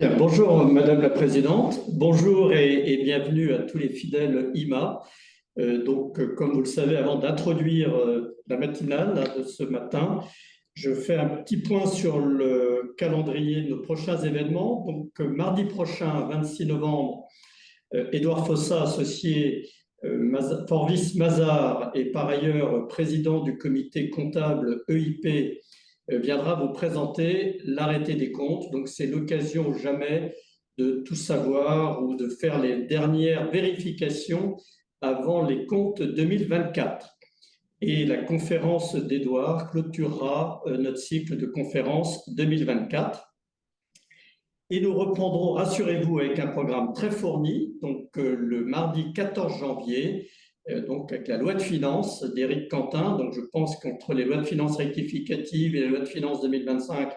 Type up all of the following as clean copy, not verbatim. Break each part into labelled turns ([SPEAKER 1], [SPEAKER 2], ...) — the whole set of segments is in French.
[SPEAKER 1] Bien, bonjour Madame la Présidente, bonjour et bienvenue à tous les fidèles IMA. Comme vous le savez, avant d'introduire la matinale là, de ce matin, je fais un petit point sur le calendrier de nos prochains événements. Mardi prochain, 26 novembre, Édouard Fossa, associé Forvis Mazars et par ailleurs président du comité comptable EIP, viendra vous présenter l'arrêté des comptes. Donc, c'est l'occasion ou jamais de tout savoir ou de faire les dernières vérifications avant les comptes 2024. Et la conférence d'Édouard clôturera notre cycle de conférences 2024. Et nous reprendrons, rassurez-vous, avec un programme très fourni, le mardi 14 janvier, avec la loi de finances d'Éric Quentin. Donc je pense qu'entre les lois de finances rectificatives et les lois de finances 2025,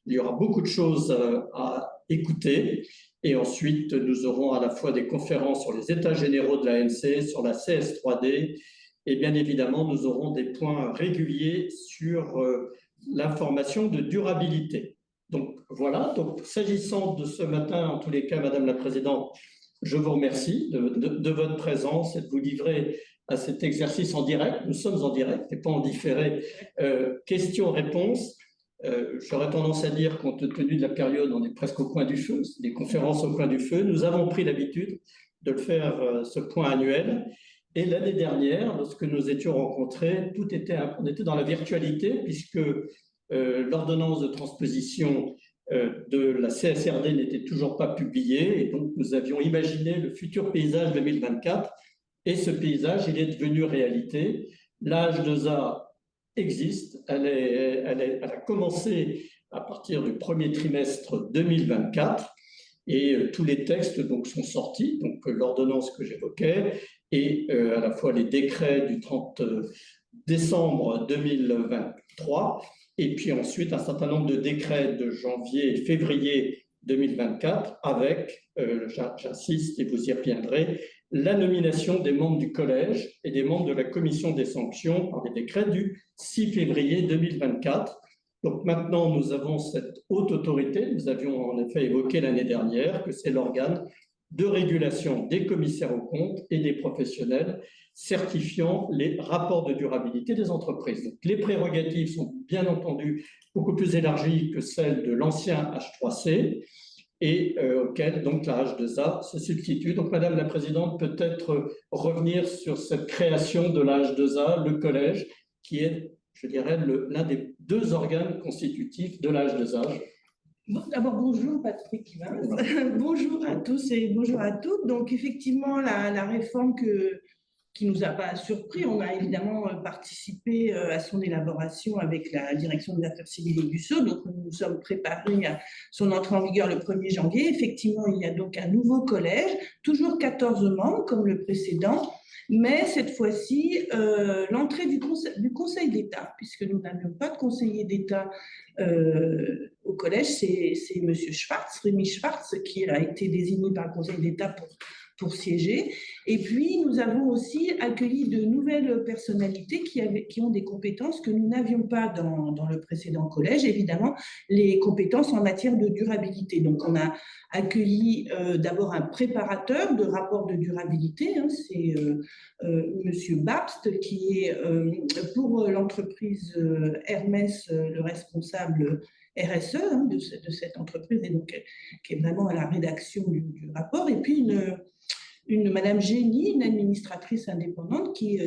[SPEAKER 1] il y aura beaucoup de choses à écouter. Et ensuite, nous aurons à la fois des conférences sur les états généraux de l'ANC, sur la CS3D, et bien évidemment, nous aurons des points réguliers sur l'information de durabilité. Donc voilà, s'agissant de ce matin, en tous les cas, Madame la Présidente, je vous remercie de votre présence et de vous livrer à cet exercice en direct. Nous sommes en direct et pas en différé. Questions-réponses. J'aurais tendance à dire, compte tenu de la période, on est presque au coin du feu, des conférences au coin du feu. Nous avons pris l'habitude de le faire, ce point annuel. Et l'année dernière, lorsque nous étions rencontrés, on était dans la virtualité, puisque l'ordonnance de transposition de la CSRD n'était toujours pas publiée, et donc nous avions imaginé le futur paysage 2024, et ce paysage, il est devenu réalité. L'âge 2A existe, elle a commencé à partir du premier trimestre 2024, et tous les textes sont sortis, l'ordonnance que j'évoquais, et à la fois les décrets du 30 décembre 2023, et puis ensuite un certain nombre de décrets de janvier et février 2024 avec, j'insiste et vous y reviendrez, la nomination des membres du collège et des membres de la commission des sanctions par des décrets du 6 février 2024. Donc maintenant, nous avons cette haute autorité. Nous avions en effet évoqué l'année dernière que c'est l'organe de régulation des commissaires aux comptes et des professionnels certifiant les rapports de durabilité des entreprises. Donc, les prérogatives sont bien entendu beaucoup plus élargies que celles de l'ancien H3C et auquel donc la H2A se substitue. Donc Madame la Présidente, peut-être revenir sur cette création de la H2A, le collège, qui est, je dirais, l'un des deux organes constitutifs de la H2A.
[SPEAKER 2] Bon, d'abord, bonjour Patrick Ivins. Bonjour à tous et bonjour à toutes. Donc, effectivement, la réforme qui ne nous a pas surpris, on a évidemment participé à son élaboration avec la direction des affaires civiles et du Sceau. Donc, nous nous sommes préparés à son entrée en vigueur le 1er janvier. Effectivement, il y a donc un nouveau collège, toujours 14 membres comme le précédent, mais cette fois-ci, l'entrée du Conseil d'État, puisque nous n'avions pas de conseiller d'État au collège, c'est M. Schwartz, Rémi Schwartz, qui a été désigné par le Conseil d'État pour siéger. Et puis, nous avons aussi accueilli de nouvelles personnalités qui ont des compétences que nous n'avions pas dans le précédent collège, évidemment, les compétences en matière de durabilité. Donc, on a accueilli d'abord un préparateur de rapports de durabilité, hein, c'est M. Babst, qui est pour l'entreprise Hermès le responsable RSE hein, de cette entreprise, et donc qui est vraiment à la rédaction du rapport. Et puis, une Madame Génie, une administratrice indépendante qui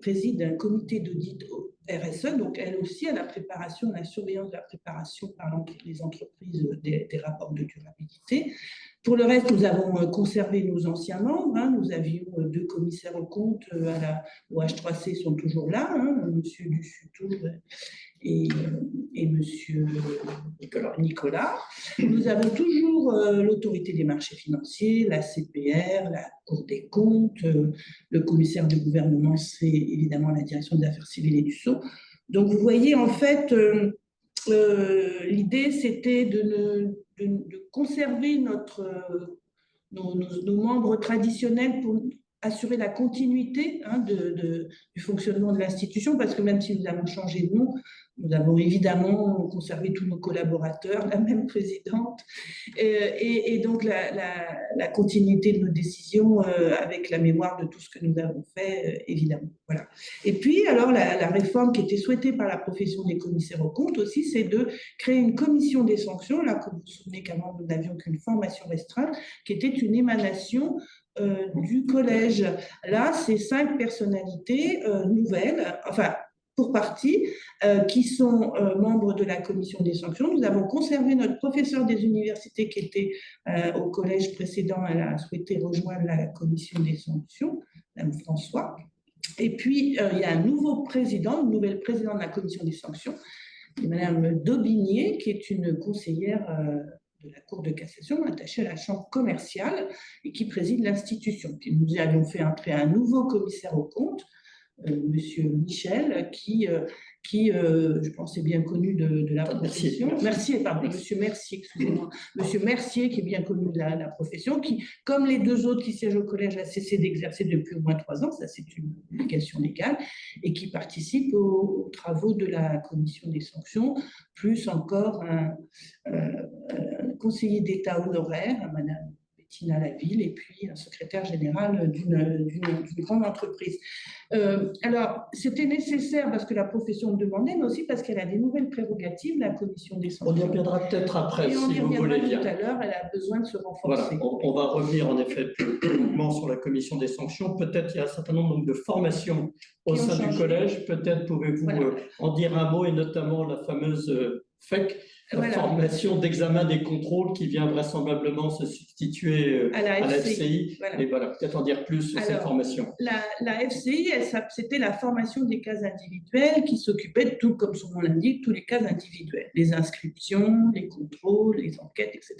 [SPEAKER 2] préside un comité d'audit RSE, donc elle aussi à la préparation, à la surveillance de la préparation par les entreprises des rapports de durabilité. Pour le reste, nous avons conservé nos anciens membres. Hein. Nous avions deux commissaires aux comptes au H3C sont toujours là, hein, M. Dussutour et M. Nicolas. Nous avons toujours l'autorité des marchés financiers, la CPR, la Cour des comptes, le commissaire du gouvernement, c'est évidemment la direction des affaires civiles et du Sceau. Donc vous voyez, en fait, l'idée c'était de conserver nos membres traditionnels pour assurer la continuité hein, du fonctionnement de l'institution, parce que même si nous avons changé de nom, Nous avons évidemment conservé tous nos collaborateurs, la même présidente, et donc la continuité de nos décisions avec la mémoire de tout ce que nous avons fait, évidemment. Voilà. Et puis, alors, la réforme qui était souhaitée par la profession des commissaires aux comptes aussi, c'est de créer une commission des sanctions, là, comme vous vous souvenez qu'avant, nous n'avions qu'une formation restreinte, qui était une émanation du collège. Là, c'est 5 personnalités nouvelles, enfin, pour partie, qui sont membres de la commission des sanctions. Nous avons conservé notre professeur des universités qui était au collège précédent. Elle a souhaité rejoindre la commission des sanctions, Mme François. Et puis, il y a un nouveau président, une nouvelle présidente de la commission des sanctions, Mme Daubigné, qui est une conseillère de la Cour de cassation, attachée à la Chambre commerciale et qui préside l'institution. Puis nous avions fait entrer un nouveau commissaire aux comptes, Monsieur Michel, qui je pense, est bien connu de la profession. Mercier, pardon, Monsieur Mercier, excusez-moi. Monsieur Mercier, qui est bien connu de la profession, qui, comme les 2 autres qui siègent au collège, a cessé d'exercer depuis au moins 3 ans, ça c'est une obligation légale, et qui participe aux travaux de la commission des sanctions, plus encore un conseiller d'État honoraire, Madame Bettina Laville, et puis un secrétaire général d'une grande entreprise. Alors, c'était nécessaire parce que la profession le demandait, mais aussi parce qu'elle a des nouvelles prérogatives, la commission des sanctions.
[SPEAKER 1] On y reviendra peut-être après,
[SPEAKER 2] et
[SPEAKER 1] si vous voulez bien.
[SPEAKER 2] On y reviendra tout à l'heure, elle a besoin de se renforcer.
[SPEAKER 1] Voilà, on va revenir en effet plus longuement sur la commission des sanctions. Peut-être il y a un certain nombre de formations au sein du collège. Peut-être pouvez-vous en dire un mot, et notamment la fameuse FEC, la formation d'examen des contrôles, qui vient vraisemblablement se substituer à la FCI. Et voilà, peut-être en dire plus sur cette formation.
[SPEAKER 2] La FCI, c'était la formation des cas individuels qui s'occupait de tout, comme son nom l'indique, tous les cas individuels. Les inscriptions, les contrôles, les enquêtes, etc.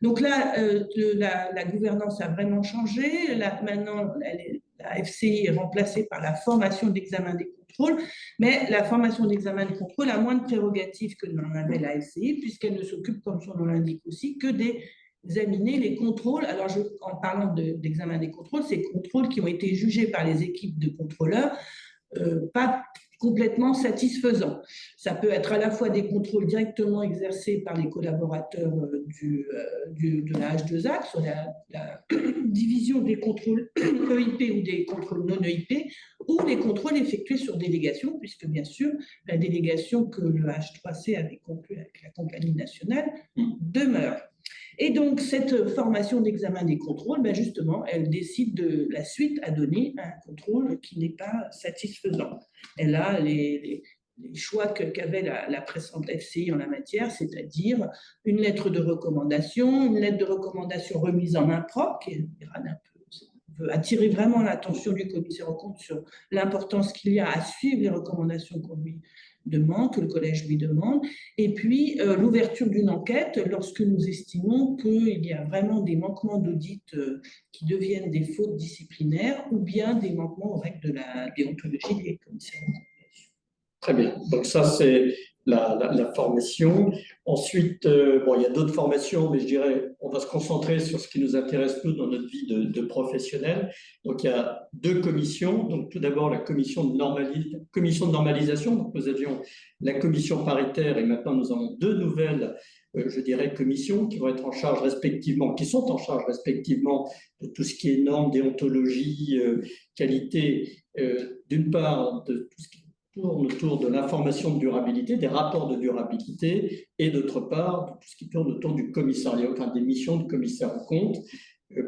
[SPEAKER 2] Donc là, la gouvernance a vraiment changé. Là, maintenant, la FCI est remplacée par la formation d'examen des contrôles, mais la formation d'examen des contrôles a moins de prérogatives que n'en avait la FCI, puisqu'elle ne s'occupe, comme son nom l'indique aussi, que d'examiner les contrôles. Alors, en parlant d'examen des contrôles, ces contrôles qui ont été jugés par les équipes de contrôleurs, pas complètement satisfaisants. Ça peut être à la fois des contrôles directement exercés par les collaborateurs de la H2A, sur la division des contrôles EIP ou des contrôles non EIP, ou les contrôles effectués sur délégation, puisque bien sûr, la délégation que le H3C avait conclue avec la compagnie nationale demeure. Et donc, cette formation d'examen des contrôles, ben justement, elle décide de la suite à donner à un contrôle qui n'est pas satisfaisant. Elle a les choix qu'avait la précédente FCI en la matière, c'est-à-dire une lettre de recommandation remise en main propre, qui veut attirer vraiment l'attention du commissaire aux comptes sur l'importance qu'il y a à suivre les recommandations qu'on lui demande, que le collège lui demande, et puis l'ouverture d'une enquête lorsque nous estimons qu'il y a vraiment des manquements d'audit qui deviennent des fautes disciplinaires ou bien des manquements aux règles de la déontologie des commissaires.
[SPEAKER 1] Très bien, donc ça c'est la formation. Ensuite, bon, il y a d'autres formations, mais je dirais on va se concentrer sur ce qui nous intéresse nous dans notre vie de professionnels. Donc il y a 2 commissions. Donc tout d'abord la commission de normalisation. Donc nous avions la commission paritaire et maintenant nous avons 2 nouvelles, je dirais, commissions qui vont être en charge respectivement, qui sont en charge respectivement de tout ce qui est normes, déontologie, qualité, d'une part de tout ce qui tourne autour de l'information de durabilité, des rapports de durabilité, et d'autre part, tout ce qui tourne autour du commissariat, enfin des missions de commissaire aux comptes.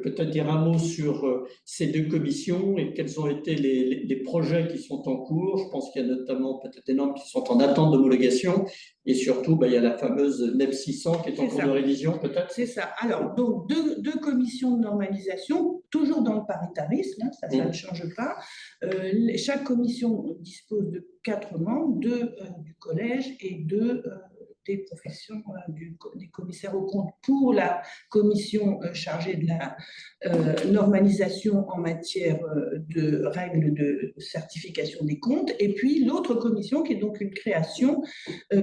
[SPEAKER 1] Peut-être dire un mot sur ces 2 commissions et quels ont été les projets qui sont en cours. Je pense qu'il y a notamment peut-être des normes qui sont en attente d'homologation et surtout, il y a la fameuse NEP 600 qui est en cours de révision, peut-être.
[SPEAKER 2] C'est ça. Alors, donc, deux commissions de normalisation, toujours dans le paritarisme, hein, ça ne change pas. Chaque commission dispose de 4 membres, 2 du collège et 2 des professions des commissaires aux comptes pour la commission chargée de la normalisation en matière de règles de certification des comptes, et puis l'autre commission qui est donc une création,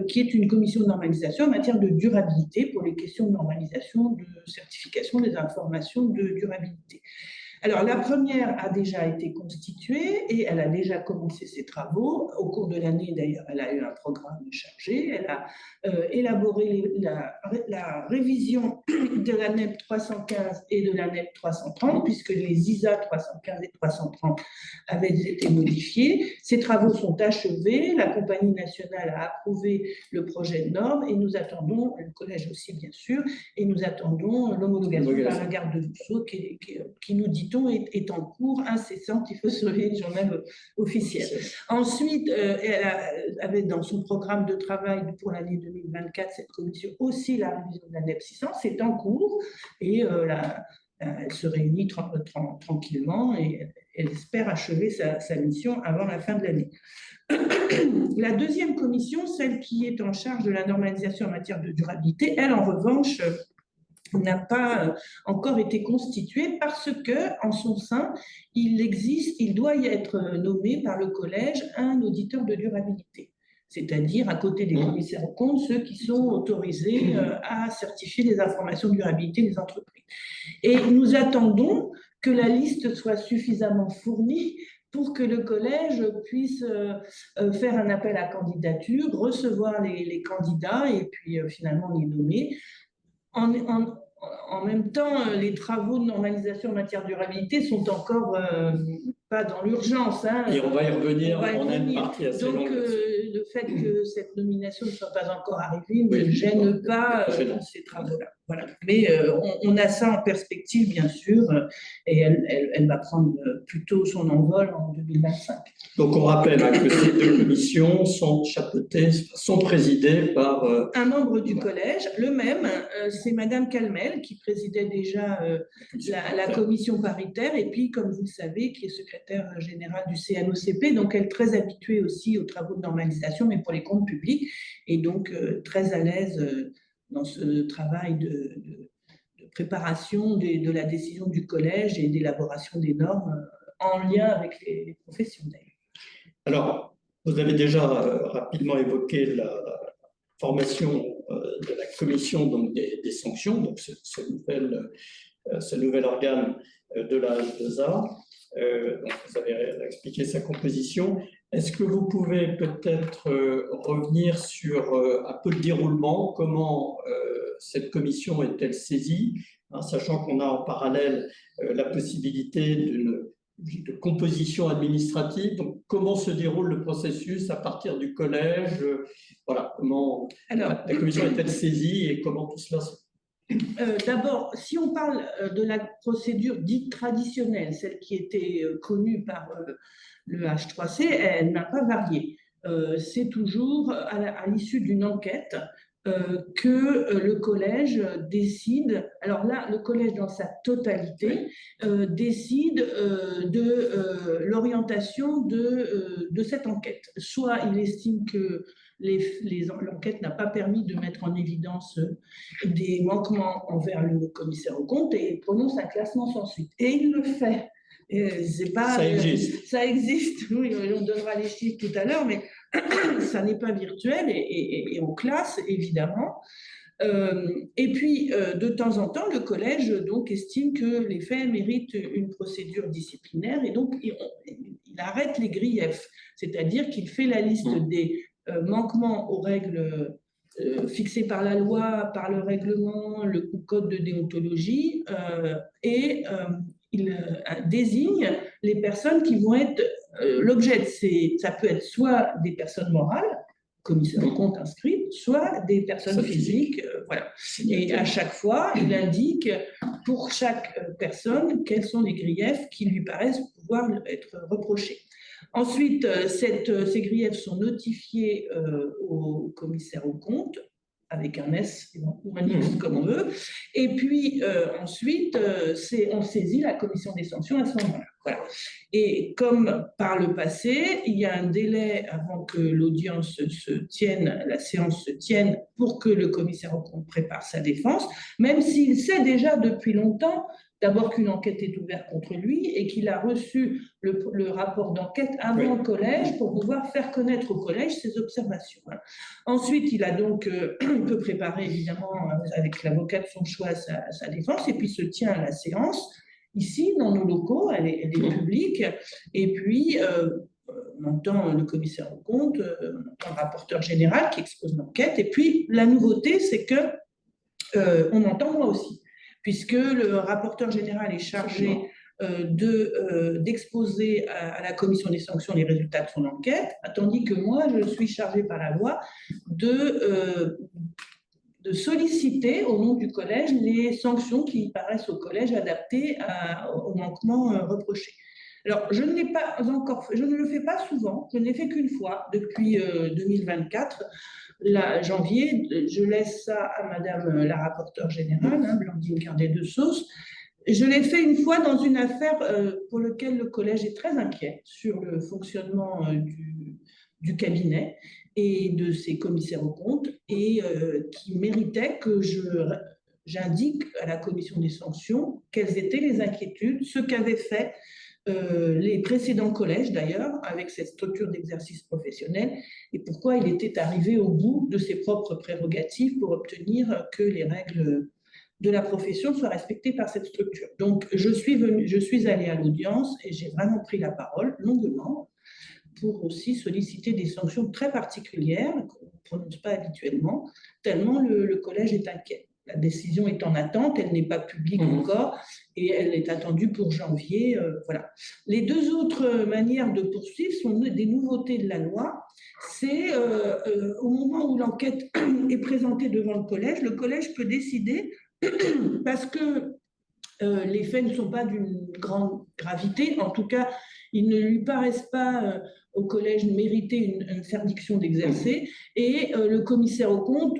[SPEAKER 2] qui est une commission de normalisation en matière de durabilité pour les questions de normalisation, de certification des informations de durabilité. Alors, la première a déjà été constituée et elle a déjà commencé ses travaux. Au cours de l'année, d'ailleurs, elle a eu un programme chargé. Elle a élaboré la révision de la NEP 315 et de la NEP 330, puisque les ISA 315 et 330 avaient été modifiés. Ces travaux sont achevés. La Compagnie nationale a approuvé le projet de norme et nous attendons, le collège aussi bien sûr, et nous attendons l'homologation par la garde de Sceaux qui nous dit-on est en cours incessante. Il faut surveiller le journal officiel. Ensuite, elle avait dans son programme de travail pour l'année 2024, cette commission aussi la révision de la NEP 600. C'est en cours et elle se réunit tranquillement et elle espère achever sa mission avant la fin de l'année. La deuxième commission, celle qui est en charge de la normalisation en matière de durabilité, elle, en revanche, n'a pas encore été constituée parce que, en son sein, il doit y être nommé par le collège un auditeur de durabilité. C'est-à-dire, à côté des commissaires aux comptes, ceux qui sont autorisés à certifier les informations de durabilité des entreprises. Et nous attendons que la liste soit suffisamment fournie pour que le collège puisse faire un appel à candidature, recevoir les candidats et puis finalement les nommer. En même temps, les travaux de normalisation en matière de durabilité sont encore pas dans l'urgence. Hein.
[SPEAKER 1] Et on va y revenir, on a une partie assez longue.
[SPEAKER 2] Donc, le fait que cette nomination ne soit pas encore arrivée ne gêne pas ces travaux-là. Voilà. Mais on a ça en perspective, bien sûr, et elle va prendre plutôt son envol en 2025.
[SPEAKER 1] Donc, on rappelle que ces deux commissions sont chapeautées, sont présidées par…
[SPEAKER 2] un membre du collège, le même, c'est Madame Calmel, qui présidait déjà la commission paritaire, et puis, comme vous le savez, qui est secrétaire générale du CNOCP, donc elle est très habituée aussi aux travaux de normalisation, mais pour les comptes publics, et donc très à l'aise dans ce travail de préparation de la décision du collège et d'élaboration des normes en lien avec les professionnels. Alors,
[SPEAKER 1] vous avez déjà rapidement évoqué la formation de la commission donc des sanctions, donc ce nouvel organe de la H2A. Donc vous avez expliqué sa composition. Est-ce que vous pouvez peut-être revenir sur un peu le déroulement, comment cette commission est-elle saisie, hein, sachant qu'on a en parallèle la possibilité de composition administrative. Donc, comment se déroule le processus à partir du collège? Voilà, comment la commission est-elle saisie et comment tout cela se…
[SPEAKER 2] D'abord, si on parle de la procédure dite traditionnelle, celle qui était connue par le H3C, elle n'a pas varié. C'est toujours à l'issue d'une enquête que le collège décide, alors là, le collège dans sa totalité décide de l'orientation de cette enquête. Soit il estime que l'enquête n'a pas permis de mettre en évidence des manquements envers le commissaire aux comptes et il prononce un classement sans suite. Et il le fait.
[SPEAKER 1] Ça existe.
[SPEAKER 2] Ça existe, oui, on donnera les chiffres tout à l'heure, mais ça n'est pas virtuel et on classe évidemment. Et puis, de temps en temps, le collège donc, estime que les faits méritent une procédure disciplinaire et donc il arrête les griefs, c'est-à-dire qu'il fait la liste des manquements aux règles fixées par la loi, par le règlement, le code de déontologie et il désigne les personnes qui vont être l'objet. Ça peut être soit des personnes morales, commissaire aux comptes inscrites, soit des personnes physiques. Voilà. Et à chaque fois, il indique pour chaque personne quels sont les griefs qui lui paraissent pouvoir être reprochés. Ensuite, ces griefs sont notifiés au commissaire aux comptes, avec un S ou un X comme on veut. Et puis ensuite, on saisit la commission des sanctions à ce moment-là. Voilà. Et comme par le passé, il y a un délai avant que l'audience se tienne, la séance se tienne, pour que le commissaire aux comptes prépare sa défense, même s'il sait déjà depuis longtemps, d'abord qu'une enquête est ouverte contre lui et qu'il a reçu le rapport d'enquête avant le collège pour pouvoir faire connaître au collège ses observations. Ensuite, il a donc peut préparer évidemment avec l'avocat de son choix sa défense et puis se tient à la séance. ici, dans nos locaux, elle est publique. Et puis, on entend le commissaire aux comptes, on entend le rapporteur général qui expose l'enquête. Et puis, la nouveauté, c'est que on entend moi aussi, puisque le rapporteur général est chargé d'exposer à la commission des sanctions les résultats de son enquête, tandis que moi, je suis chargée par la loi de solliciter au nom du collège les sanctions qui paraissent au collège adaptées aux manquements reprochés. Alors, je ne le fais pas souvent, je ne l'ai fait qu'une fois depuis 2024, janvier. Je laisse ça à Madame la rapporteure générale, Blandine Cardet-Dessausse. Je l'ai fait une fois dans une affaire pour laquelle le collège est très inquiet sur le fonctionnement du cabinet et de ses commissaires aux comptes, et qui méritait que j'indique à la commission des sanctions quelles étaient les inquiétudes, ce qu'avaient fait les précédents collèges d'ailleurs, avec cette structure d'exercice professionnel, et pourquoi il était arrivé au bout de ses propres prérogatives pour obtenir que les règles de la profession soient respectées par cette structure. Donc, je suis allée à l'audience et j'ai vraiment pris la parole longuement pour aussi solliciter des sanctions très particulières qu'on ne prononce pas habituellement, tellement le collège est inquiet. La décision est en attente, elle n'est pas publique encore, et elle est attendue pour janvier. Voilà. Les deux autres manières de poursuivre sont des nouveautés de la loi. C'est au moment où l'enquête est présentée devant le collège peut décider, parce que les faits ne sont pas d'une grande gravité, en tout cas, ils ne lui paraissent pas au collège mériter une interdiction d'exercer, et le commissaire aux comptes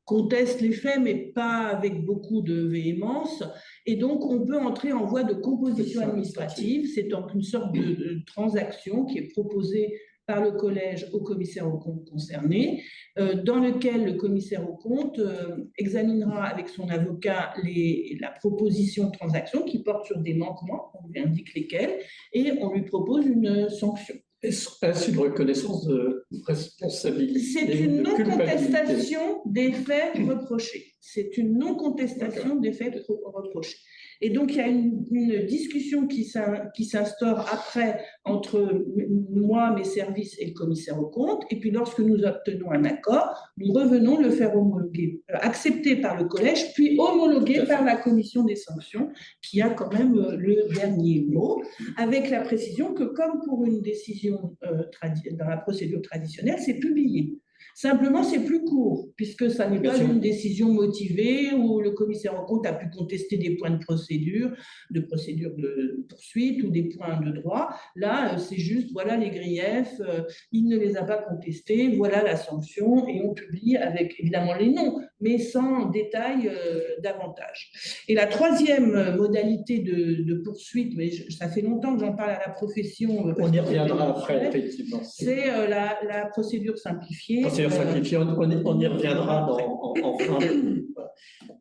[SPEAKER 2] conteste les faits, mais pas avec beaucoup de véhémence, et donc on peut entrer en voie de composition administrative. C'est donc une sorte de transaction qui est proposée par le collège au commissaire aux comptes concerné, dans lequel le commissaire aux comptes examinera avec son avocat la proposition de transaction qui porte sur des manquements, on lui indique lesquels, et on lui propose une sanction.
[SPEAKER 1] Est-ce une reconnaissance de responsabilité?
[SPEAKER 2] C'est une non-contestation des faits reprochés. C'est une non-contestation des faits reprochés. Et donc, il y a une discussion qui s'instaure après entre moi, mes services et le commissaire aux comptes. Et puis, lorsque nous obtenons un accord, nous revenons le faire homologuer, accepté par le collège, puis homologué par la commission des sanctions, qui a quand même le dernier mot, avec la précision que, comme pour une décision dans la procédure traditionnelle, c'est publié. Simplement, c'est plus court, puisque ça n'est pas une décision motivée où le commissaire aux comptes a pu contester des points de procédure de poursuite ou des points de droit. Là, c'est juste, voilà les griefs, il ne les a pas contestés, voilà la sanction, et on publie avec évidemment les noms, mais sans détail davantage. Et la troisième modalité de poursuite, mais ça fait longtemps que j'en parle à la profession.
[SPEAKER 1] On y reviendra après, effectivement.
[SPEAKER 2] C'est la procédure simplifiée.
[SPEAKER 1] On y reviendra en fin.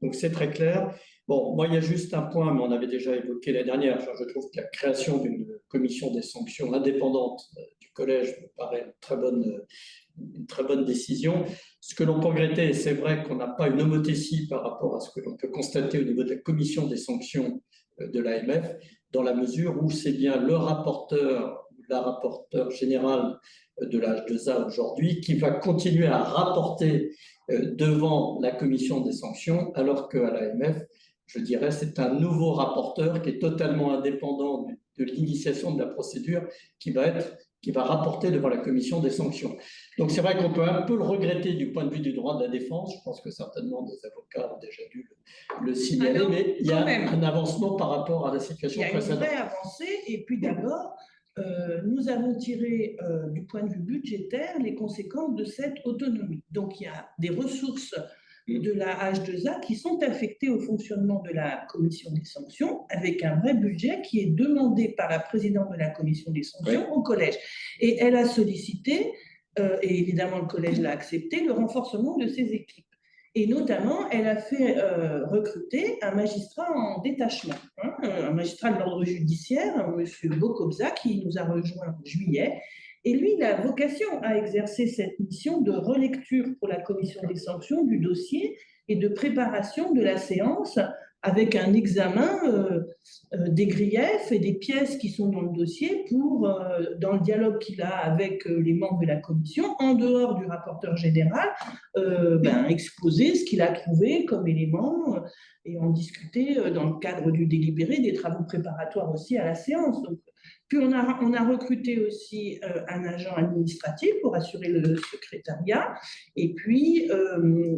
[SPEAKER 1] Donc, c'est très clair. Bon, moi, il y a juste un point, mais on avait déjà évoqué la dernière. Je trouve que la création d'une commission des sanctions indépendante du collège me paraît une très bonne décision. Ce que l'on peut regretter, et c'est vrai qu'on n'a pas une homothétie par rapport à ce que l'on peut constater au niveau de la commission des sanctions de l'AMF, dans la mesure où c'est bien le rapporteur ou la rapporteure générale de la H2A aujourd'hui qui va continuer à rapporter devant la commission des sanctions, alors qu'à l'AMF, je dirais, c'est un nouveau rapporteur qui est totalement indépendant de l'initiation de la procédure qui va rapporter devant la commission des sanctions. Donc c'est vrai qu'on peut un peu le regretter du point de vue du droit de la défense. Je pense que certainement des avocats ont déjà dû le signaler, mais il y a un avancement par rapport à la situation précédente.
[SPEAKER 2] Il y a une vraie avancée, et puis d'abord, nous avons tiré du point de vue budgétaire les conséquences de cette autonomie. Donc il y a des ressources de la H2A qui sont affectées au fonctionnement de la commission des sanctions, avec un vrai budget qui est demandé par la présidente de la commission des sanctions au collège. Et elle a sollicité, et évidemment le collège l'a accepté, le renforcement de ses équipes. Et notamment, elle a fait recruter un magistrat en détachement, un magistrat de l'ordre judiciaire, M. Bokobza, qui nous a rejoint en juillet. Et lui, il a vocation à exercer cette mission de relecture pour la commission des sanctions du dossier et de préparation de la séance avec un examen des griefs et des pièces qui sont dans le dossier dans le dialogue qu'il a avec les membres de la commission, en dehors du rapporteur général, exposer ce qu'il a trouvé comme élément et en discuter dans le cadre du délibéré, des travaux préparatoires aussi à la séance. Donc, puis on a recruté aussi un agent administratif pour assurer le secrétariat. Et puis,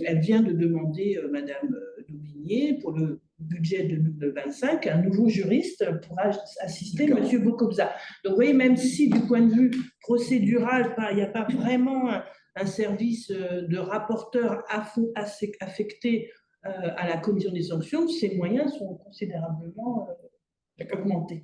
[SPEAKER 2] elle vient de demander, Madame Daubigné, pour le budget de 2025, un nouveau juriste pour assister Monsieur Bokobza. Donc, vous voyez, même si du point de vue procédural, il n'y a pas vraiment un service de rapporteur affecté à la commission des sanctions, ses moyens sont considérablement augmentés.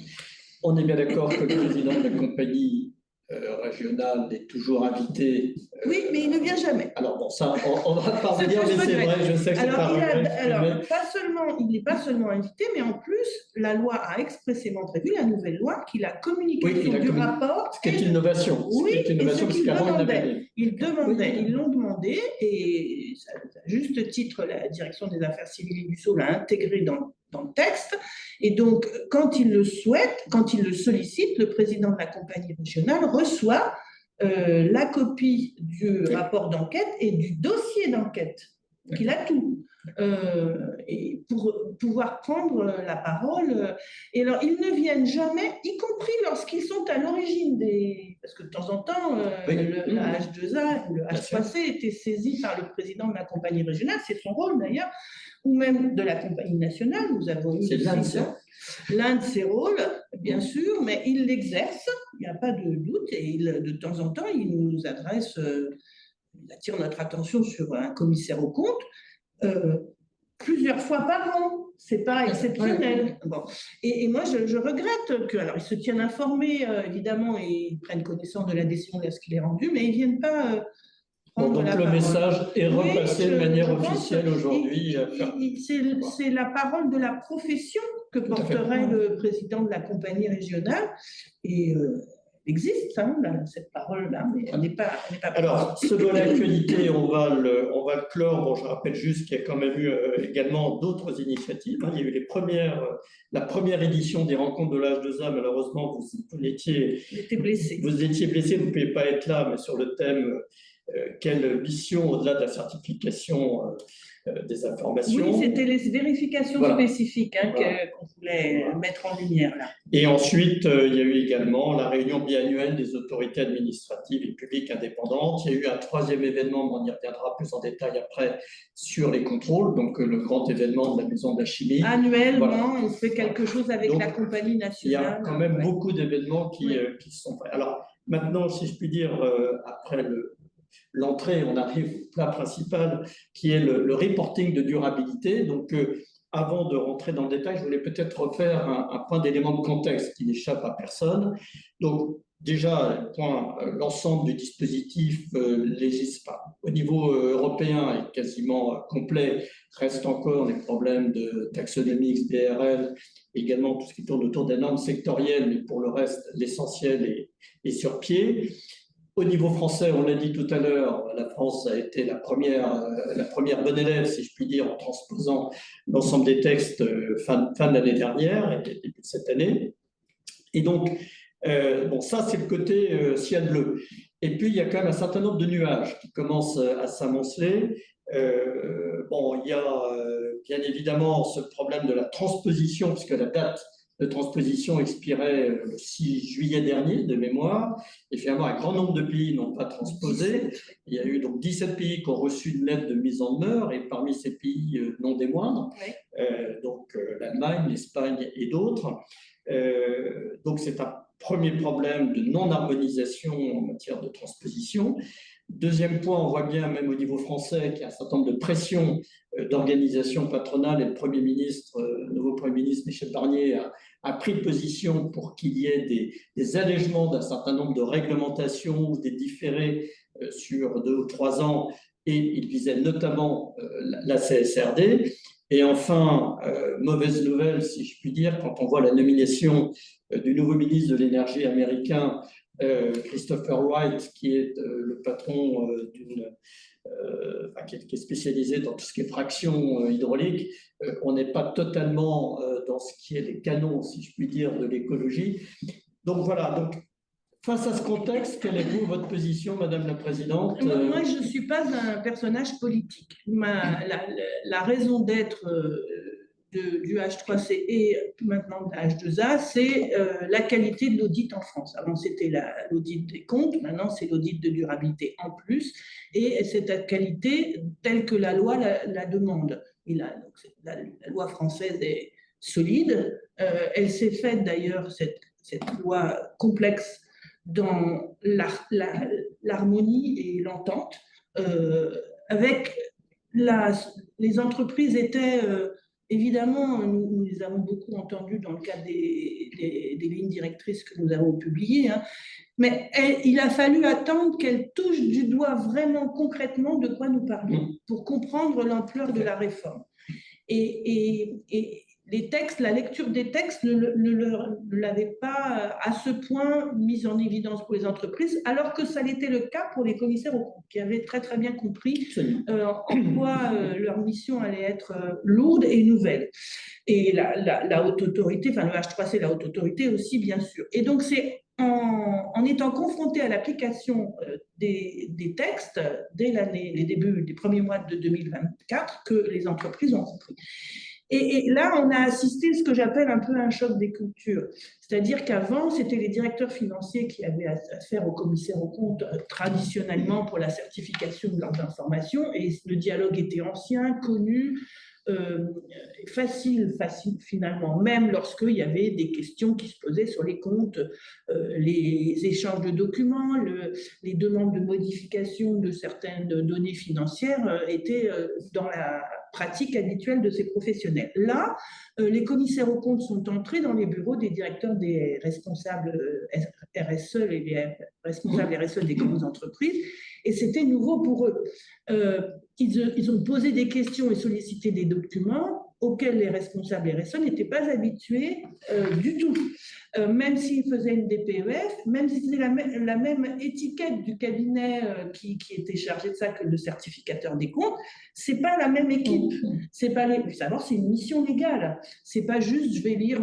[SPEAKER 1] On est bien d'accord que le président de la compagnie régionale est toujours invité.
[SPEAKER 2] Oui, mais il ne vient jamais.
[SPEAKER 1] Alors bon, ça, on va pas revenir, mais c'est vrai, je sais que c'est pas vrai.
[SPEAKER 2] Alors, il n'est pas seulement invité, mais en plus, la loi a expressément prévu, la nouvelle loi, qu'il a communiqué du rapport.
[SPEAKER 1] Ce qui est une innovation.
[SPEAKER 2] Oui, ils
[SPEAKER 1] demandait.
[SPEAKER 2] Ils l'ont demandé, et à juste titre, la direction des affaires civiles et du Sceau l'a intégré dans le texte. Et donc, quand il le souhaite, quand il le sollicite, le président de la compagnie régionale reçoit la copie du rapport d'enquête et du dossier d'enquête. Donc, il a tout. Et pour pouvoir prendre la parole. Et alors, ils ne viennent jamais, y compris lorsqu'ils sont à l'origine des... Parce que de temps en temps, la H2A, le H3C était saisi par le président de la compagnie régionale, c'est son rôle d'ailleurs, ou même de la compagnie nationale. Nous avons eu l'un de ses rôles, bien sûr, mais il l'exerce, il n'y a pas de doute, et de temps en temps, il nous adresse, il attire notre attention sur un commissaire aux comptes, plusieurs fois par an. C'est pas exceptionnel. Bon. Et moi, je regrette que, alors, ils se tiennent informés, évidemment, et ils prennent connaissance de la décision lorsqu'il est rendu, mais ils ne viennent pas prendre la parole.
[SPEAKER 1] Donc le message est repassé de manière officielle aujourd'hui.
[SPEAKER 2] C'est la parole de la profession que porterait le président de la compagnie régionale. Et existe, cette parole-là, mais elle n'est pas
[SPEAKER 1] Alors, ce volet actualité, on va le clore. Bon, je rappelle juste qu'il y a quand même eu également d'autres initiatives. Il y a eu la première édition des rencontres de l'H2A. Malheureusement, vous étiez blessé. Vous ne pouviez pas être là, mais sur le thème quelle mission au-delà de la certification des informations.
[SPEAKER 2] Oui, c'était les vérifications spécifiques qu'on voulait mettre en lumière là.
[SPEAKER 1] Et ensuite, il y a eu également la réunion biannuelle des autorités administratives et publiques indépendantes. Il y a eu un troisième événement, on y reviendra plus en détail après, sur les contrôles, donc le grand événement de la Maison de la Chimie.
[SPEAKER 2] Annuellement, on fait quelque chose avec la compagnie nationale.
[SPEAKER 1] Il y a quand même beaucoup d'événements qui sont faits. Alors maintenant, si je puis dire, après l'entrée, on arrive au plat principal qui est le reporting de durabilité. Donc, avant de rentrer dans le détail, je voulais peut-être refaire un point d'élément de contexte qui n'échappe à personne. Donc, déjà, l'ensemble du dispositif au niveau européen est quasiment complet. Reste encore des problèmes de taxonomie XBRL, également tout ce qui tourne autour des normes sectorielles, mais pour le reste, l'essentiel est sur pied. Au niveau français, on l'a dit tout à l'heure, la France a été la première bonne élève, si je puis dire, en transposant l'ensemble des textes fin de l'année dernière et début de cette année. Et donc, ça, c'est le côté ciel bleu. Et puis, il y a quand même un certain nombre de nuages qui commencent à s'amonceler. Il y a bien évidemment ce problème de la transposition, puisque la date de transposition expirait le 6 juillet dernier, de mémoire, et finalement un grand nombre de pays n'ont pas transposé. Il y a eu donc 17 pays qui ont reçu une lettre de mise en demeure, et parmi ces pays, non des moindres, l'Allemagne, l'Espagne et d'autres. Donc c'est un premier problème de non-harmonisation en matière de transposition. Deuxième point, on voit bien, même au niveau français, qu'il y a un certain nombre de pressions d'organisations patronales, et le nouveau Premier ministre Michel Barnier a pris position pour qu'il y ait des allègements d'un certain nombre de réglementations ou des différés sur 2 ou 3 ans, et il visait notamment la CSRD. Et enfin, mauvaise nouvelle, si je puis dire, quand on voit la nomination du nouveau ministre de l'énergie américain Christopher Wright, qui est le patron qui est spécialisé dans tout ce qui est fraction hydraulique. On n'est pas totalement dans ce qui est les canons, si je puis dire, de l'écologie. Donc voilà, donc, face à ce contexte, quelle est votre position, Madame la Présidente?
[SPEAKER 2] Moi, je ne suis pas un personnage politique. La raison d'être du H3C et maintenant de la H2A, c'est la qualité de l'audit en France. Avant, c'était l'audit des comptes, maintenant, c'est l'audit de durabilité en plus, et cette qualité telle que la loi la demande. La loi française est solide. Elle s'est faite d'ailleurs, cette loi complexe, dans l'harmonie et l'entente. Avec les entreprises étaient, évidemment, nous les avons beaucoup entendues dans le cadre des lignes directrices que nous avons publiées, hein, mais il a fallu attendre qu'elles touchent du doigt vraiment concrètement de quoi nous parlons pour comprendre l'ampleur de la réforme. Et les textes, la lecture des textes ne l'avait pas à ce point mise en évidence pour les entreprises, alors que ça l'était le cas pour les commissaires aux comptes, qui avaient très très bien compris en quoi leur mission allait être lourde et nouvelle. Et la haute autorité, enfin le H3C, la haute autorité aussi, bien sûr. Et donc c'est en étant confronté à l'application des textes dès les débuts des premiers mois de 2024 que les entreprises ont compris. Et là, on a assisté à ce que j'appelle un peu un choc des cultures. C'est-à-dire qu'avant, c'était les directeurs financiers qui avaient affaire aux commissaires aux comptes traditionnellement pour la certification de leurs informations, et le dialogue était ancien, connu, facile finalement, même lorsqu'il y avait des questions qui se posaient sur les comptes, les échanges de documents, les demandes de modification de certaines données financières étaient dans la pratique habituelle de ces professionnels. Là, les commissaires aux comptes sont entrés dans les bureaux des directeurs des responsables RSE et les responsables RSE des grandes entreprises, et c'était nouveau pour eux. Ils ont posé des questions et sollicité des documents auxquels les responsables RSE n'étaient pas habitués du tout. Même s'ils faisaient une DPEF, même si c'était la même étiquette du cabinet qui était chargé de ça que le certificateur des comptes, c'est pas la même équipe. C'est pas d'abord, c'est une mission légale. C'est pas juste je vais lire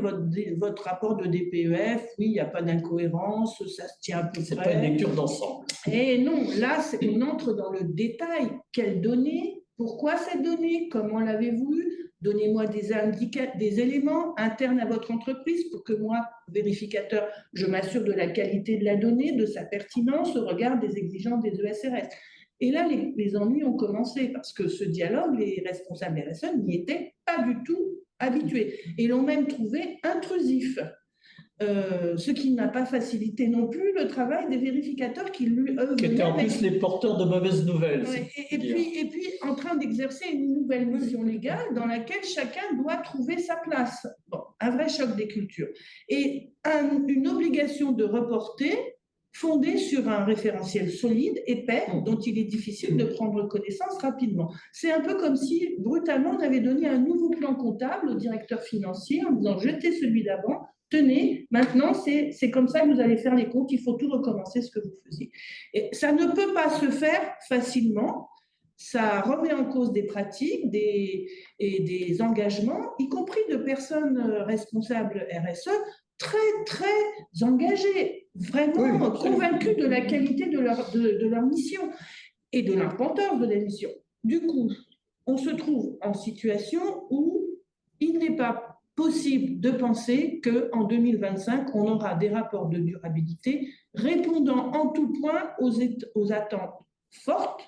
[SPEAKER 2] votre rapport de DPEF, oui, il n'y a pas d'incohérence, ça se tient à peu près.
[SPEAKER 1] C'est pas une lecture d'ensemble.
[SPEAKER 2] Et non, là, on entre dans le détail. Quelles données? Pourquoi ces données? Comment l'avez-vous eu? Donnez-moi des éléments internes à votre entreprise pour que moi, vérificateur, je m'assure de la qualité de la donnée, de sa pertinence au regard des exigences des ESRS. Et là, les ennuis ont commencé parce que ce dialogue, les responsables RSE n'y étaient pas du tout habitués et l'ont même trouvé intrusif. Ce qui n'a pas facilité non plus le travail des vérificateurs qui
[SPEAKER 1] étaient en plus les porteurs de mauvaises nouvelles.
[SPEAKER 2] Ouais, et puis en train d'exercer une nouvelle mission légale dans laquelle chacun doit trouver sa place. Bon, un vrai choc des cultures. Et une obligation de reporter fondée sur un référentiel solide, épais, dont il est difficile de prendre connaissance rapidement. C'est un peu comme si, brutalement, on avait donné un nouveau plan comptable au directeur financier en disant « jetez celui d'avant ». Tenez, maintenant, c'est comme ça que vous allez faire les comptes, il faut tout recommencer ce que vous faisiez. Et ça ne peut pas se faire facilement, ça remet en cause des pratiques et des engagements, y compris de personnes responsables RSE, très, très engagées, vraiment convaincues de la qualité de leur mission et de l'importance de la mission. Du coup, on se trouve en situation où il n'est pas possible de penser qu'en 2025, on aura des rapports de durabilité répondant en tout point aux attentes fortes,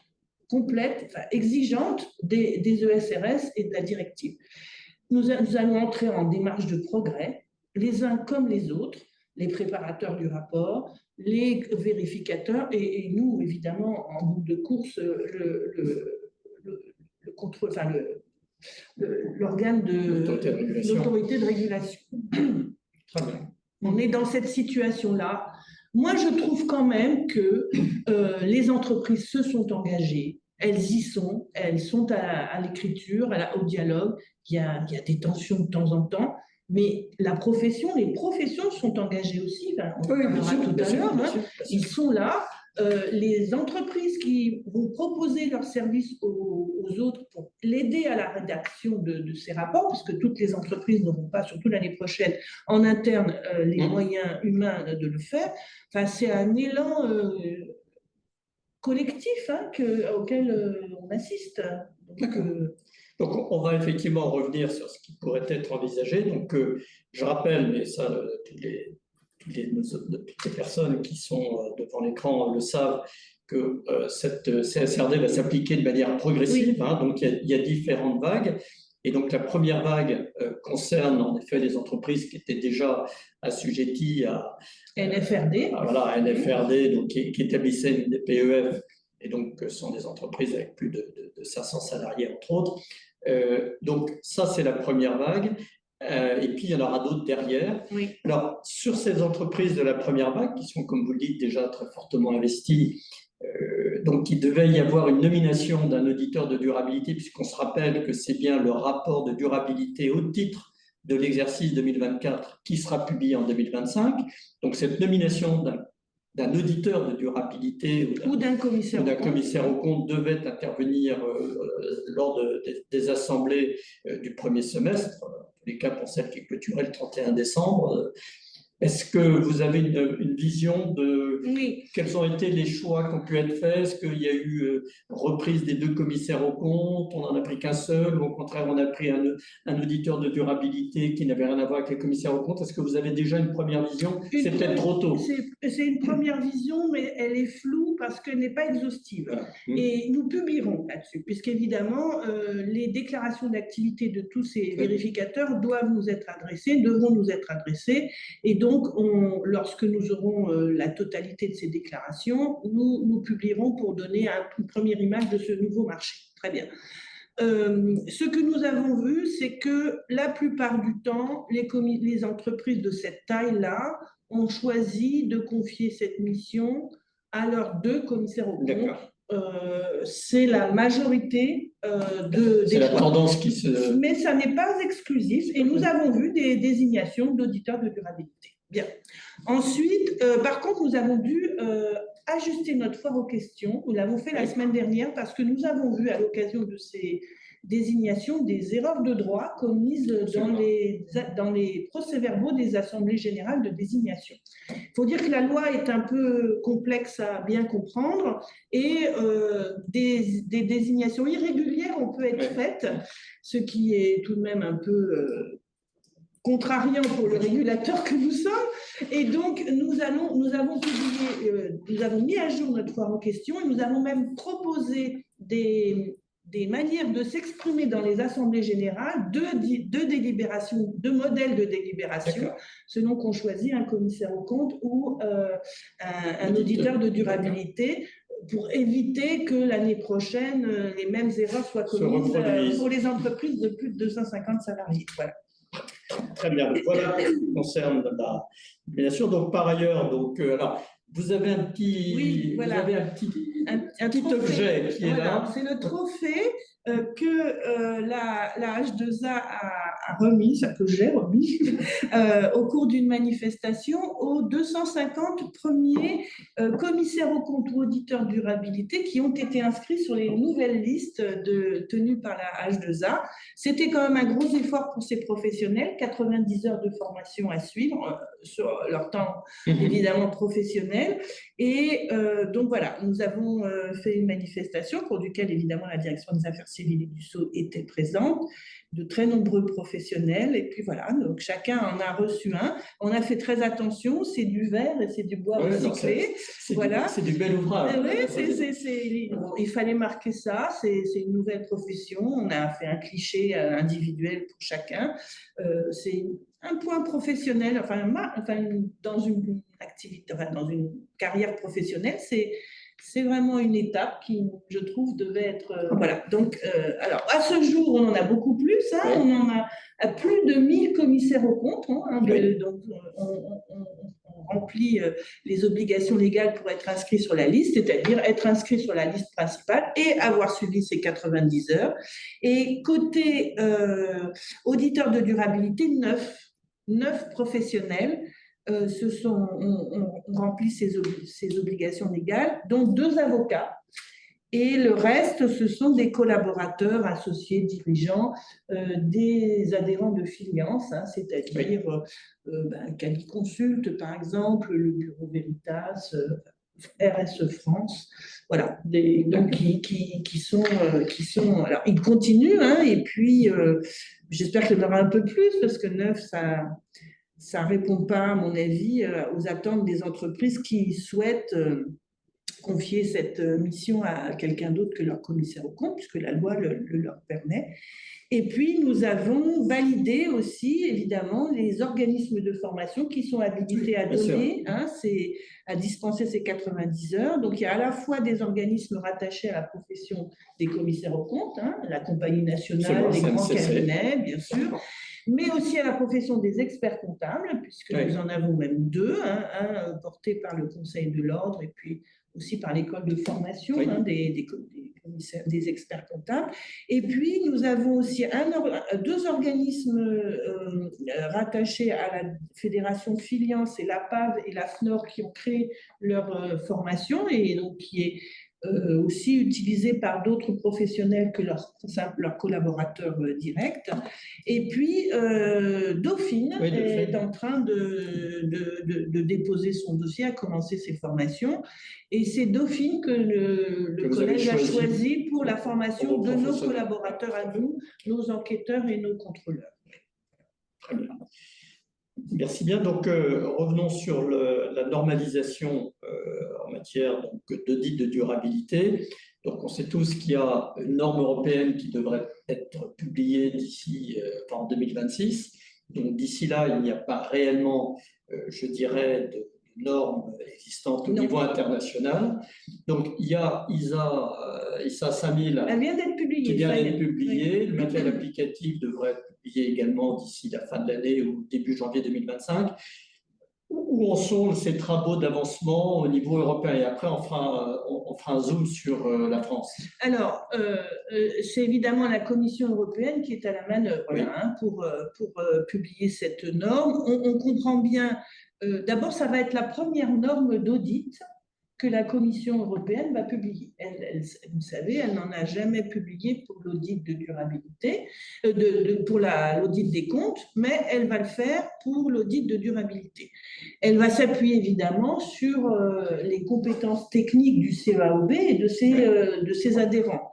[SPEAKER 2] complètes, enfin, exigeantes des ESRS et de la directive. Nous allons entrer en démarche de progrès, les uns comme les autres, les préparateurs du rapport, les vérificateurs et nous, évidemment, en bout de course, le contrôle, enfin, l'organe de l'autorité de régulation.
[SPEAKER 1] Très bien.
[SPEAKER 2] On est dans cette situation-là. Moi, je trouve quand même que les entreprises se sont engagées, elles y sont, elles sont à l'écriture, au dialogue. Il y a des tensions de temps en temps, Mais la profession, les professions sont engagées aussi. On en parlera tout à l'heure. Ils sont là. Les entreprises qui vont proposer leurs services aux autres pour l'aider à la rédaction de ces rapports, parce que toutes les entreprises n'auront pas, surtout l'année prochaine, en interne, les moyens humains de le faire. Enfin, c'est un élan collectif auquel on assiste.
[SPEAKER 1] Donc, on va effectivement revenir sur ce qui pourrait être envisagé. Donc, je rappelle, mais ça, toutes les personnes qui sont devant l'écran le savent, que cette CSRD va s'appliquer de manière progressive. Oui. Donc, il y a différentes vagues. Et donc, la première vague concerne en effet les entreprises qui étaient déjà assujetties à
[SPEAKER 2] NFRD.
[SPEAKER 1] Voilà, NFRD, donc, qui établissaient une PEF. Et donc, ce sont des entreprises avec plus de 500 salariés, entre autres. Donc, ça, c'est la première vague. Et puis, il y en aura d'autres derrière.
[SPEAKER 2] Oui.
[SPEAKER 1] Alors, sur ces entreprises de la première vague, qui sont, comme vous le dites, déjà très fortement investies, donc il devait y avoir une nomination d'un auditeur de durabilité, puisqu'on se rappelle que c'est bien le rapport de durabilité au titre de l'exercice 2024 qui sera publié en 2025. Donc, cette nomination d'un auditeur de durabilité
[SPEAKER 2] ou d'un commissaire
[SPEAKER 1] au compte devait intervenir lors des assemblées du premier semestre, en tous les cas pour celle qui est clôturée le 31 décembre. Est-ce que vous avez une vision de quels ont été les choix qui ont pu être faits? Est-ce qu'il y a eu reprise des deux commissaires aux comptes? On n'en a pris qu'un seul? Ou au contraire, on a pris un auditeur de durabilité qui n'avait rien à voir avec les commissaires aux comptes? Est-ce que vous avez déjà une première vision? C'est peut-être trop tôt.
[SPEAKER 2] C'est une première vision, mais elle est floue parce qu'elle n'est pas exhaustive. Voilà. Et nous publierons là-dessus, puisqu'évidemment, les déclarations d'activité de tous ces vérificateurs devront nous être adressées. Et donc, lorsque nous aurons la totalité de ces déclarations, nous publierons pour donner une première image de ce nouveau marché. Très bien. Ce que nous avons vu, c'est que la plupart du temps, les entreprises de cette taille-là ont choisi de confier cette mission à leurs deux commissaires aux comptes. C'est la majorité
[SPEAKER 1] c'est la tendance qui se...
[SPEAKER 2] Mais ça n'est pas exclusif et nous avons vu des désignations d'auditeurs de durabilité. Bien. Ensuite, par contre, nous avons dû ajuster notre foire aux questions. Nous l'avons fait la semaine dernière parce que nous avons vu à l'occasion de ces désignations des erreurs de droit commises dans les procès-verbaux des assemblées générales de désignation. Il faut dire que la loi est un peu complexe à bien comprendre et des désignations irrégulières ont pu être faites, ce qui est tout de même un peu contrariant pour le régulateur que nous sommes. Et donc, nous avons mis à jour notre foire aux questions et nous avons même proposé des manières de s'exprimer dans les assemblées générales, deux délibérations, deux modèles de délibération, selon qu'on choisit un commissaire aux comptes ou un auditeur de durabilité, pour éviter que l'année prochaine, les mêmes erreurs soient commises pour les entreprises de plus de 250 salariés. Voilà.
[SPEAKER 1] Très bien. Voilà ce qui concerne la nomination. Donc, par ailleurs, alors, vous avez un petit, un petit objet qui est là.
[SPEAKER 2] C'est le trophée que la H2A a remis, que j'ai remis, au cours d'une manifestation aux 250 premiers commissaires aux comptes ou auditeurs durabilité qui ont été inscrits sur les nouvelles listes tenues par la H2A. C'était quand même un gros effort pour ces professionnels, 90 heures de formation à suivre sur leur temps évidemment professionnel. Et donc voilà, nous avons fait une manifestation pour laquelle évidemment la direction des affaires civiles et du Sceau était présente, de très nombreux professionnels, et puis voilà, donc chacun en a reçu un. On a fait très attention, c'est du verre et c'est du bois recyclé. Voilà.
[SPEAKER 1] C'est du bel ouvrage.
[SPEAKER 2] Il fallait marquer ça, c'est une nouvelle profession, on a fait un cliché individuel pour chacun. C'est un point professionnel, enfin dans une activité, dans une carrière professionnelle, c'est vraiment une étape qui, je trouve, devait être... voilà. Donc, alors, à ce jour, on en a beaucoup plus. On en a plus de 1000 commissaires aux comptes. Donc, on remplit les obligations légales pour être inscrit sur la liste, c'est-à-dire être inscrit sur la liste principale et avoir suivi ces 90 heures. Et côté auditeur de durabilité, 9. 9 professionnels ont rempli ces obligations légales, dont 2 avocats. Et le reste, ce sont des collaborateurs, associés, dirigeants, des adhérents de Filiance, hein, c'est-à-dire Cali Consult, par exemple, le Bureau Veritas, RSE France, voilà, donc qui sont, alors ils continuent, hein, et puis j'espère qu'il y en aura un peu plus, parce que 9, ça répond pas, à mon avis, aux attentes des entreprises qui souhaitent confier cette mission à quelqu'un d'autre que leur commissaire aux comptes, puisque la loi le leur permet. Et puis, nous avons validé aussi, évidemment, les organismes de formation qui sont habilités à donner, hein, à dispenser ces 90 heures. Donc, il y a à la fois des organismes rattachés à la profession des commissaires aux comptes, hein, la Compagnie nationale, les grands cabinets, bien sûr, mais aussi à la profession des experts comptables, puisque nous en avons même 2, hein, un porté par le Conseil de l'Ordre et puis aussi par l'école de formation hein, des experts comptables. Et puis, nous avons aussi 2 organismes rattachés à la Fédération Filiance, et la PAV et la FNOR, qui ont créé leur formation et donc qui est aussi utilisé par d'autres professionnels que leurs collaborateurs directs. Et puis, Dauphine est en train de déposer son dossier, a commencé ses formations. Et c'est Dauphine que le collège a choisi pour la formation de nos collaborateurs à nous, nos enquêteurs et nos contrôleurs.
[SPEAKER 1] Très bien. Merci bien. Donc, revenons sur la normalisation en matière d'audit de durabilité. Donc, on sait tous qu'il y a une norme européenne qui devrait être publiée d'ici en 2026. Donc, d'ici là, il n'y a pas réellement, je dirais, de normes existantes au niveau international. Donc, il y a ISA 5000
[SPEAKER 2] Elle vient d'être publiée,
[SPEAKER 1] qui vient d'être publiée. Oui. Le matériel applicatif devrait être publié également d'ici la fin de l'année ou début janvier 2025. Où en sont ces travaux d'avancement au niveau européen? Et après, on fera un zoom sur la France.
[SPEAKER 2] Alors, c'est évidemment la Commission européenne qui est à la manœuvre hein, pour publier cette norme. On comprend bien, d'abord, ça va être la première norme d'audit que la Commission européenne va publier. Vous savez, elle n'en a jamais publié pour l'audit de durabilité, pour l'audit des comptes, mais elle va le faire pour l'audit de durabilité. Elle va s'appuyer évidemment sur les compétences techniques du CEAOB et de ses adhérents.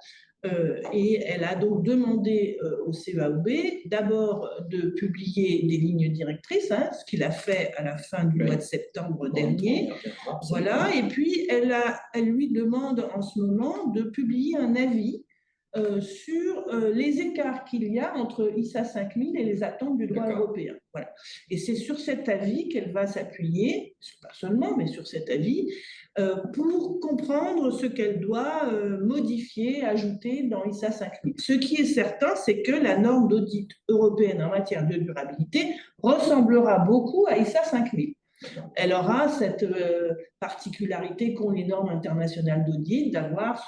[SPEAKER 2] Et elle a donc demandé au CEAOB d'abord de publier des lignes directrices, hein, ce qu'il a fait à la fin du mois de septembre dernier. Voilà, et puis elle lui demande en ce moment de publier un avis sur les écarts qu'il y a entre ISA 5000 et les attentes du droit européen. Voilà. Et c'est sur cet avis qu'elle va s'appuyer, pas seulement, mais sur cet avis, pour comprendre ce qu'elle doit modifier, ajouter dans ISA 5000. Ce qui est certain, c'est que la norme d'audit européenne en matière de durabilité ressemblera beaucoup à ISA 5000. Elle aura cette particularité qu'ont les normes internationales d'audit, d'avoir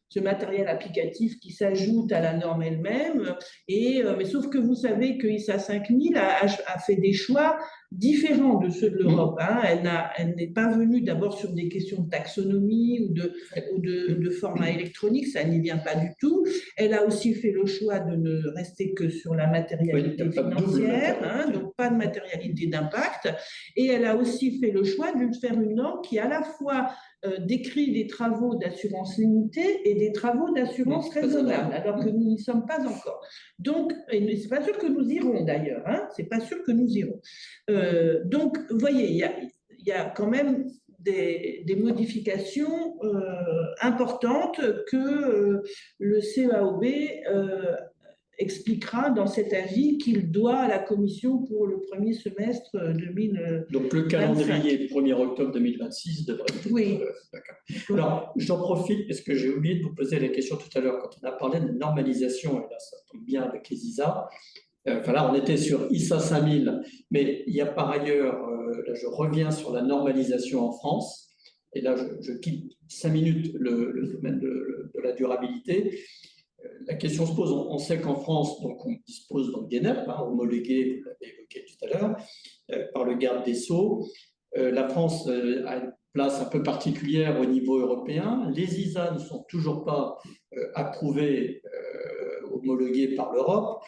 [SPEAKER 2] ce matériel applicatif qui s'ajoute à la norme elle-même. Mais sauf que vous savez que ISA 5000 a fait des choix différents de ceux de l'Europe. Hein. Elle n'est pas venue d'abord sur des questions de taxonomie ou de format électronique, ça n'y vient pas du tout. Elle a aussi fait le choix de ne rester que sur la matérialité financière, hein, donc pas de matérialité d'impact. Et elle a aussi fait le choix de faire une norme qui à la fois décrit des travaux d'assurance limitée et des travaux d'assurance raisonnable, alors que nous n'y sommes pas encore. Donc, c'est pas sûr que nous irons d'ailleurs, hein, c'est pas sûr que nous irons. Donc, vous voyez, il y a quand même des modifications importantes que le CEAOB expliquera dans cet avis qu'il doit à la Commission pour le premier semestre 2025.
[SPEAKER 1] Donc le calendrier 1er octobre 2026 devrait être…
[SPEAKER 2] Oui.
[SPEAKER 1] D'accord. Alors, j'en profite parce que j'ai oublié de vous poser la question tout à l'heure quand on a parlé de normalisation, et là ça tombe bien avec les ISA. Là, on était sur ISA 5000, mais il y a par ailleurs, là je reviens sur la normalisation en France, et là je quitte 5 minutes le domaine de la durabilité. La question se pose, on sait qu'en France, donc on dispose donc des NEP, hein, homologués, vous l'avez évoqué tout tout à l'heure par le garde des Sceaux. La France a une place un peu particulière au niveau européen. Les ISA ne sont toujours pas approuvés, homologués par l'Europe.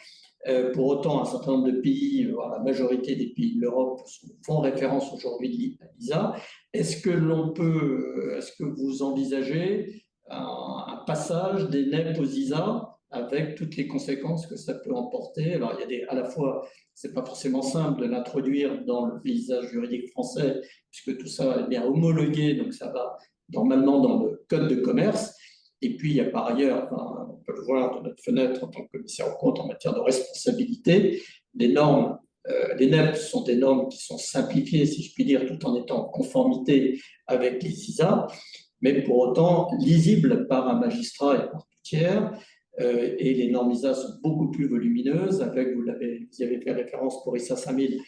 [SPEAKER 1] Pour autant, un certain nombre de pays, voire la majorité des pays de l'Europe, font référence aujourd'hui à l'ISA. Est-ce que vous envisagez un passage des NEP aux ISA avec toutes les conséquences que ça peut emporter? Alors, il y a à la fois, c'est pas forcément simple de l'introduire dans le paysage juridique français, puisque tout ça est bien homologué, donc ça va normalement dans le code de commerce. Et puis, il y a par ailleurs, on peut le voir de notre fenêtre en tant que commissaire aux comptes en matière de responsabilité, les normes, les NEP sont des normes qui sont simplifiées, si je puis dire, tout en étant en conformité avec les ISA, mais pour autant lisibles par un magistrat et par tout tiers. Et les normes ISA sont beaucoup plus volumineuses, avec, vous y avez fait référence pour ISA 5000,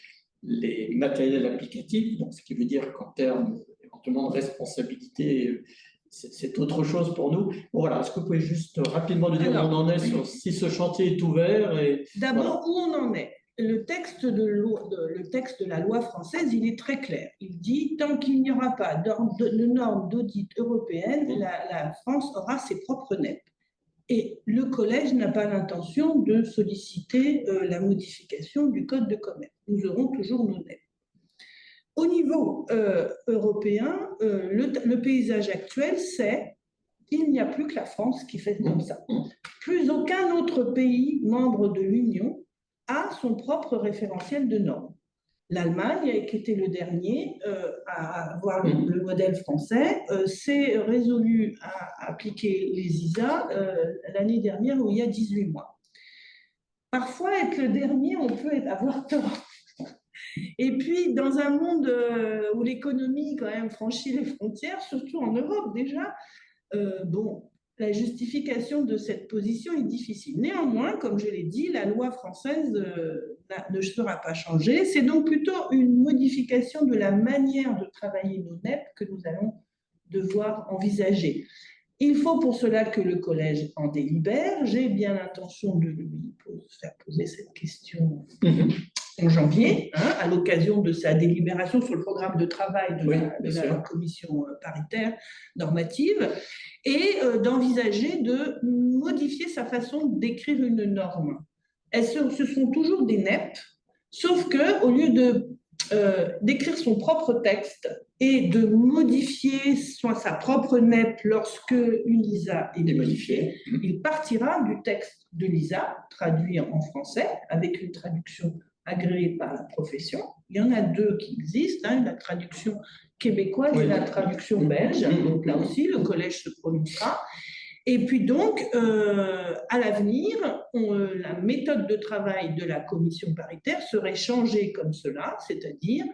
[SPEAKER 1] les matériels applicatifs, donc ce qui veut dire qu'en termes éventuellement de responsabilité, c'est autre chose pour nous. Bon, voilà, est-ce que vous pouvez juste rapidement nous dire où on en est sur si ce chantier est ouvert?
[SPEAKER 2] D'abord, où on en est? Le texte de la loi française, il est très clair. Il dit, tant qu'il n'y aura pas de normes d'audit européennes, la France aura ses propres NEP. Et le collège n'a pas l'intention de solliciter la modification du code de commerce. Nous aurons toujours nos NEP. Au niveau européen, le paysage actuel, c'est qu'il n'y a plus que la France qui fait comme ça. Plus aucun autre pays membre de l'Union a son propre référentiel de normes. L'Allemagne, qui était le dernier à avoir le modèle français, s'est résolu à appliquer les ISA l'année dernière, ou il y a 18 mois. Parfois, être le dernier, on peut avoir tort. Et puis, dans un monde où l'économie, quand même, franchit les frontières, surtout en Europe déjà, la justification de cette position est difficile. Néanmoins, comme je l'ai dit, la loi française ne sera pas changée. C'est donc plutôt une modification de la manière de travailler nos NEP que nous allons devoir envisager. Il faut pour cela que le collège en délibère. J'ai bien l'intention de lui faire poser cette question en janvier, à l'occasion de sa délibération sur le programme de travail de la commission paritaire normative, et d'envisager de modifier sa façon d'écrire une norme. Ce sont toujours des NEP, sauf qu'au lieu d'écrire son propre texte et de modifier sa propre NEP lorsque une ISA est modifiée, il partira du texte de l'ISA, traduit en français, avec une traduction agréée par la profession. Il y en a deux qui existent, la traduction québécoise et la traduction belge. Donc là aussi, le collège se prononcera. Et puis donc, à l'avenir, la méthode de travail de la commission paritaire serait changée comme cela, c'est-à-dire,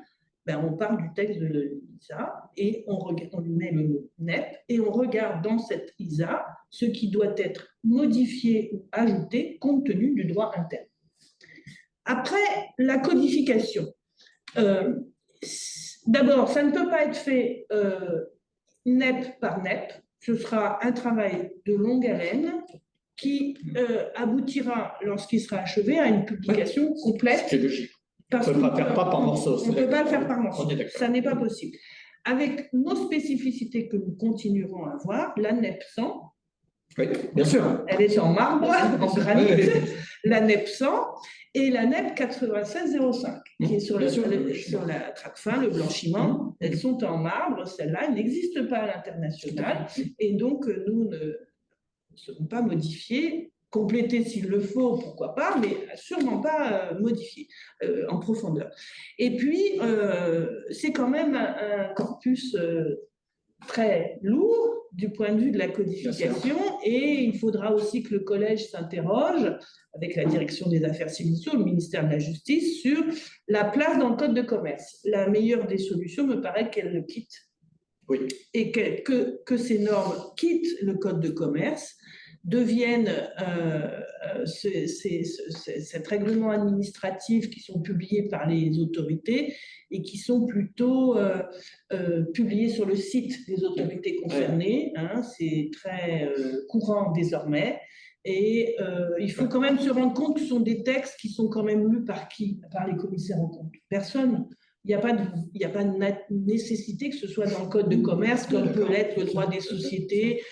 [SPEAKER 2] on part du texte de l'ISA et on lui met le NEP et on regarde dans cette ISA ce qui doit être modifié ou ajouté compte tenu du droit interne. Après, la codification. D'abord, ça ne peut pas être fait NEP par NEP. Ce sera un travail de longue haleine qui aboutira, lorsqu'il sera achevé, à une publication complète.
[SPEAKER 1] C'est logique. On ne peut pas faire pas par morceaux.
[SPEAKER 2] On ne peut pas le faire par morceaux. Ça n'est pas possible. Avec nos spécificités que nous continuerons à avoir, la NEP 100,
[SPEAKER 1] oui, bien sûr.
[SPEAKER 2] Elle est en marbre, en granit, la NEP 100 et la NEP 9605, qui est sur la TRACFIN, le blanchiment. Elles sont en marbre, celles-là, elles n'existent pas à l'international, et donc nous ne serons pas modifiées, complétées s'il le faut, pourquoi pas, mais sûrement pas modifiées en profondeur. Et puis, c'est quand même un corpus très lourd du point de vue de la codification, et il faudra aussi que le collège s'interroge avec la direction des affaires civiles, le ministère de la Justice, sur la place dans le code de commerce. La meilleure des solutions me paraît qu'elle le quitte, et que ces normes quittent le code de commerce, deviennent cet règlement administratif qui sont publiés par les autorités et qui sont plutôt publiés sur le site des autorités concernées. C'est très courant désormais. Et il faut quand même se rendre compte que ce sont des textes qui sont quand même lus par qui? Par les commissaires aux comptes. Personne. Il n'y a pas de nécessité que ce soit dans le code de commerce, comme peut l'être le droit des sociétés,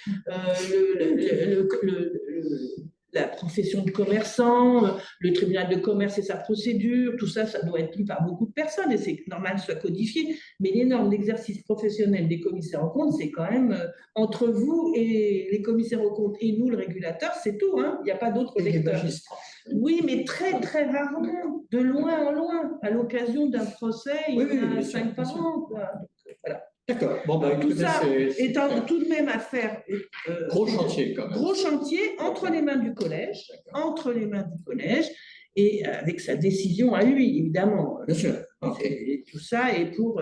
[SPEAKER 2] la profession de commerçant, le tribunal de commerce et sa procédure, tout ça, ça doit être lu par beaucoup de personnes et c'est normal que ce soit codifié. Mais les normes d'exercice professionnel des commissaires aux comptes, c'est quand même entre vous et les commissaires aux comptes et nous, le régulateur, c'est tout. Hein. Il n'y a pas d'autres lecteurs. Oui, mais très, très rarement, de loin en loin, à l'occasion d'un procès, il y en a 5 par an. Voilà.
[SPEAKER 1] D'accord. Bon, bah,
[SPEAKER 2] tout ça est tout de même à faire.
[SPEAKER 1] Gros chantier, quand même.
[SPEAKER 2] Gros chantier entre les mains du collège, et avec sa décision à lui, évidemment.
[SPEAKER 1] Bien sûr.
[SPEAKER 2] Et tout ça est pour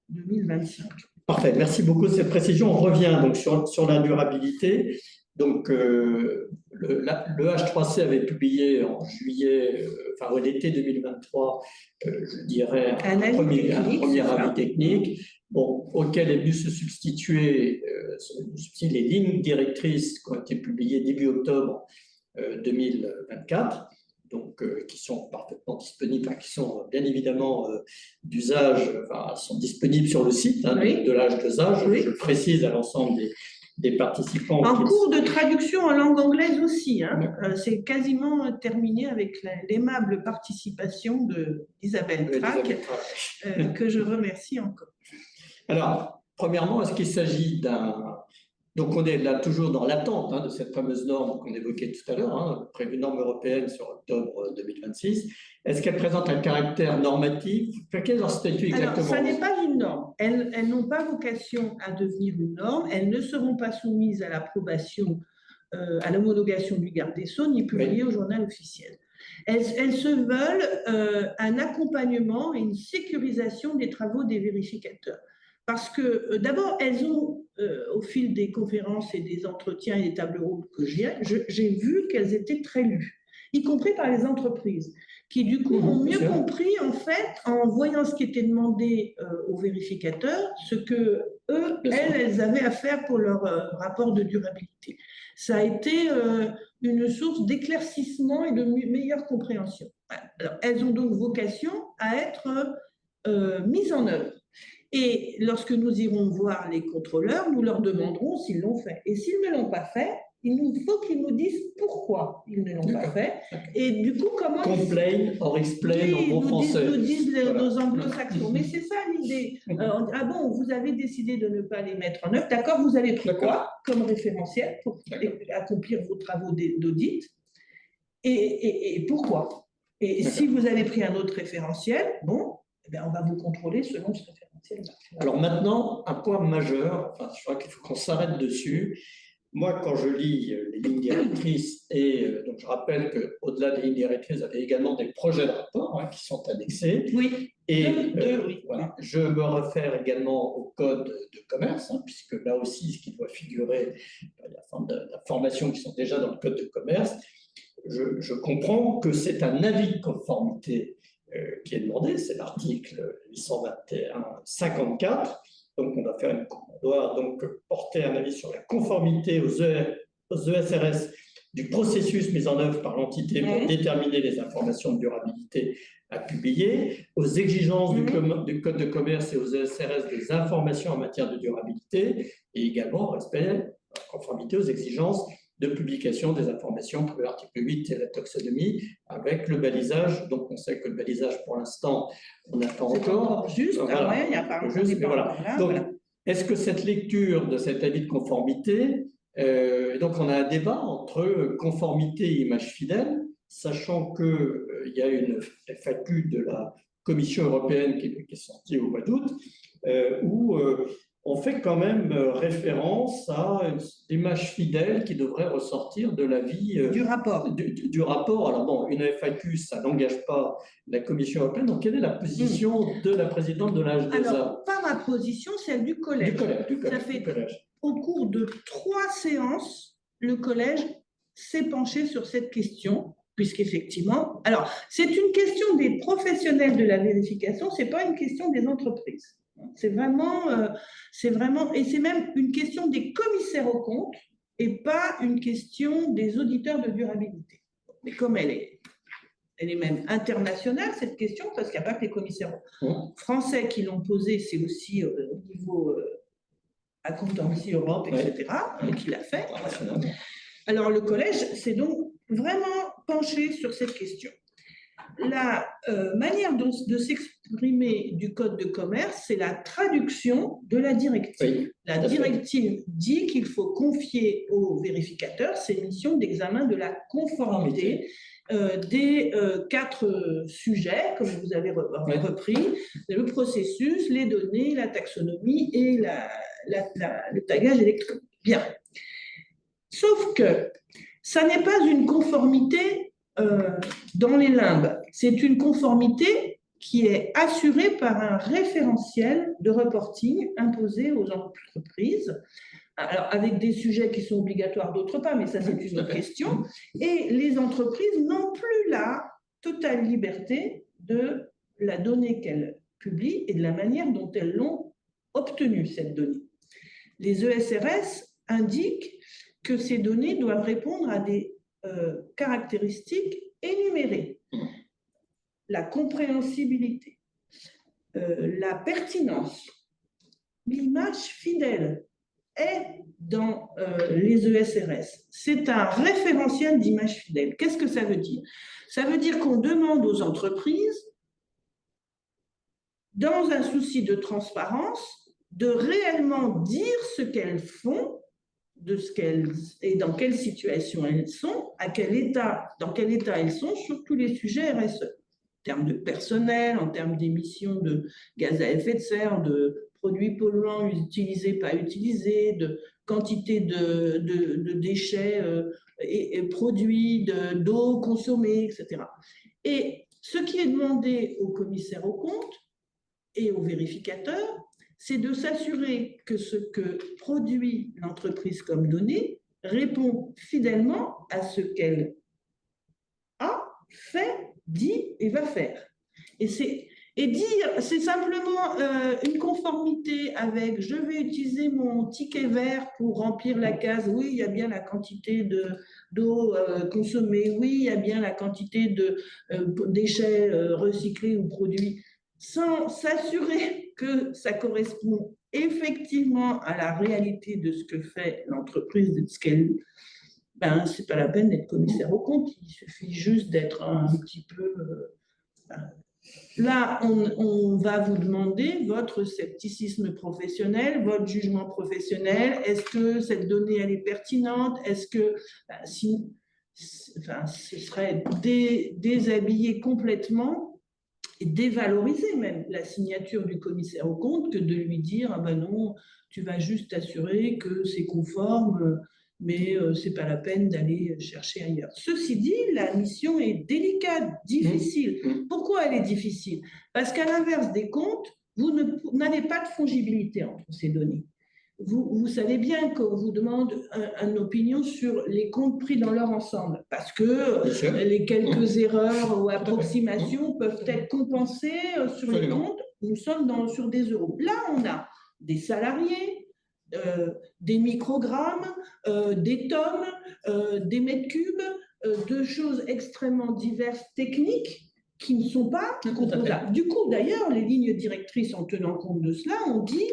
[SPEAKER 2] 2025.
[SPEAKER 1] Parfait. Merci beaucoup de cette précision. On revient donc sur la durabilité. Donc, le H3C avait publié en juillet, enfin, l'été 2023, je dirais, un premier avis technique. Bon, auquel est venu se substituer les lignes directrices qui ont été publiées début octobre 2024, donc qui sont parfaitement disponibles, qui sont bien évidemment d'usage, sont disponibles sur le site de l'H2A. Je précise à l'ensemble des participants.
[SPEAKER 2] En cours de traduction en langue anglaise aussi. Hein. C'est quasiment terminé avec l'aimable participation d'Isabelle Trac, que je remercie encore.
[SPEAKER 1] Alors, premièrement, est-ce qu'il s'agit d'un... Donc, on est là toujours dans l'attente de cette fameuse norme qu'on évoquait tout à l'heure, prévue norme européenne sur octobre 2026. Est-ce qu'elle présente un caractère normatif? Quel est leur statut exactement?
[SPEAKER 2] Alors, ça n'est pas une norme. Elles n'ont pas vocation à devenir une norme. Elles ne seront pas soumises à l'approbation, à l'homologation du garde des Sceaux, ni publiées au journal officiel. Elles se veulent un accompagnement et une sécurisation des travaux des vérificateurs. Parce que d'abord, elles ont, au fil des conférences et des entretiens et des tables rondes que j'ai vu qu'elles étaient très lues, y compris par les entreprises, qui du coup ont mieux compris, en fait, en voyant ce qui était demandé aux vérificateurs, ce que elles avaient à faire pour leur rapport de durabilité. Ça a été une source d'éclaircissement et de meilleure compréhension. Alors, elles ont donc vocation à être mises en œuvre. Et lorsque nous irons voir les contrôleurs, nous leur demanderons s'ils l'ont fait. Et s'ils ne l'ont pas fait, il nous faut qu'ils nous disent pourquoi ils ne l'ont pas fait. Et du coup, comment...
[SPEAKER 1] Complain or explain en bon français.
[SPEAKER 2] Nous disent nos anglo-saxons. Mais c'est ça l'idée. Ah bon, vous avez décidé de ne pas les mettre en œuvre. D'accord, vous avez pris quoi comme référentiel pour accomplir vos travaux d'audit et pourquoi? Et si vous avez pris un autre référentiel, bon, eh bien, on va vous contrôler selon ce référentiel.
[SPEAKER 1] Alors maintenant, un point majeur, je crois qu'il faut qu'on s'arrête dessus. Moi, quand je lis les lignes directrices, et donc je rappelle qu'au-delà des lignes directrices, il y avait également des projets de rapport qui sont annexés.
[SPEAKER 2] Oui.
[SPEAKER 1] Et voilà, je me réfère également au code de commerce, puisque là aussi, ce qui doit figurer, il y a d'informations qui sont déjà dans le code de commerce. Je comprends que c'est un avis de conformité qui est demandé, c'est l'article 821-54. Donc, on doit donc porter un avis sur la conformité aux ESRS du processus mis en œuvre par l'entité pour déterminer les informations de durabilité à publier, aux exigences du Code de commerce et aux ESRS des informations en matière de durabilité, et également respect, conformité aux exigences de publication des informations prévues à l'article 8 et la taxonomie avec le balisage. Donc, on sait que le balisage, pour l'instant, on attend encore.
[SPEAKER 2] Juste,
[SPEAKER 1] voilà.
[SPEAKER 2] Il n'y a pas
[SPEAKER 1] juste, mais voilà. Donc, est-ce que cette lecture de cet avis de conformité, donc on a un débat entre conformité et image fidèle, sachant qu'il y a une FAQ de la Commission européenne qui est sortie au mois d'août, où on fait quand même référence à une image fidèle qui devrait ressortir de l'avis
[SPEAKER 2] du rapport.
[SPEAKER 1] Du rapport. Alors bon, une FAQ, ça n'engage pas la Commission européenne. Donc, quelle est la position de la présidente de l'H2A?
[SPEAKER 2] Alors, pas ma position, celle du collège. Ça fait, au cours de 3 séances, le collège s'est penché sur cette question, puisqu'effectivement, alors, c'est une question des professionnels de la vérification, ce n'est pas une question des entreprises. C'est vraiment, et c'est même une question des commissaires aux comptes et pas une question des auditeurs de durabilité. Mais comme elle est même internationale, cette question, parce qu'il n'y a pas que les commissaires français qui l'ont posée, c'est aussi au niveau Accountancy Europe, etc., qui l'a fait. Alors, le collège s'est donc vraiment penché sur cette question. La manière de s'exprimer du code de commerce, c'est la traduction de la directive.
[SPEAKER 1] Oui,
[SPEAKER 2] la directive dit qu'il faut confier aux vérificateurs ces missions d'examen de la conformité des 4 sujets, comme vous avez repris, le processus, les données, la taxonomie et le tagage électronique. Bien. Sauf que ça n'est pas une conformité dans les limbes. C'est une conformité qui est assurée par un référentiel de reporting imposé aux entreprises, alors avec des sujets qui sont obligatoires, d'autres pas, mais ça c'est une autre question. Et les entreprises n'ont plus la totale liberté de la donnée qu'elles publient et de la manière dont elles l'ont obtenue, cette donnée. Les ESRS indiquent que ces données doivent répondre à des caractéristiques énumérées. La compréhensibilité, la pertinence, l'image fidèle est dans les ESRS. C'est un référentiel d'image fidèle. Qu'est-ce que ça veut dire? Ça veut dire qu'on demande aux entreprises, dans un souci de transparence, de réellement dire ce qu'elles font, de ce qu'elles et dans quelle situation elles sont, dans quel état elles sont sur tous les sujets RSE, en termes de personnel, en termes d'émissions de gaz à effet de serre, de produits polluants utilisés, pas utilisés, de quantité de déchets et produits, d'eau consommée, etc. Et ce qui est demandé aux commissaires aux comptes et aux vérificateurs, c'est de s'assurer que ce que produit l'entreprise comme données répond fidèlement à ce qu'elle a fait, dit et va faire. Et dire, c'est simplement une conformité avec je vais utiliser mon ticket vert pour remplir la case, oui, il y a bien la quantité d'eau consommée, oui, il y a bien la quantité de déchets recyclés ou produits, sans s'assurer que ça correspond effectivement à la réalité de ce que fait l'entreprise, de ce qu'elle... Ben, c'est pas la peine d'être commissaire aux comptes, il suffit juste d'être un petit peu... Là, on va vous demander votre scepticisme professionnel, votre jugement professionnel. Est-ce que cette donnée, elle est pertinente? Est-ce que... Ben, ce serait déshabiller complètement et dévaloriser même la signature du commissaire aux comptes que de lui dire « Ah ben non, tu vas juste t'assurer que c'est conforme, mais ce n'est pas la peine d'aller chercher ailleurs. » Ceci dit, la mission est délicate, difficile. Pourquoi elle est difficile? Parce qu'à l'inverse des comptes, vous n'avez pas de fongibilité entre ces données. Vous savez bien qu'on vous demande une opinion sur les comptes pris dans leur ensemble, parce que les quelques erreurs ou approximations peuvent être compensées sur les comptes. Nous sommes sur des euros. Là, on a des salariés, des microgrammes, des tonnes, des mètres cubes, de choses extrêmement diverses, techniques, qui ne sont pas composables. Du coup, d'ailleurs, les lignes directrices, en tenant compte de cela, on dit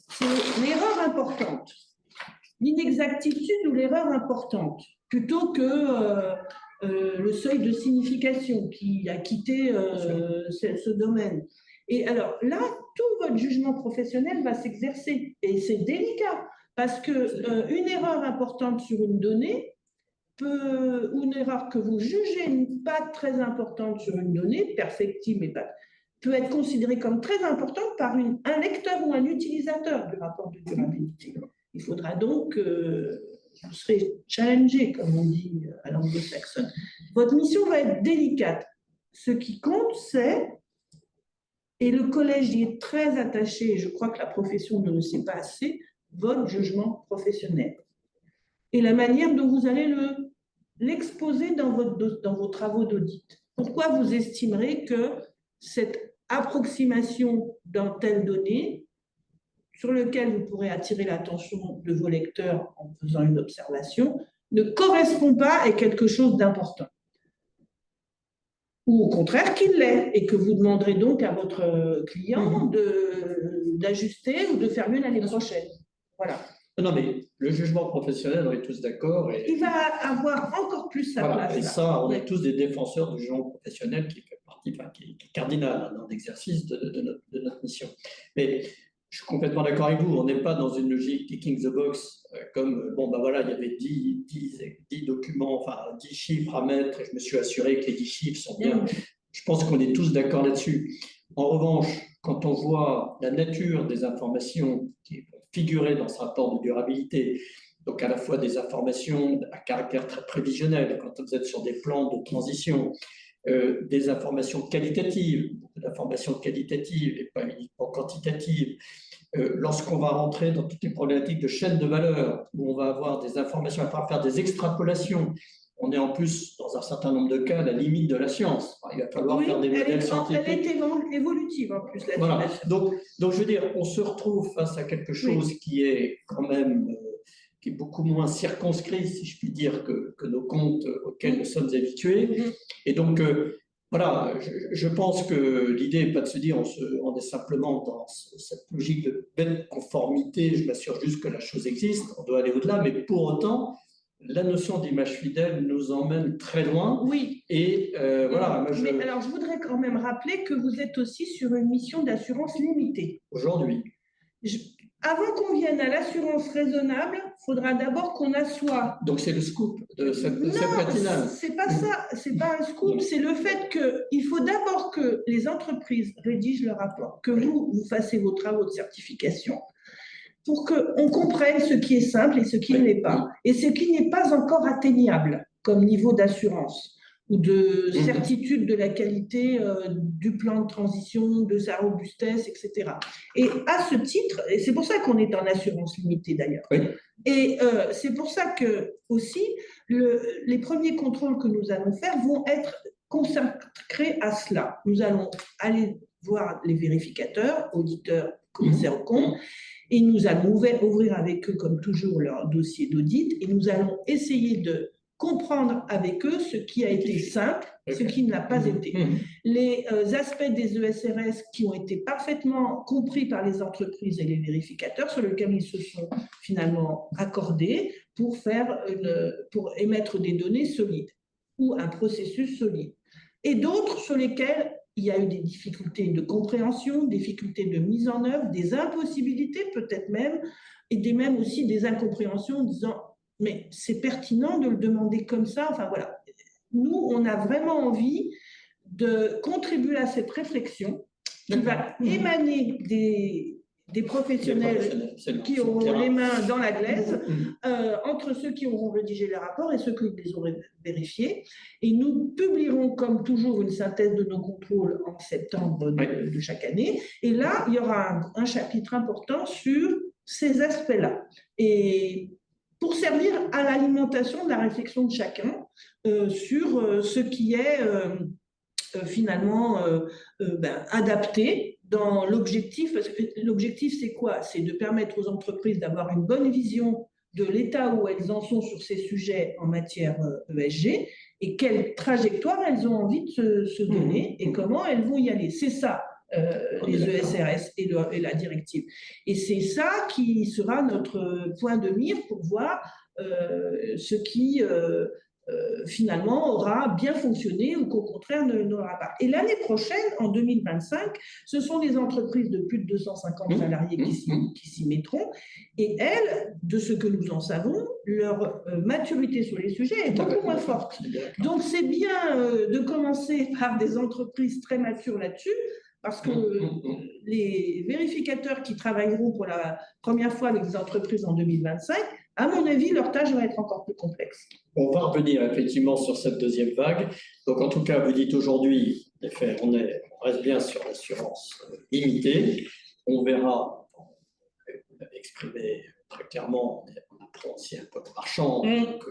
[SPEAKER 2] c'est l'erreur importante, l'inexactitude ou l'erreur importante, plutôt que le seuil de signification qui a quitté ce domaine. Et alors là, tout votre jugement professionnel va s'exercer. Et c'est délicat, parce qu'une erreur importante sur une donnée, ou une erreur que vous jugez pas très importante sur une donnée, perfectible mais pas... peut être considérée comme très importante par un lecteur ou un utilisateur du rapport de durabilité. Il faudra donc vous serez challengé, comme on dit à l'anglo-saxonne. Votre mission va être délicate. Ce qui compte, c'est, et le collège y est très attaché, et je crois que la profession ne le sait pas assez, votre jugement professionnel. Et la manière dont vous allez l'exposer dans vos travaux d'audit. Pourquoi vous estimerez que cette approximation d'un telle donnée sur lequel vous pourrez attirer l'attention de vos lecteurs en faisant une observation, ne correspond pas à quelque chose d'important. Ou au contraire qu'il l'est, et que vous demanderez donc à votre client d'ajuster ou de faire mieux l'année prochaine. Voilà.
[SPEAKER 1] Non, mais le jugement professionnel, on est tous d'accord.
[SPEAKER 2] Il va avoir encore plus sa place.
[SPEAKER 1] Et ça, on est tous des défenseurs du jugement professionnel qui fait partie, qui est cardinal dans l'exercice de notre mission. Mais je suis complètement d'accord avec vous, on n'est pas dans une logique ticking the box, comme, bon, ben voilà, il y avait 10 documents, enfin 10 chiffres à mettre, et je me suis assuré que les 10 chiffres sont bien. Je pense qu'on est tous d'accord là-dessus. En revanche, quand on voit la nature des informations qui vont figurer dans ce rapport de durabilité, donc à la fois des informations à caractère très prévisionnel, quand vous êtes sur des plans de transition, des informations qualitatives, de l'information qualitative et pas uniquement quantitative. Lorsqu'on va rentrer dans toutes les problématiques de chaîne de valeur, où on va avoir des informations, à faire des extrapolations, on est en plus, dans un certain nombre de cas, à la limite de la science. Il va falloir faire des modèles scientifiques.
[SPEAKER 2] Elle est évolutive en plus, la
[SPEAKER 1] voilà. Donc, je veux dire, on se retrouve face à quelque chose qui est quand même qui est beaucoup moins circonscrit, si je puis dire, que nos comptes auxquels nous sommes habitués. Et donc, voilà, je pense que l'idée n'est pas de se dire on est simplement dans cette logique de belle conformité, je m'assure juste que la chose existe, on doit aller au-delà, mais pour autant, la notion d'image fidèle nous emmène très loin.
[SPEAKER 2] Oui.
[SPEAKER 1] Et voilà.
[SPEAKER 2] Mais alors, je voudrais quand même rappeler que vous êtes aussi sur une mission d'assurance limitée.
[SPEAKER 1] Aujourd'hui.
[SPEAKER 2] Avant qu'on vienne à l'assurance raisonnable, il faudra d'abord qu'on assoie.
[SPEAKER 1] Donc c'est le scoop de cette matinale.
[SPEAKER 2] C'est pas ça, c'est pas un scoop, c'est le fait qu'il faut d'abord que les entreprises rédigent le rapport, que vous fassiez vos travaux de certification, pour qu'on comprenne ce qui est simple et ce qui ne l'est pas, et ce qui n'est pas encore atteignable comme niveau d'assurance ou de certitude de la qualité du plan de transition, de sa robustesse, etc. Et à ce titre, et c'est pour ça qu'on est en assurance limitée d'ailleurs, et c'est pour ça que aussi les premiers contrôles que nous allons faire vont être consacrés à cela. Nous allons aller voir les vérificateurs, auditeurs, commissaires aux comptes, et nous allons ouvrir avec eux, comme toujours, leur dossier d'audit, et nous allons essayer de comprendre avec eux ce qui a été simple, ce qui ne l'a pas été. Les aspects des ESRS qui ont été parfaitement compris par les entreprises et les vérificateurs, sur lesquels ils se sont finalement accordés pour émettre des données solides ou un processus solide. Et d'autres sur lesquels il y a eu des difficultés de compréhension, des difficultés de mise en œuvre, des impossibilités peut-être même, et même aussi des incompréhensions en disant mais c'est pertinent de le demander comme ça. Enfin voilà, nous, on a vraiment envie de contribuer à cette réflexion qui va émaner des professionnels qui auront les mains dans la glaise, entre ceux qui auront rédigé les rapports et ceux qui les auront vérifiés. Et nous publierons, comme toujours, une synthèse de nos contrôles en septembre de chaque année. Et là, il y aura un chapitre important sur ces aspects-là. Et pour servir à l'alimentation de la réflexion de chacun sur ce qui est finalement adapté dans l'objectif. Parce que l'objectif, c'est quoi? C'est de permettre aux entreprises d'avoir une bonne vision de l'état où elles en sont sur ces sujets en matière ESG et quelle trajectoire elles ont envie de se donner et comment elles vont y aller. C'est ça. Les ESRS et la directive. Et c'est ça qui sera notre point de mire pour voir ce qui finalement aura bien fonctionné ou qu'au contraire n'aura pas. Et l'année prochaine, en 2025, ce sont les entreprises de plus de 250 salariés qui s'y mettront. Et elles, de ce que nous en savons, leur maturité sur les sujets est beaucoup moins forte. Donc c'est bien de commencer par des entreprises très matures là-dessus, parce que les vérificateurs qui travailleront pour la première fois avec des entreprises en 2025, à mon avis, leur tâche va être encore plus complexe.
[SPEAKER 1] On va revenir effectivement sur cette deuxième vague. Donc, en tout cas, vous dites aujourd'hui, en effet, on reste bien sur l'assurance limitée. On verra, vous l'avez exprimé très clairement, on apprend aussi un peu de marchand. Donc,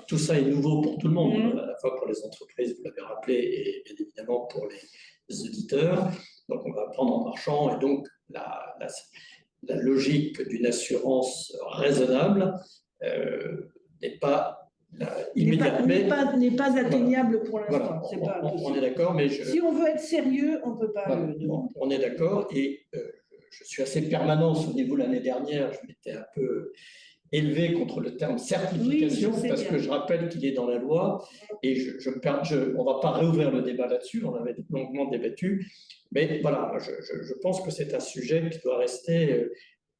[SPEAKER 1] tout ça est nouveau pour tout le monde, à la fois pour les entreprises, vous l'avez rappelé, et bien évidemment pour les auditeurs. Donc, on va apprendre en marchant. Et donc, la logique d'une assurance raisonnable n'est pas immédiate.
[SPEAKER 2] N'est pas atteignable
[SPEAKER 1] voilà,
[SPEAKER 2] pour l'instant.
[SPEAKER 1] Voilà, on est d'accord, mais
[SPEAKER 2] si on veut être sérieux, on ne peut pas
[SPEAKER 1] voilà, on est d'accord, et je suis assez permanent au niveau de l'année dernière, je m'étais un peu élevé contre le terme certification, oui, parce que je rappelle qu'il est dans la loi, et on ne va pas réouvrir le débat là-dessus, on avait longuement débattu, mais voilà, je pense que c'est un sujet qui doit rester,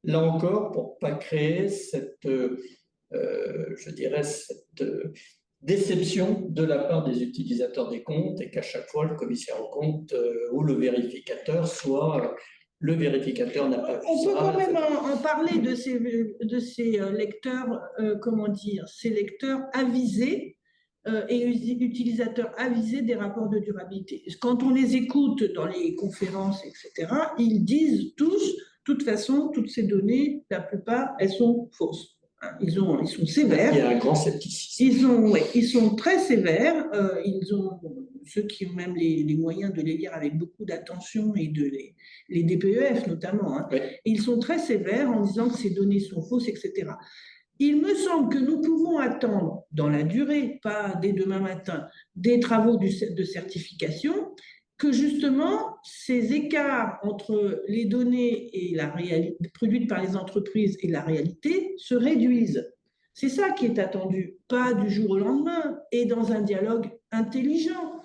[SPEAKER 1] là encore, pour ne pas créer cette, je dirais, cette déception de la part des utilisateurs des comptes, et qu'à chaque fois, le commissaire aux comptes ou le vérificateur soit... le vérificateur n'a pas vu ça.
[SPEAKER 2] On peut quand même en parler de ces lecteurs, comment dire, ces lecteurs avisés et utilisateurs avisés des rapports de durabilité. Quand on les écoute dans les conférences, etc., ils disent tous, de toute façon, toutes ces données, la plupart, elles sont fausses. Ils sont sévères.
[SPEAKER 1] Il y a un grand scepticisme.
[SPEAKER 2] Ils sont très sévères. Ils ont ceux qui ont même les moyens de les lire avec beaucoup d'attention, et les DPEF notamment. Hein.
[SPEAKER 1] Oui.
[SPEAKER 2] Ils sont très sévères en disant que ces données sont fausses, etc. Il me semble que nous pouvons attendre dans la durée, pas dès demain matin, des travaux de certification, que justement ces écarts entre les données et la réalité produites par les entreprises et la réalité se réduisent. C'est ça qui est attendu, pas du jour au lendemain, et dans un dialogue intelligent,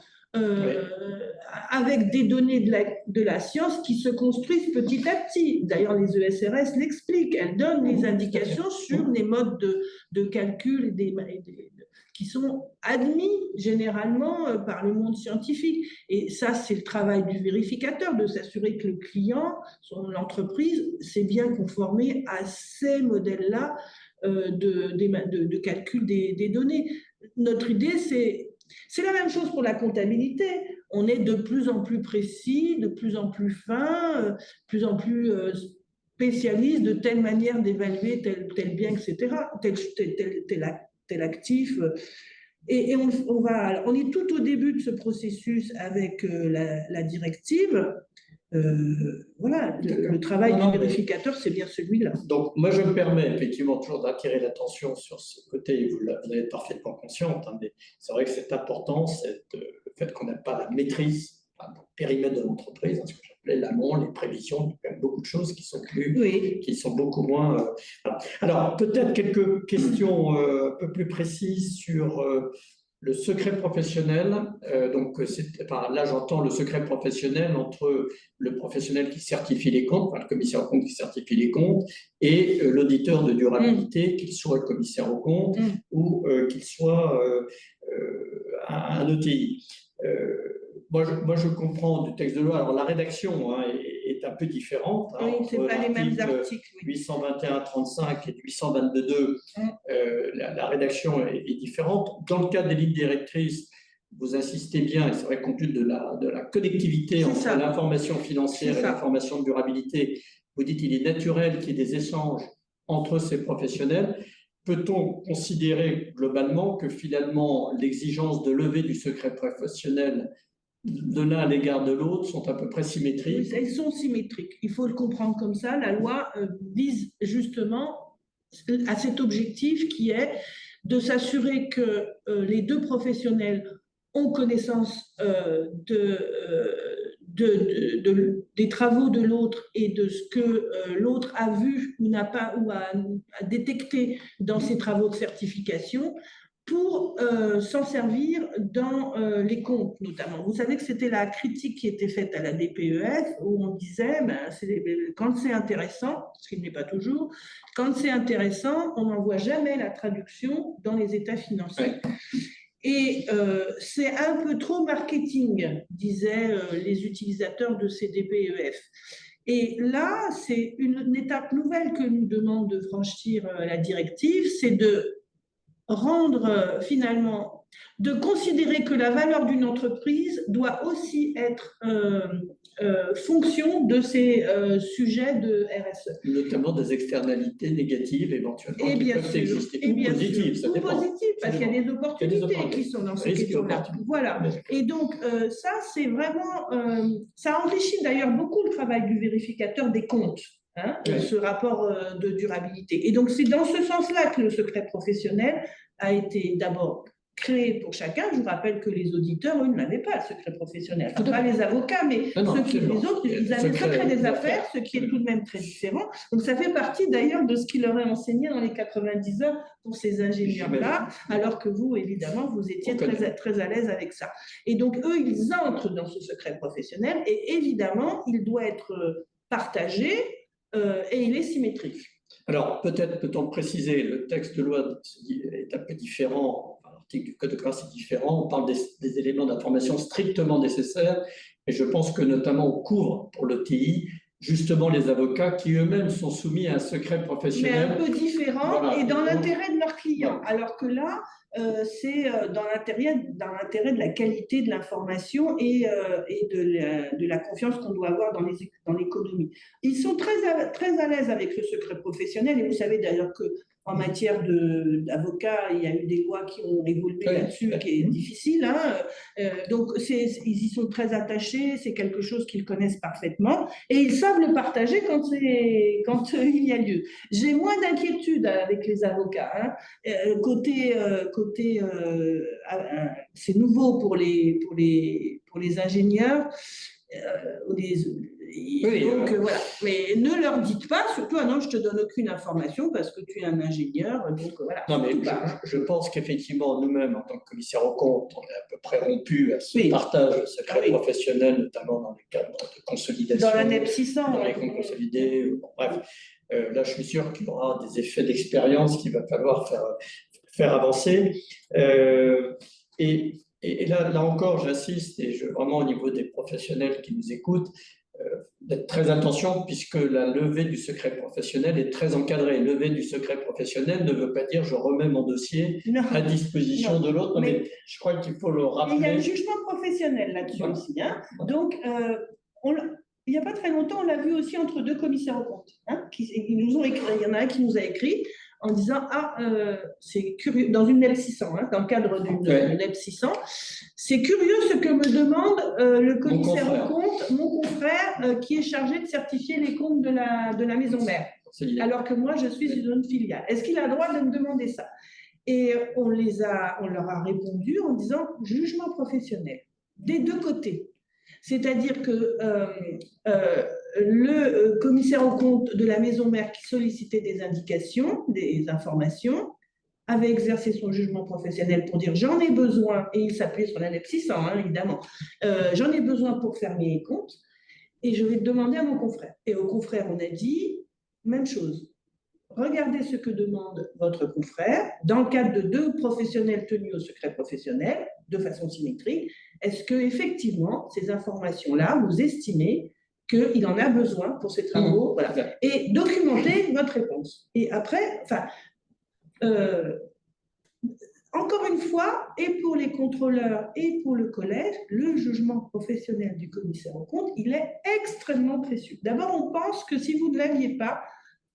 [SPEAKER 2] avec des données de la science qui se construisent petit à petit. D'ailleurs, les ESRS l'expliquent, elles donnent les indications sur les modes de calcul qui sont admis généralement par le monde scientifique. Et ça, c'est le travail du vérificateur, de s'assurer que le client, l'entreprise, s'est bien conformé à ces modèles-là de calcul des données. Notre idée, c'est la même chose pour la comptabilité. On est de plus en plus précis, de plus en plus fin, de plus en plus spécialiste de telle manière d'évaluer tel bien, etc., tel actif. Et on est tout au début de ce processus avec la directive. Voilà, le travail du vérificateur, c'est bien celui-là.
[SPEAKER 1] Donc, moi, je me permets effectivement toujours d'attirer l'attention sur ce côté, vous en êtes parfaitement consciente, hein, mais c'est vrai que c'est important, le fait qu'on n'a pas la maîtrise dans le périmètre de l'entreprise, hein, ce que j'appelais l'amont, les prévisions, il y a quand même beaucoup de choses qui sont qui sont beaucoup moins... voilà. Alors, peut-être quelques questions un peu plus précises sur... le secret professionnel, là j'entends le secret professionnel entre le professionnel qui certifie les comptes, le commissaire aux comptes qui certifie les comptes, et l'auditeur de durabilité, qu'il soit le commissaire aux comptes ou qu'il soit un ETI. Moi, je comprends du texte de loi, alors la rédaction est un peu différente.
[SPEAKER 2] Oui, ce n'est pas les mêmes articles.
[SPEAKER 1] 821-35 et 822-2, la rédaction est différente. Dans le cadre des lignes directrices, vous insistez bien, et c'est vrai, compte tenu de la connectivité entre l'information financière et l'information de durabilité, vous dites qu'il est naturel qu'il y ait des échanges entre ces professionnels. Peut-on considérer globalement que finalement l'exigence de levée du secret professionnel de l'un à l'égard de l'autre sont à peu près symétriques?
[SPEAKER 2] Elles sont symétriques. Il faut le comprendre comme ça. La loi vise justement à cet objectif qui est de s'assurer que les deux professionnels ont connaissance des travaux de l'autre et de ce que l'autre a vu ou n'a pas ou a détecté dans ses travaux de certification, pour s'en servir dans les comptes notamment. Vous savez que c'était la critique qui était faite à la DPEF, où on disait, quand c'est intéressant, ce qui n'est pas toujours, quand c'est intéressant, on n'en voit jamais la traduction dans les états financiers. Et c'est un peu trop marketing, disaient les utilisateurs de ces DPEF. Et là, c'est une étape nouvelle que nous demande de franchir la directive, c'est de rendre finalement, de considérer que la valeur d'une entreprise doit aussi être fonction de ces sujets de RSE.
[SPEAKER 1] Notamment des externalités négatives éventuellement qui peuvent exister, ou positives, ça dépend.
[SPEAKER 2] Ou positives, parce qu'il y a des opportunités qui sont dans ces questions-là. Voilà. Et donc, ça, c'est vraiment... ça enrichit d'ailleurs beaucoup le travail du vérificateur des comptes. hein,
[SPEAKER 1] Oui.
[SPEAKER 2] ce rapport de durabilité. Et donc, c'est dans ce sens-là que le secret professionnel a été d'abord créé pour chacun. Je vous rappelle que les auditeurs, eux, n'avaient pas le secret professionnel. Enfin, pas les avocats, mais
[SPEAKER 1] Non,
[SPEAKER 2] les autres, ils avaient le secret des affaires, ce qui est tout de même très différent. Donc, ça fait partie d'ailleurs de ce qu'il leur est enseigné dans les 90 heures pour ces ingénieurs-là, alors que vous, évidemment, vous étiez très à l'aise avec ça. Et donc, eux, ils entrent dans ce secret professionnel et évidemment, il doit être partagé et il est symétrique.
[SPEAKER 1] Alors, peut-être peut-on préciser, le texte de loi est un peu différent, enfin, l'article du Code de commerce est différent, on parle des éléments d'information strictement nécessaires, et je pense que notamment on couvre pour le TI justement les avocats qui eux-mêmes sont soumis à un secret professionnel.
[SPEAKER 2] Mais un peu différent, voilà, et dans l'intérêt de leurs clients, voilà. Alors que là, c'est dans l'intérêt de la qualité de l'information et de la confiance qu'on doit avoir dans l'économie. Ils sont très à l'aise avec le secret professionnel, et vous savez d'ailleurs qu'en matière d'avocats, il y a eu des lois qui ont évolué là-dessus, qui est difficile. Hein. Donc, ils y sont très attachés, c'est quelque chose qu'ils connaissent parfaitement, et ils savent le partager quand il y a lieu. J'ai moins d'inquiétude avec les avocats. Hein. C'est nouveau pour les ingénieurs. Donc, voilà. Mais ne leur dites pas, surtout, ah non, je ne te donne aucune information parce que tu es un ingénieur. Donc, voilà.
[SPEAKER 1] Non, mais je pense qu'effectivement, nous-mêmes, en tant que commissaire aux comptes, on est à peu près rompus à ce partage de secret professionnel, notamment dans les cadres de consolidation.
[SPEAKER 2] Dans la NEP 600.
[SPEAKER 1] Dans les comptes consolidés. Bon, bref, là, je suis sûr qu'il y aura des effets d'expérience qu'il va falloir faire avancer. Et là encore, j'insiste, et vraiment au niveau des professionnels qui nous écoutent, d'être très attention, puisque la levée du secret professionnel est très encadrée. Levée du secret professionnel ne veut pas dire je remets mon dossier à disposition de l'autre, mais je crois qu'il faut le rappeler.
[SPEAKER 2] Il y a le jugement professionnel là-dessus aussi. Hein. Donc, il n'y a pas très longtemps, on l'a vu aussi entre deux commissaires aux comptes. Hein, ils nous ont écrit, il y en a un qui nous a écrit en disant c'est curieux, dans une NEP 600, hein, dans le cadre d'une NEP 600, c'est curieux ce que me demande le commissaire aux comptes, mon confrère, qui est chargé de certifier les comptes de la maison mère, alors que moi, je suis une filiale. Est-ce qu'il a le droit de me demander ça? Et on leur a répondu en disant jugement professionnel, des deux côtés. C'est-à-dire que le commissaire aux comptes de la maison mère qui sollicitait des indications, des informations, avait exercé son jugement professionnel pour dire j'en ai besoin, et il s'appuyait sur la NEP 600, hein, évidemment, j'en ai besoin pour faire mes comptes, et je vais demander à mon confrère. Et au confrère, on a dit même chose. Regardez ce que demande votre confrère dans le cadre de deux professionnels tenus au secret professionnel, de façon symétrique. Est-ce qu'effectivement, ces informations-là, vous estimez qu'il en a besoin pour ses travaux, voilà. Et documentez votre réponse. Et après, encore une fois, et pour les contrôleurs et pour le collège, le jugement professionnel du commissaire aux comptes, il est extrêmement précieux. D'abord, on pense que si vous ne l'aviez pas,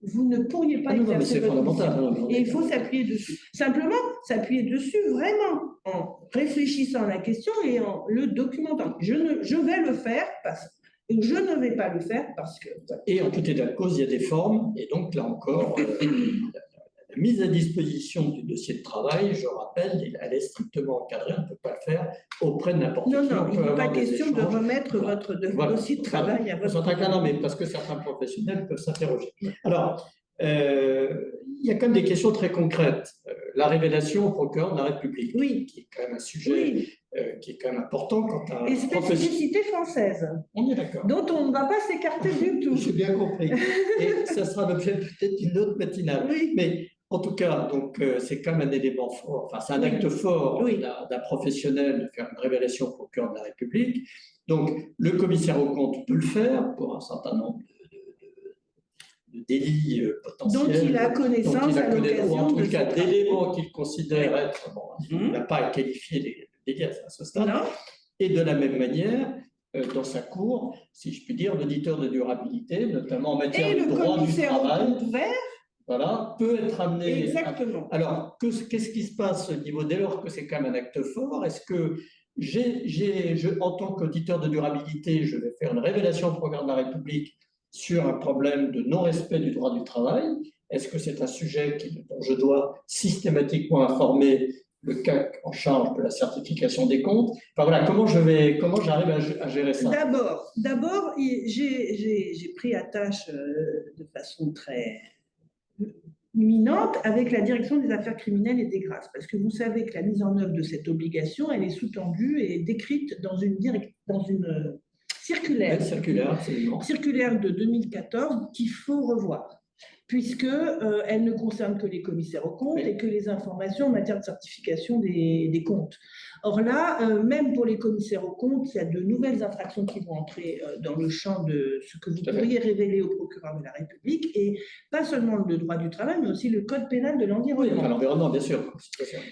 [SPEAKER 2] vous ne pourriez pas exercer votre mission. Et il faut s'appuyer dessus. Simplement, s'appuyer dessus vraiment en réfléchissant à la question et en le documentant. Je vais le faire et je ne vais pas le faire parce que…
[SPEAKER 1] Et en tout état de cause, il y a des formes. Et donc, là encore, la mise à disposition du dossier de travail, je rappelle, elle est strictement encadrée. On ne peut pas le faire auprès de n'importe qui.
[SPEAKER 2] Non, il n'est pas question de remettre votre dossier de travail à votre…
[SPEAKER 1] Non, mais parce que certains professionnels peuvent s'interroger. Alors, il y a quand même des questions très concrètes. La révélation au procureur de la République, qui est quand même un sujet qui est quand même important quand à…
[SPEAKER 2] Et spécificité française.
[SPEAKER 1] On est d'accord.
[SPEAKER 2] Dont on ne va pas s'écarter du tout.
[SPEAKER 1] J'ai bien compris. Et ça sera l'objet peut-être d'une autre matinale.
[SPEAKER 2] Oui.
[SPEAKER 1] Mais en tout cas, c'est quand même un élément fort, enfin c'est un acte fort d'un professionnel de faire une révélation au procureur de la République. Donc le commissaire aux comptes peut le faire pour un certain nombre de délits potentiels.
[SPEAKER 2] Dont il a connaissance à l'occasion
[SPEAKER 1] ou en tout cas d'éléments qu'il considère être… Bon, il n'a pas à qualifier les délits à ce stade.
[SPEAKER 2] Non.
[SPEAKER 1] Et de la même manière, dans sa cour, si je puis dire, l'auditeur de durabilité, notamment en matière de droit du travail, voilà, peut être amené…
[SPEAKER 2] Exactement.
[SPEAKER 1] Alors, qu'est-ce qui se passe au niveau dès lors que c'est quand même un acte fort? Est-ce que en tant qu'auditeur de durabilité, je vais faire une révélation au procureur de la République sur un problème de non-respect du droit du travail. Est-ce que c'est un sujet dont je dois systématiquement informer le CAC en charge de la certification des comptes? Enfin voilà, comment j'arrive à gérer ça?
[SPEAKER 2] D'abord, j'ai pris à tâche de façon très imminente avec la direction des affaires criminelles et des grâces, parce que vous savez que la mise en œuvre de cette obligation, elle est sous-tendue et décrite dans une circulaire, circulaire de 2014 qu'il faut revoir, puisque elle ne concerne que les commissaires aux comptes et que les informations en matière de certification des comptes. Or là, même pour les commissaires aux comptes, il y a de nouvelles infractions qui vont entrer dans le champ de ce que vous pourriez révéler au procureur de la République, et pas seulement le droit du travail, mais aussi le code pénal de l'environnement.
[SPEAKER 1] Oui, enfin, l'environnement, bien sûr.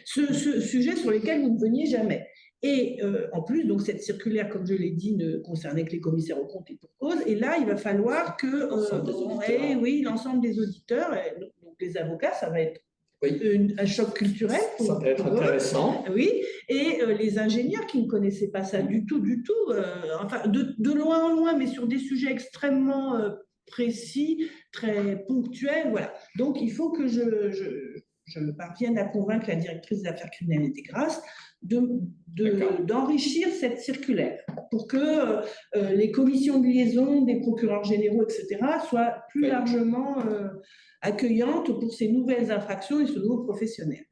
[SPEAKER 2] Ce sujet sur lequel vous ne veniez jamais. Et en plus, donc, cette circulaire, comme je l'ai dit, ne concernait que les commissaires aux comptes et pour cause. Et là, il va falloir que l'ensemble des auditeurs, donc les avocats, ça va être un choc culturel.
[SPEAKER 1] Ça va être intéressant.
[SPEAKER 2] Oui, et les ingénieurs qui ne connaissaient pas ça du tout, enfin, de loin en loin, mais sur des sujets extrêmement précis, très ponctuels. Voilà. Donc, il faut que je parvienne à convaincre la directrice des affaires criminelles et des grâces d'enrichir cette circulaire pour que les commissions de liaison des procureurs généraux, etc., soient plus largement accueillantes pour ces nouvelles infractions et ce nouveau professionnel.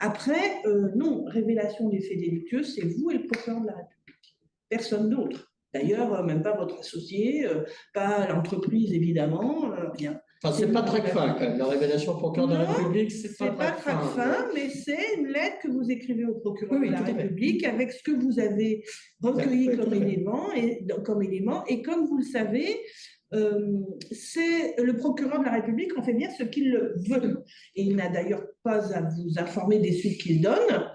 [SPEAKER 2] Après, non, révélation des faits délictueux, c'est vous et le procureur de la République, personne d'autre. D'ailleurs, même pas votre associé, pas l'entreprise, évidemment, rien.
[SPEAKER 1] Enfin, c'est pas très fin, quand même. La révélation au procureur de la République, c'est pas très fin.
[SPEAKER 2] Mais c'est une lettre que vous écrivez au procureur de la République avec ce que vous avez recueilli comme élément. Et comme vous le savez, c'est le procureur de la République en fait bien ce qu'il veut. Et il n'a d'ailleurs pas à vous informer des suites qu'il donne.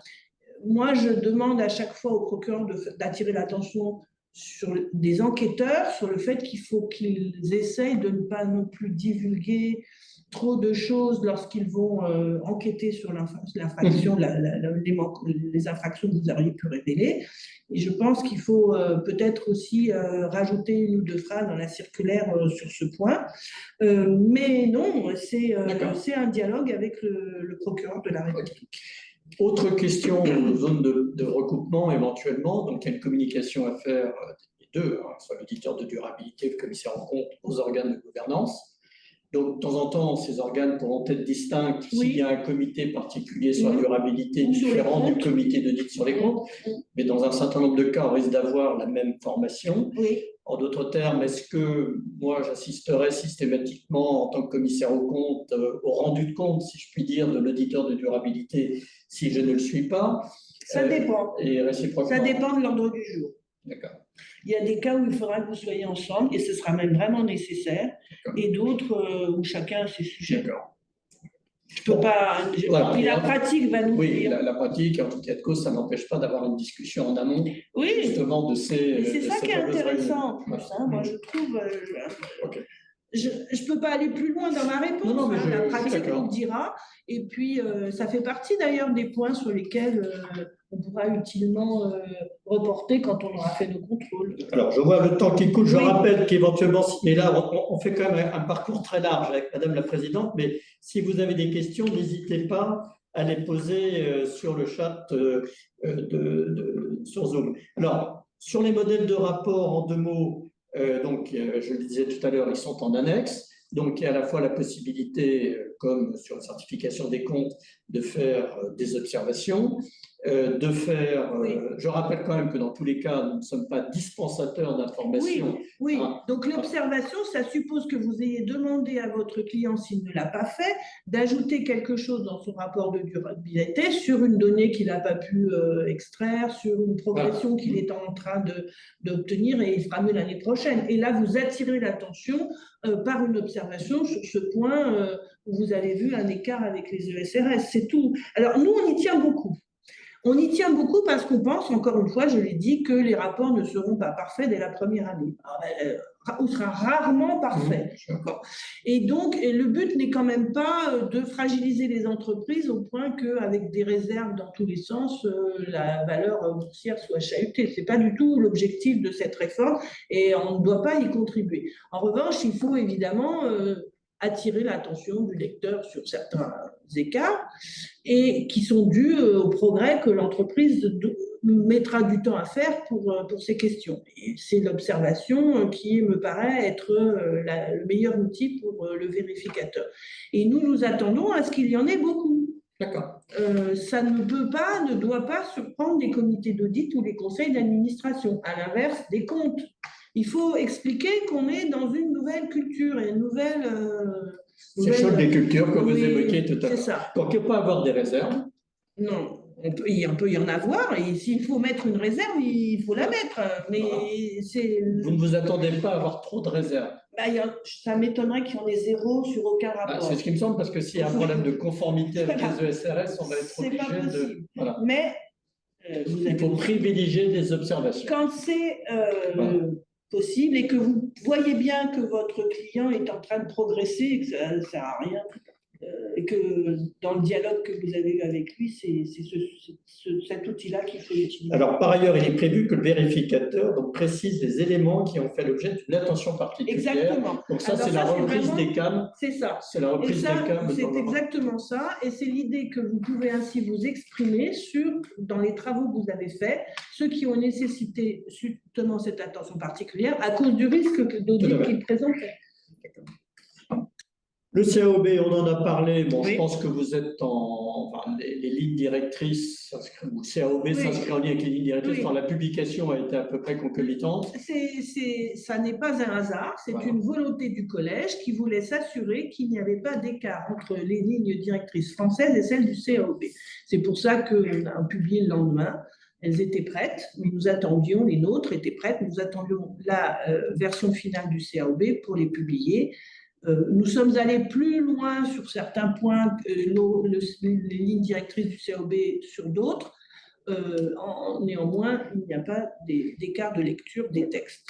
[SPEAKER 2] Moi, je demande à chaque fois au procureur d'attirer l'attention sur des enquêteurs sur le fait qu'il faut qu'ils essayent de ne pas non plus divulguer trop de choses lorsqu'ils vont enquêter sur l'infraction, les infractions que vous auriez pu révéler. Et je pense qu'il faut peut-être aussi rajouter une ou deux phrases dans la circulaire sur ce point. Mais non, c'est un dialogue avec le procureur de la République.
[SPEAKER 1] Autre question, zone de recoupement éventuellement, donc il y a une communication à faire des deux, soit l'auditeur de durabilité, le commissaire en compte, aux organes de gouvernance. Donc de temps en temps, ces organes pourront être distincts s'il y a un comité particulier sur la durabilité différent du comité d'audit sur les comptes, mais dans un certain nombre de cas, on risque d'avoir la même formation. En d'autres termes, est-ce que moi j'assisterai systématiquement en tant que commissaire au compte au rendu de compte, si je puis dire, de l'auditeur de durabilité si je ne le suis pas?
[SPEAKER 2] Ça dépend.
[SPEAKER 1] Et réciproquement.
[SPEAKER 2] Ça dépend de l'ordre du jour.
[SPEAKER 1] D'accord.
[SPEAKER 2] Il y a des cas où il faudra que vous soyez ensemble et ce sera même vraiment nécessaire, et d'autres où chacun a ses sujets.
[SPEAKER 1] D'accord.
[SPEAKER 2] Je peux pas. Voilà. Puis la pratique va nous dire.
[SPEAKER 1] Oui, la pratique, en tout cas de cause, ça n'empêche pas d'avoir une discussion en amont.
[SPEAKER 2] Oui.
[SPEAKER 1] Justement de ces.
[SPEAKER 2] C'est ça qui est intéressant en plus. Moi, je trouve. Je ne peux pas aller plus loin dans ma réponse.
[SPEAKER 1] Non, mais
[SPEAKER 2] la pratique nous dira. Et puis, ça fait partie d'ailleurs des points sur lesquels on pourra utilement reporter quand on aura fait nos contrôles.
[SPEAKER 1] Alors, je vois le temps qui coule. Je rappelle qu'éventuellement, mais là, on fait quand même un parcours très large avec Madame la Présidente, mais si vous avez des questions, n'hésitez pas à les poser sur le chat sur Zoom. Alors, sur les modèles de rapport, en deux mots, donc, je le disais tout à l'heure, ils sont en annexe. Donc, il y a à la fois la possibilité, comme sur la certification des comptes, de faire des observations, je rappelle quand même que dans tous les cas, nous ne sommes pas dispensateurs d'informations.
[SPEAKER 2] Oui. Donc l'observation, ça suppose que vous ayez demandé à votre client, s'il ne l'a pas fait, d'ajouter quelque chose dans son rapport de durabilité sur une donnée qu'il n'a pas pu extraire, sur une progression qu'il est en train d'obtenir et il fera mieux l'année prochaine. Et là, vous attirez l'attention par une observation sur ce point où vous avez vu un écart avec les ESRS. C'est tout. Alors, nous, on y tient beaucoup. On y tient beaucoup parce qu'on pense, encore une fois, je l'ai dit, que les rapports ne seront pas parfaits dès la première année. Ou sera rarement parfait. Et donc, le but n'est quand même pas de fragiliser les entreprises au point qu'avec des réserves dans tous les sens, la valeur boursière soit chahutée. Ce n'est pas du tout l'objectif de cette réforme et on ne doit pas y contribuer. En revanche, il faut évidemment attirer l'attention du lecteur sur certains écarts et qui sont dus au progrès que l'entreprise mettra du temps à faire pour ces questions. Et c'est l'observation qui me paraît être le meilleur outil pour le vérificateur. Et nous attendons à ce qu'il y en ait beaucoup.
[SPEAKER 1] D'accord.
[SPEAKER 2] Ça ne doit pas surprendre les comités d'audit ou les conseils d'administration, à l'inverse des comptes. Il faut expliquer qu'on est dans une nouvelle culture et une nouvelle...
[SPEAKER 1] C'est chaud des cultures que vous
[SPEAKER 2] oui,
[SPEAKER 1] évoquiez tout à l'heure.
[SPEAKER 2] C'est ça.
[SPEAKER 1] Donc, il ne peut pas avoir des réserves.
[SPEAKER 2] Non, il peut y en avoir, et s'il faut mettre une réserve, il faut la mettre. Mais
[SPEAKER 1] vous ne vous attendez pas à avoir trop de réserves?
[SPEAKER 2] Ça m'étonnerait qu'il y en ait zéro sur aucun rapport.
[SPEAKER 1] C'est ce qui me semble, parce que s'il y a un problème de conformité avec les ESRS, on va être obligé de... Voilà.
[SPEAKER 2] Mais
[SPEAKER 1] il faut privilégier des observations.
[SPEAKER 2] Quand c'est possible et que vous voyez bien que votre client est en train de progresser et que ça ne sert à rien, et que dans le dialogue que vous avez eu avec lui, c'est cet outil-là qu'il faut utiliser.
[SPEAKER 1] Alors, par ailleurs, il est prévu que le vérificateur précise les éléments qui ont fait l'objet d'une attention particulière.
[SPEAKER 2] Exactement.
[SPEAKER 1] Donc ça, c'est la reprise des CAM.
[SPEAKER 2] C'est ça.
[SPEAKER 1] C'est la reprise des CAM.
[SPEAKER 2] C'est exactement ça. Et c'est l'idée que vous pouvez ainsi vous exprimer dans les travaux que vous avez faits, ceux qui ont nécessité justement cette attention particulière à cause du risque d'audit qu'ils présentaient.
[SPEAKER 1] Le CAOB, on en a parlé. Bon, oui. Je pense que vous êtes les lignes directrices, ou CAOB s'inscrit en lien avec les lignes directrices. Oui. La publication a été à peu près concomitante.
[SPEAKER 2] Ça n'est pas un hasard, c'est une volonté du collège qui voulait s'assurer qu'il n'y avait pas d'écart entre les lignes directrices françaises et celles du CAOB. C'est pour ça qu'on a publié le lendemain. Elles étaient prêtes, mais nous attendions, les nôtres étaient prêtes, nous attendions la version finale du CAOB pour les publier. Nous sommes allés plus loin sur certains points que les lignes directrices du CAOB sur d'autres. Néanmoins, il n'y a pas d'écart de lecture des textes.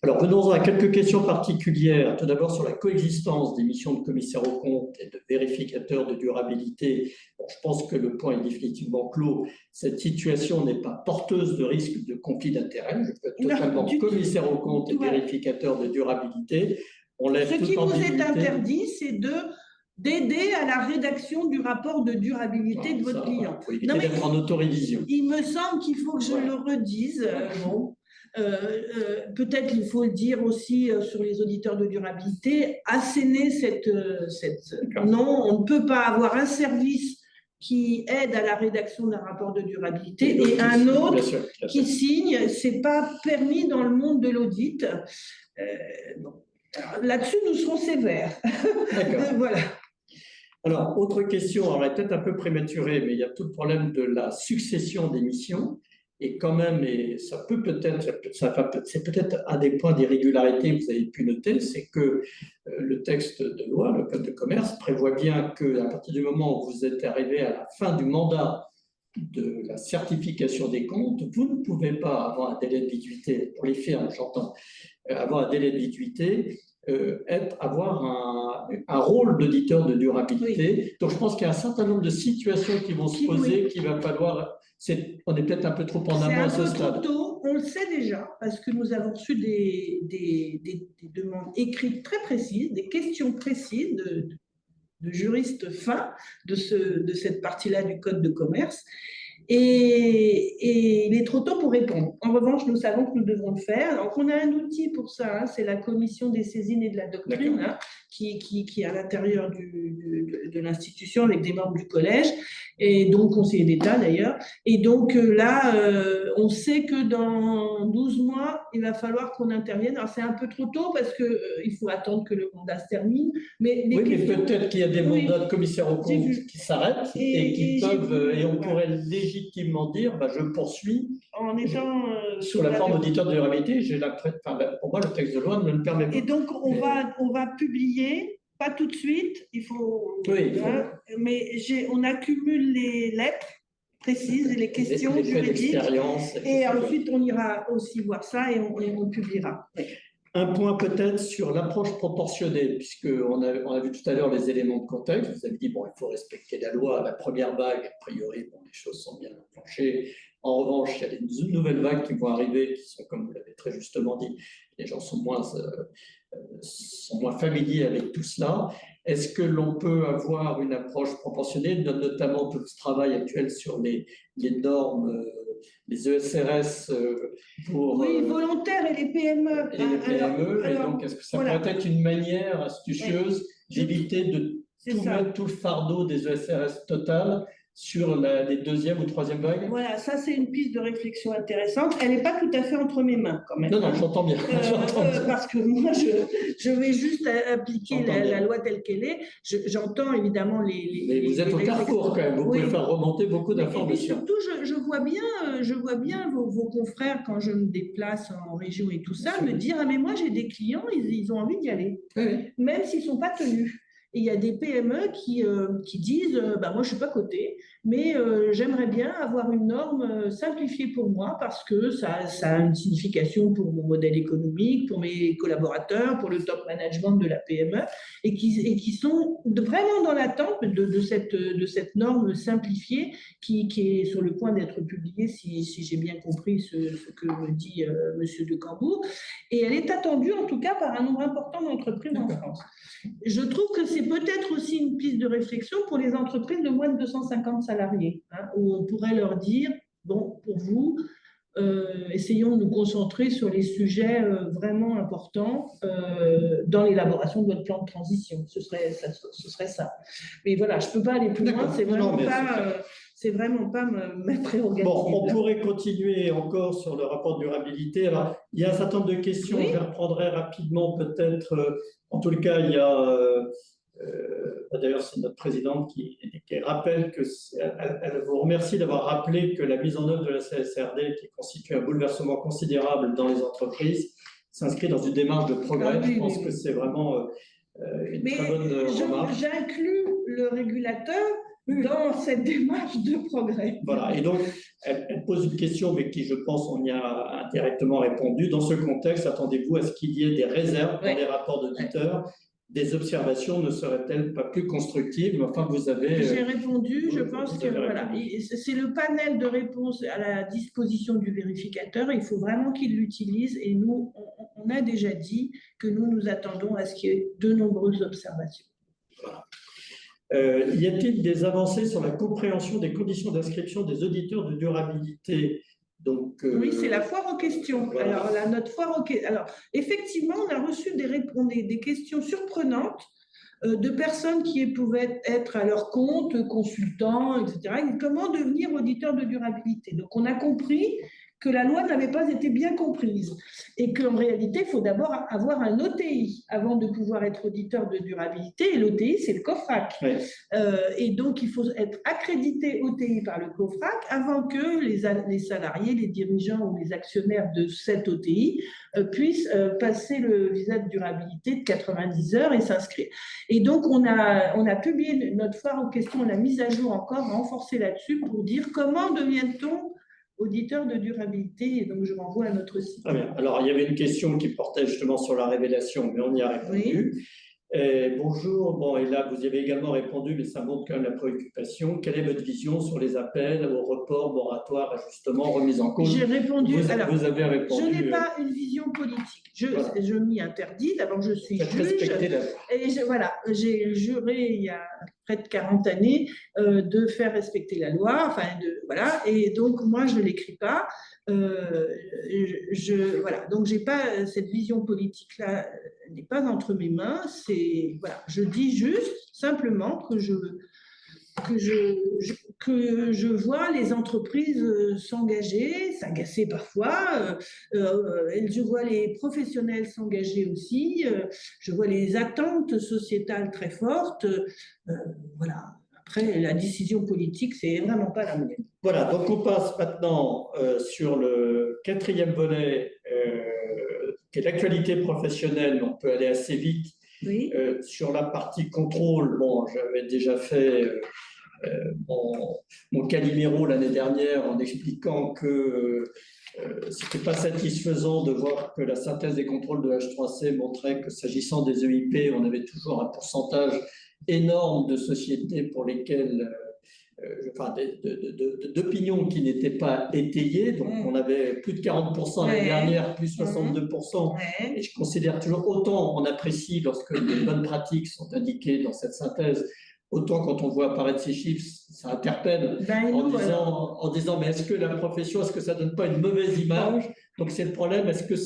[SPEAKER 1] Alors, venons-en à quelques questions particulières. Tout d'abord, sur la coexistence des missions de commissaire aux comptes et de vérificateur de durabilité. Bon, je pense que le point est définitivement clos. Cette situation n'est pas porteuse de risque de conflit d'intérêts. Je peux être totalement commissaire aux comptes et vérificateur de durabilité.
[SPEAKER 2] Ce qui vous est interdit, c'est d'aider à la rédaction du rapport de durabilité de votre client.
[SPEAKER 1] Il faut éviter d'être en autorévision.
[SPEAKER 2] Il me semble qu'il faut que je le redise. Peut-être il faut le dire aussi sur les auditeurs de durabilité, asséner non, on ne peut pas avoir un service qui aide à la rédaction d'un rapport de durabilité et un autre qui signe. Ce n'est pas permis dans le monde de l'audit. Là-dessus, nous serons sévères. Voilà.
[SPEAKER 1] Alors, autre question, elle est peut-être un peu prématurée, mais il y a tout le problème de la succession des missions. Et quand même, et ça peut peut-être, c'est peut-être un des points d'irrégularité que vous avez pu noter, c'est que le texte de loi, le Code de commerce, prévoit bien qu'à partir du moment où vous êtes arrivé à la fin du mandat de la certification des comptes, vous ne pouvez pas avoir un délai de viduité, pour les firmes, j'entends, avoir un délai de viduité, avoir un rôle d'auditeur de durabilité. Oui. Donc, je pense qu'il y a un certain nombre de situations qui vont se poser, qu'il va falloir... on est peut-être un peu trop en amont à ce stade.
[SPEAKER 2] C'est un peu trop tôt, on le sait déjà, parce que nous avons reçu des demandes écrites très précises, des questions précises de juristes fins de cette partie-là du Code de commerce. Et il est trop tôt pour répondre. En revanche, nous savons que nous devons le faire. Donc, on a un outil pour ça, c'est la commission des saisines et de la doctrine, qui est à l'intérieur de l'institution avec des membres du collège, et donc conseiller d'État d'ailleurs. Et donc là, on sait que dans 12 mois, il va falloir qu'on intervienne. Alors, c'est un peu trop tôt parce qu'il faut attendre que le mandat se termine. Mais
[SPEAKER 1] peut-être qu'il y a des mandats de commissaire aux comptes qui s'arrêtent et qui peuvent, et on pourrait légitimement dire, je poursuis
[SPEAKER 2] en étant
[SPEAKER 1] sous la forme d'auditeur de durabilité. Pour moi, le texte de loi ne le permet pas.
[SPEAKER 2] Et donc, on va publier, pas tout de suite, il faut.
[SPEAKER 1] Oui,
[SPEAKER 2] mais on accumule les lettres précises, les questions juridiques. Et ensuite, on ira aussi voir ça et on publiera. Oui.
[SPEAKER 1] Un point peut-être sur l'approche proportionnée, puisqu'on a vu tout à l'heure les éléments de contexte. Vous avez dit, bon, il faut respecter la loi. La première vague, a priori, bon, les choses sont bien enclenchées. En revanche, il y a des nouvelles vagues qui vont arriver, qui sont, comme vous l'avez très justement dit, les gens sont moins familiers avec tout cela. Est-ce que l'on peut avoir une approche proportionnée, notamment tout ce travail actuel sur les normes, les ESRS pour…
[SPEAKER 2] Oui, volontaires et les PME.
[SPEAKER 1] Et les PME. Et donc, est-ce que ça pourrait être une manière astucieuse d'éviter de mettre tout le fardeau des ESRS total sur les deuxième ou troisième vagues?
[SPEAKER 2] Voilà, ça c'est une piste de réflexion intéressante. Elle n'est pas tout à fait entre mes mains quand même.
[SPEAKER 1] Non, j'entends bien.
[SPEAKER 2] Parce que moi, je vais juste appliquer la loi telle qu'elle est. J'entends évidemment
[SPEAKER 1] Mais vous êtes au carrefour quand même, vous pouvez faire remonter beaucoup d'informations.
[SPEAKER 2] Et surtout, je vois bien vos confrères quand je me déplace en région et tout ça, me dire « Ah mais moi j'ai des clients, ils ont envie d'y aller, même s'ils ne sont pas tenus ». Et il y a des PME qui disent bah, « moi je ne suis pas cotée, mais j'aimerais bien avoir une norme simplifiée pour moi parce que ça a une signification pour mon modèle économique, pour mes collaborateurs, pour le top management de la PME, et qui sont vraiment dans l'attente de cette norme simplifiée qui est sur le point d'être publiée, si j'ai bien compris ce que me dit M. de Cambourg. Et elle est attendue en tout cas par un nombre important d'entreprises en France. Je trouve que c'est peut-être aussi une piste de réflexion pour les entreprises de moins de 250 salariés, hein, où on pourrait leur dire, bon, pour vous, essayons de nous concentrer sur les sujets vraiment importants dans l'élaboration de votre plan de transition. Ce serait ça. Mais voilà, je ne peux pas aller plus loin, c'est vraiment pas ma prérogative.
[SPEAKER 1] Bon, on pourrait continuer encore sur le rapport de durabilité. Alors, il y a un certain nombre de questions, je les reprendrai rapidement peut-être. En tout cas, il y a… d'ailleurs, c'est notre présidente qui rappelle elle vous remercie d'avoir rappelé que la mise en œuvre de la CSRD, qui constitue un bouleversement considérable dans les entreprises, s'inscrit dans une démarche de progrès. Je pense que c'est vraiment une très bonne remarque.
[SPEAKER 2] J'inclus le régulateur dans cette démarche de progrès.
[SPEAKER 1] Voilà, et donc, elle pose une question, mais qui, je pense, on y a indirectement répondu. Dans ce contexte, attendez-vous à ce qu'il y ait des réserves dans les rapports d'auditeurs? Des observations ne seraient-elles pas plus constructives? Enfin, vous avez…
[SPEAKER 2] J'ai répondu, je pense que voilà, c'est le panel de réponses à la disposition du vérificateur. Il faut vraiment qu'il l'utilise et nous, on a déjà dit que nous attendons à ce qu'il y ait de nombreuses observations.
[SPEAKER 1] Voilà. Y a-t-il des avancées sur la compréhension des conditions d'inscription des auditeurs de durabilité? Donc,
[SPEAKER 2] oui, c'est la foire aux questions. Voilà. Alors, notre foire aux questions. Alors, effectivement, on a reçu des questions surprenantes de personnes qui pouvaient être à leur compte, consultants, etc. Et comment devenir auditeur de durabilité? Donc, on a compris que la loi n'avait pas été bien comprise et qu'en réalité, il faut d'abord avoir un OTI avant de pouvoir être auditeur de durabilité. Et l'OTI, c'est le COFRAC. Oui. Et donc, il faut être accrédité OTI par le COFRAC avant que les salariés, les dirigeants ou les actionnaires de cet OTI puissent passer le visa de durabilité de 90 heures et s'inscrire. Et donc, on a publié notre foire aux questions, on l'a mise à jour encore, renforcée là-dessus pour dire comment devient-on auditeur de durabilité, et donc je renvoie à notre site.
[SPEAKER 1] Très bien. Alors, il y avait une question qui portait justement sur la révélation, mais on y a répondu. Oui. Bonjour, bon, et là, vous y avez également répondu, mais ça montre quand même la préoccupation. Quelle est votre vision sur les appels au report, moratoire, ajustement, remise en cause?
[SPEAKER 2] J'ai répondu.
[SPEAKER 1] Vous avez répondu.
[SPEAKER 2] Je n'ai pas une vision politique. Je m'y interdis. D'abord, je suis juge. Et j'ai juré il y a près de 40 années de faire respecter la loi. Voilà. Et donc, moi, je ne l'écris pas. Voilà. Donc, j'ai pas cette vision politique-là, n'est pas entre mes mains. Voilà. Je dis juste simplement que je vois les entreprises s'engager, s'agacer parfois, je vois les professionnels s'engager aussi, je vois les attentes sociétales très fortes. Voilà. Après, la décision politique, c'est vraiment pas la mienne.
[SPEAKER 1] Voilà, donc on passe maintenant sur le quatrième volet, qui est l'actualité professionnelle. On peut aller assez vite. Oui. Sur la partie contrôle, bon, j'avais déjà fait mon Calimero l'année dernière en expliquant que ce n'était pas satisfaisant de voir que la synthèse des contrôles de H3C montrait que s'agissant des EIP, on avait toujours un pourcentage énorme de sociétés pour lesquelles enfin, d'opinions qui n'étaient pas étayées. Donc, on avait plus de 40% l'année dernière, plus 62%. Et je considère toujours autant on apprécie lorsque les bonnes pratiques sont indiquées dans cette synthèse, autant quand on voit apparaître ces chiffres, ça interpelle en disant mais est-ce que la profession, est-ce que ça ne donne pas une mauvaise image? Donc, c'est le problème. Est-ce que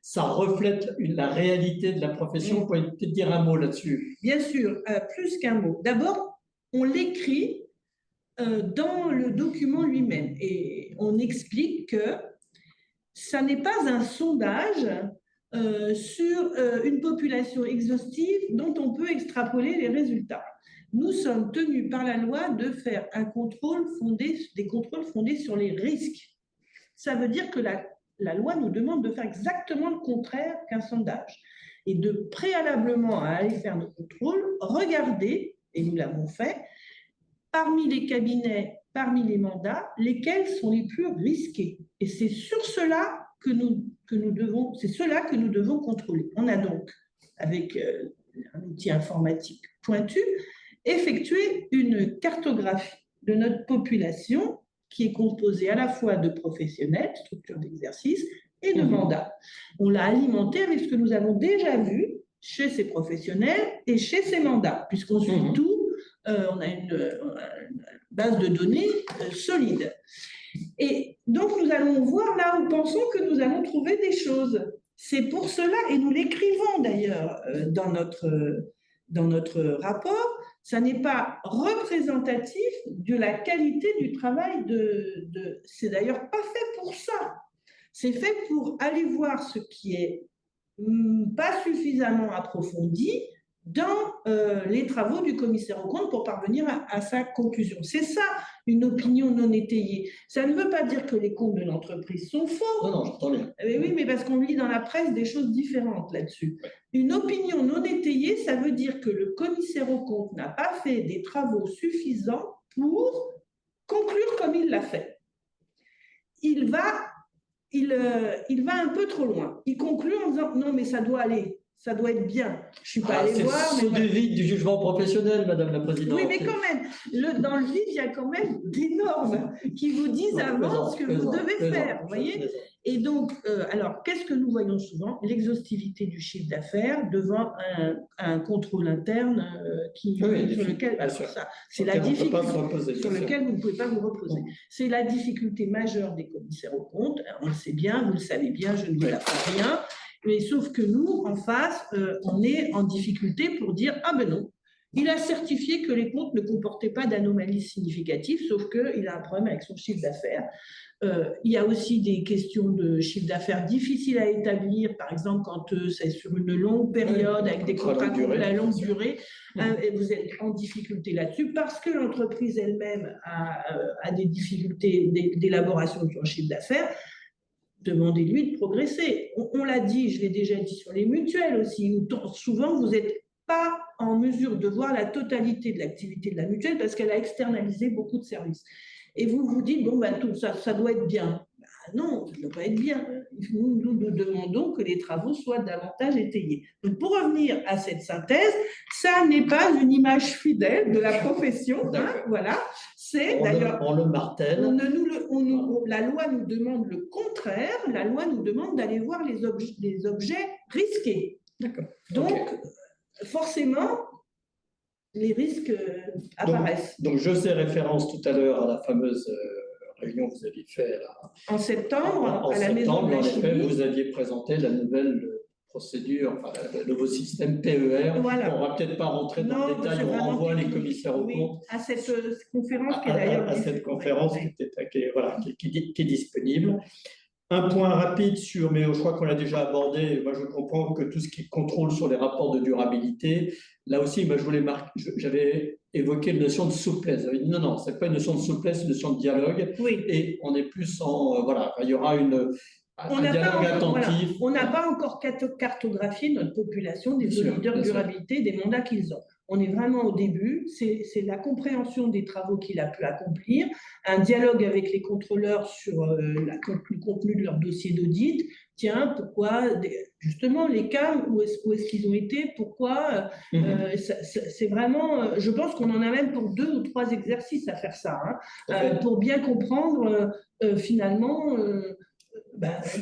[SPEAKER 1] ça reflète la réalité de la profession? Vous pouvez peut-être dire un mot là-dessus.
[SPEAKER 2] Bien sûr, plus qu'un mot. D'abord, on l'écrit dans le document lui-même et on explique que ça n'est pas un sondage sur une population exhaustive dont on peut extrapoler les résultats. Nous sommes tenus par la loi de faire des contrôles fondés sur les risques. Ça veut dire que la loi nous demande de faire exactement le contraire qu'un sondage et de préalablement à aller faire nos contrôles, regarder, et nous l'avons fait, parmi les cabinets, parmi les mandats, lesquels sont les plus risqués. Et c'est sur cela que nous devons contrôler. On a donc, avec un outil informatique pointu, effectué une cartographie de notre population qui est composée à la fois de professionnels, structures d'exercice, et de mandats. On l'a alimenté avec ce que nous avons déjà vu chez ces professionnels et chez ces mandats, puisqu'on suit tout, on a une base de données solide. Et donc, nous allons voir là où nous pensons que nous allons trouver des choses. C'est pour cela, et nous l'écrivons d'ailleurs dans notre rapport, ça n'est pas représentatif de la qualité du travail c'est d'ailleurs pas fait pour ça. C'est fait pour aller voir ce qui est pas suffisamment approfondi dans les travaux du commissaire aux comptes pour parvenir à sa conclusion. C'est ça, une opinion non étayée. Ça ne veut pas dire que les comptes de l'entreprise sont faux.
[SPEAKER 1] Non, j'entends bien.
[SPEAKER 2] Oui, mais parce qu'on lit dans la presse des choses différentes là-dessus. Une opinion non étayée, ça veut dire que le commissaire aux comptes n'a pas fait des travaux suffisants pour conclure comme il l'a fait. Il va un peu trop loin. Il conclut en disant non, mais ça doit aller. Ça doit être bien. Je ne suis pas allée voir.
[SPEAKER 1] C'est sous vide du jugement professionnel, Madame la Présidente.
[SPEAKER 2] Oui, mais quand même, dans le vide, il y a quand même des normes qui vous disent avant ce que vous devez faire. Vous voyez ? Et donc, alors, qu'est-ce que nous voyons souvent? L'exhaustivité du chiffre d'affaires devant un contrôle interne sur lequel, c'est la difficulté sur lequel vous ne pouvez pas vous reposer. C'est la difficulté majeure des commissaires aux comptes. On le sait bien, vous le savez bien, je ne vous apprends rien. Mais sauf que nous, en face, on est en difficulté pour dire « Ah ben non, il a certifié que les comptes ne comportaient pas d'anomalies significatives, sauf qu'il a un problème avec son chiffre d'affaires. » Il y a aussi des questions de chiffre d'affaires difficiles à établir, par exemple quand c'est sur une longue période, avec des contrats de la longue durée, et vous êtes en difficulté là-dessus parce que l'entreprise elle-même a des difficultés d'élaboration de son chiffre d'affaires. Demandez-lui de progresser. On l'a dit, je l'ai déjà dit sur les mutuelles aussi, où souvent vous n'êtes pas en mesure de voir la totalité de l'activité de la mutuelle parce qu'elle a externalisé beaucoup de services. Et vous vous dites, bon, ben, tout ça doit être bien. Ben non, ça ne doit pas être bien. Nous demandons que les travaux soient davantage étayés. Donc, pour revenir à cette synthèse, ça n'est pas une image fidèle de la profession. Hein, voilà. D'ailleurs,
[SPEAKER 1] on le martèle.
[SPEAKER 2] La loi nous demande le contraire. La loi nous demande d'aller voir les objets risqués.
[SPEAKER 1] D'accord.
[SPEAKER 2] Donc, forcément, les risques apparaissent.
[SPEAKER 1] Donc, je faisais référence tout à l'heure à la fameuse réunion que vous aviez faite
[SPEAKER 2] en septembre, à la
[SPEAKER 1] septembre,
[SPEAKER 2] Maison de la
[SPEAKER 1] Chimie. En effet, vous aviez présenté la nouvelle procédure, enfin, le nouveau système PER.
[SPEAKER 2] Voilà.
[SPEAKER 1] On ne va peut-être pas rentrer dans le détail, on renvoie les commissaires aux comptes.
[SPEAKER 2] À cette conférence qui est d'ailleurs
[SPEAKER 1] à cette conférence qui est disponible. Un point rapide mais je crois qu'on l'a déjà abordé. Moi, je comprends que tout ce qui est contrôle sur les rapports de durabilité, là aussi, j'avais évoqué la notion de souplesse. J'avais dit non, ce n'est pas une notion de souplesse, c'est une notion de dialogue.
[SPEAKER 2] Oui.
[SPEAKER 1] Et on est plus il y aura un dialogue attentif.
[SPEAKER 2] Voilà, on n'a pas encore cartographié notre population des auditeurs de durabilité, des mandats qu'ils ont. On est vraiment au début, c'est la compréhension des travaux qu'il a pu accomplir, un dialogue avec les contrôleurs sur le contenu de leur dossier d'audit. Tiens, pourquoi, justement, les cas, où est-ce qu'ils ont été, pourquoi, c'est vraiment, je pense qu'on en a même pour 2 ou 3 exercices à faire ça, hein, pour bien comprendre finalement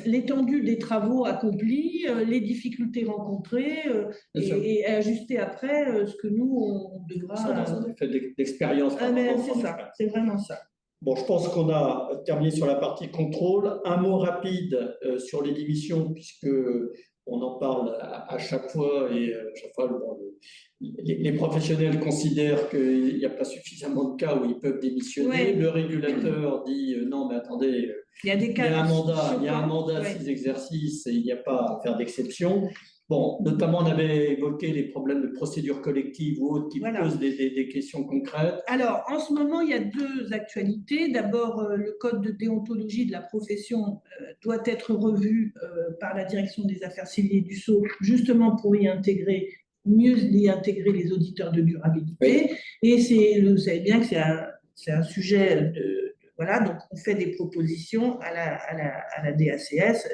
[SPEAKER 2] l'étendue des travaux accomplis, les difficultés rencontrées et ajuster après ce que nous, on devra…
[SPEAKER 1] Ça, dans un effet d'expérience.
[SPEAKER 2] C'est ça, c'est vraiment ça.
[SPEAKER 1] Bon, je pense qu'on a terminé sur la partie contrôle. Un mot rapide sur les démissions, puisque on en parle à chaque fois et à chaque fois, les professionnels considèrent qu'il n'y a pas suffisamment de cas où ils peuvent démissionner.
[SPEAKER 2] Ouais.
[SPEAKER 1] Le régulateur dit non, mais attendez, il y a un mandat, 6 exercices et il n'y a pas à faire d'exception. Bon, notamment, on avait évoqué les problèmes de procédure collective ou autres qui posent des questions concrètes.
[SPEAKER 2] Alors, en ce moment, il y a 2 actualités. D'abord, le code de déontologie de la profession doit être revu par la direction des affaires civiles du Sceau, justement pour mieux y intégrer les auditeurs de durabilité. Oui. Et vous savez bien que c'est un sujet voilà, donc on fait des propositions à la DACS.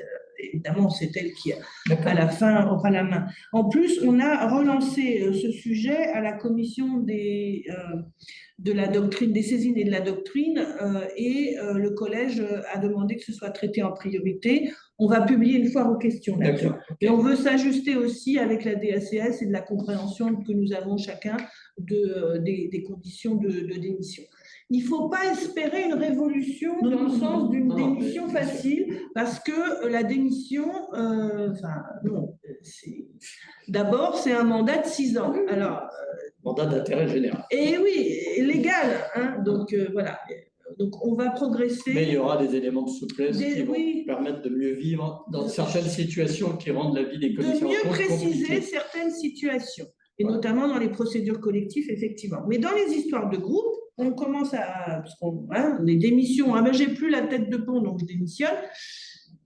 [SPEAKER 2] Évidemment, c'est elle qui, à la fin, aura la main. En plus, on a relancé ce sujet à la commission de la doctrine, des saisines et de la doctrine, et le collège a demandé que ce soit traité en priorité. On va publier une foire aux questions là-dessus. Et on veut s'ajuster aussi avec la DACS et de la compréhension que nous avons chacun des conditions de démission. Il ne faut pas espérer une révolution dans le sens d'une démission facile, parce que la démission, d'abord, c'est un mandat de 6 ans. Alors,
[SPEAKER 1] mandat d'intérêt général.
[SPEAKER 2] Et oui, légal. Hein, donc, voilà. Donc, on va progresser.
[SPEAKER 1] Mais il y aura des éléments de souplesse qui vont permettre de mieux vivre dans certaines situations qui rendent la vie des commissions
[SPEAKER 2] de mieux préciser certaines situations, et notamment dans les procédures collectives, effectivement. Mais dans les histoires de groupe, on commence à… les démissions, j'ai plus la tête de pont, donc je démissionne.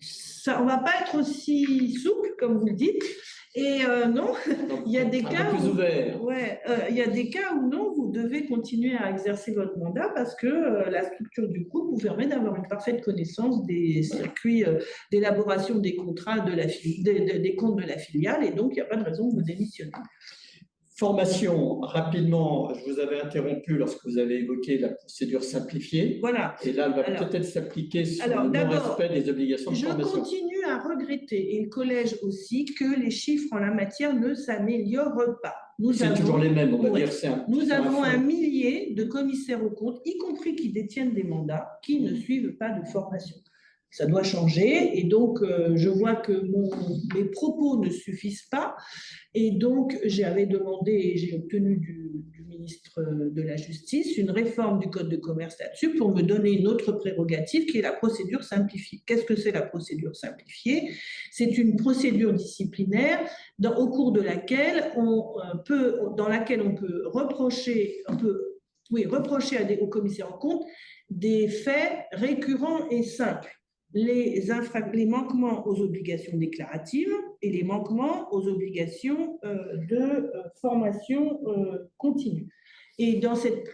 [SPEAKER 2] Ça, on ne va pas être aussi souple, comme vous le dites. Et non, il y a des cas
[SPEAKER 1] plus ouvert.
[SPEAKER 2] Il y a des cas où non, vous devez continuer à exercer votre mandat parce que la structure du groupe vous permet d'avoir une parfaite connaissance des circuits d'élaboration des contrats des comptes de la filiale, et donc il n'y a pas de raison de vous démissionner.
[SPEAKER 1] Formation, rapidement, je vous avais interrompu lorsque vous avez évoqué la procédure simplifiée.
[SPEAKER 2] Voilà.
[SPEAKER 1] Et là, elle va peut-être s'appliquer sur le non-respect des obligations de formation.
[SPEAKER 2] Je continue à regretter, et le collège aussi, que les chiffres en la matière ne s'améliorent pas.
[SPEAKER 1] C'est toujours les mêmes, on va dire.
[SPEAKER 2] Nous avons 1 millier de commissaires aux comptes, y compris qui détiennent des mandats, qui ne suivent pas de formation. Ça doit changer, et donc je vois que mes propos ne suffisent pas, et donc j'avais demandé et j'ai obtenu du ministre de la Justice une réforme du Code de commerce là-dessus pour me donner une autre prérogative qui est la procédure simplifiée. Qu'est-ce que c'est la procédure simplifiée? C'est une procédure disciplinaire au cours de laquelle on peut reprocher aux commissaires aux comptes des faits récurrents et simples. Les manquements aux obligations déclaratives et les manquements aux obligations de formation continue. Et dans cette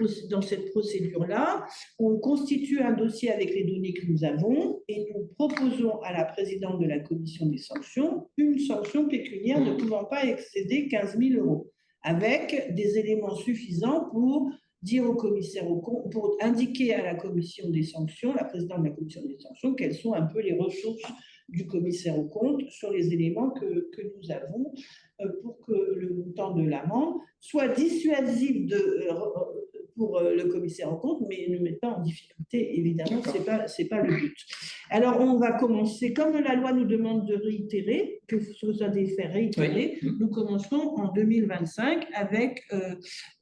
[SPEAKER 2] procédure-là, on constitue un dossier avec les données que nous avons et nous proposons à la présidente de la commission des sanctions une sanction pécuniaire ne pouvant pas excéder 15 000 €, avec des éléments suffisants pour dire au commissaire aux comptes, pour indiquer à la commission des sanctions, la présidente de la commission des sanctions, quelles sont un peu les ressources du commissaire aux comptes sur les éléments que nous avons pour que le montant de l'amende soit dissuasif pour le commissaire aux comptes, mais ne mette pas en difficulté, évidemment, c'est pas le but. Alors, on va commencer, comme la loi nous demande de réitérer, que ce soit des faits réitérés, nous commencerons en 2025 avec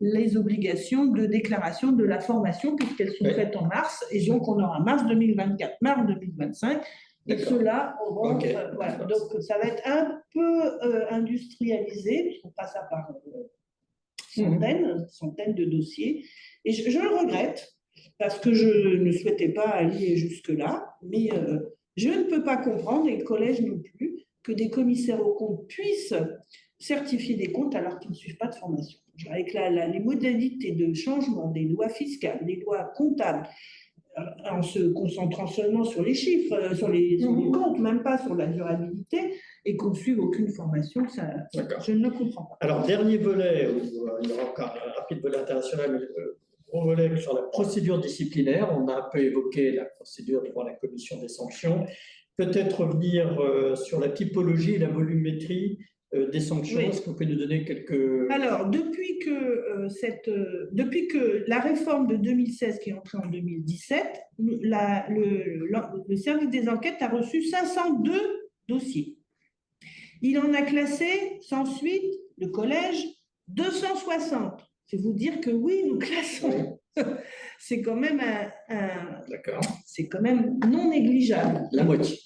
[SPEAKER 2] les obligations de déclaration de la formation, puisqu'elles sont faites en mars, et donc on aura mars 2024, mars 2025, et ceux-là auront… voilà. Donc, ça va être un peu industrialisé, puisqu'on passe à par centaines de dossiers. Et je le regrette, parce que je ne souhaitais pas aller jusque-là, mais Je ne peux pas comprendre, et le collège non plus, que des commissaires aux comptes puissent certifier des comptes alors qu'ils ne suivent pas de formation. Avec les modalités de changement des lois fiscales, des lois comptables, en se concentrant seulement sur les chiffres, sur les comptes, même pas sur la durabilité, et qu'on ne suive aucune formation, ça, je ne le comprends pas.
[SPEAKER 1] Alors, dernier volet, il y aura encore un rapide volet international, mais gros volet sur la procédure disciplinaire. On a un peu évoqué la procédure devant la commission des sanctions. Peut-être revenir sur la typologie et la volumétrie des sanctions.
[SPEAKER 2] Oui.
[SPEAKER 1] Est-ce que vous pouvez nous donner quelques...
[SPEAKER 2] Alors, depuis que la réforme de 2016 qui est entrée en 2017, le service des enquêtes a reçu 502 dossiers. Il en a classé, sans suite, le collège, 260. C'est vous dire que oui, nous classons. Oui. C'est quand même c'est quand même non négligeable.
[SPEAKER 1] La moitié.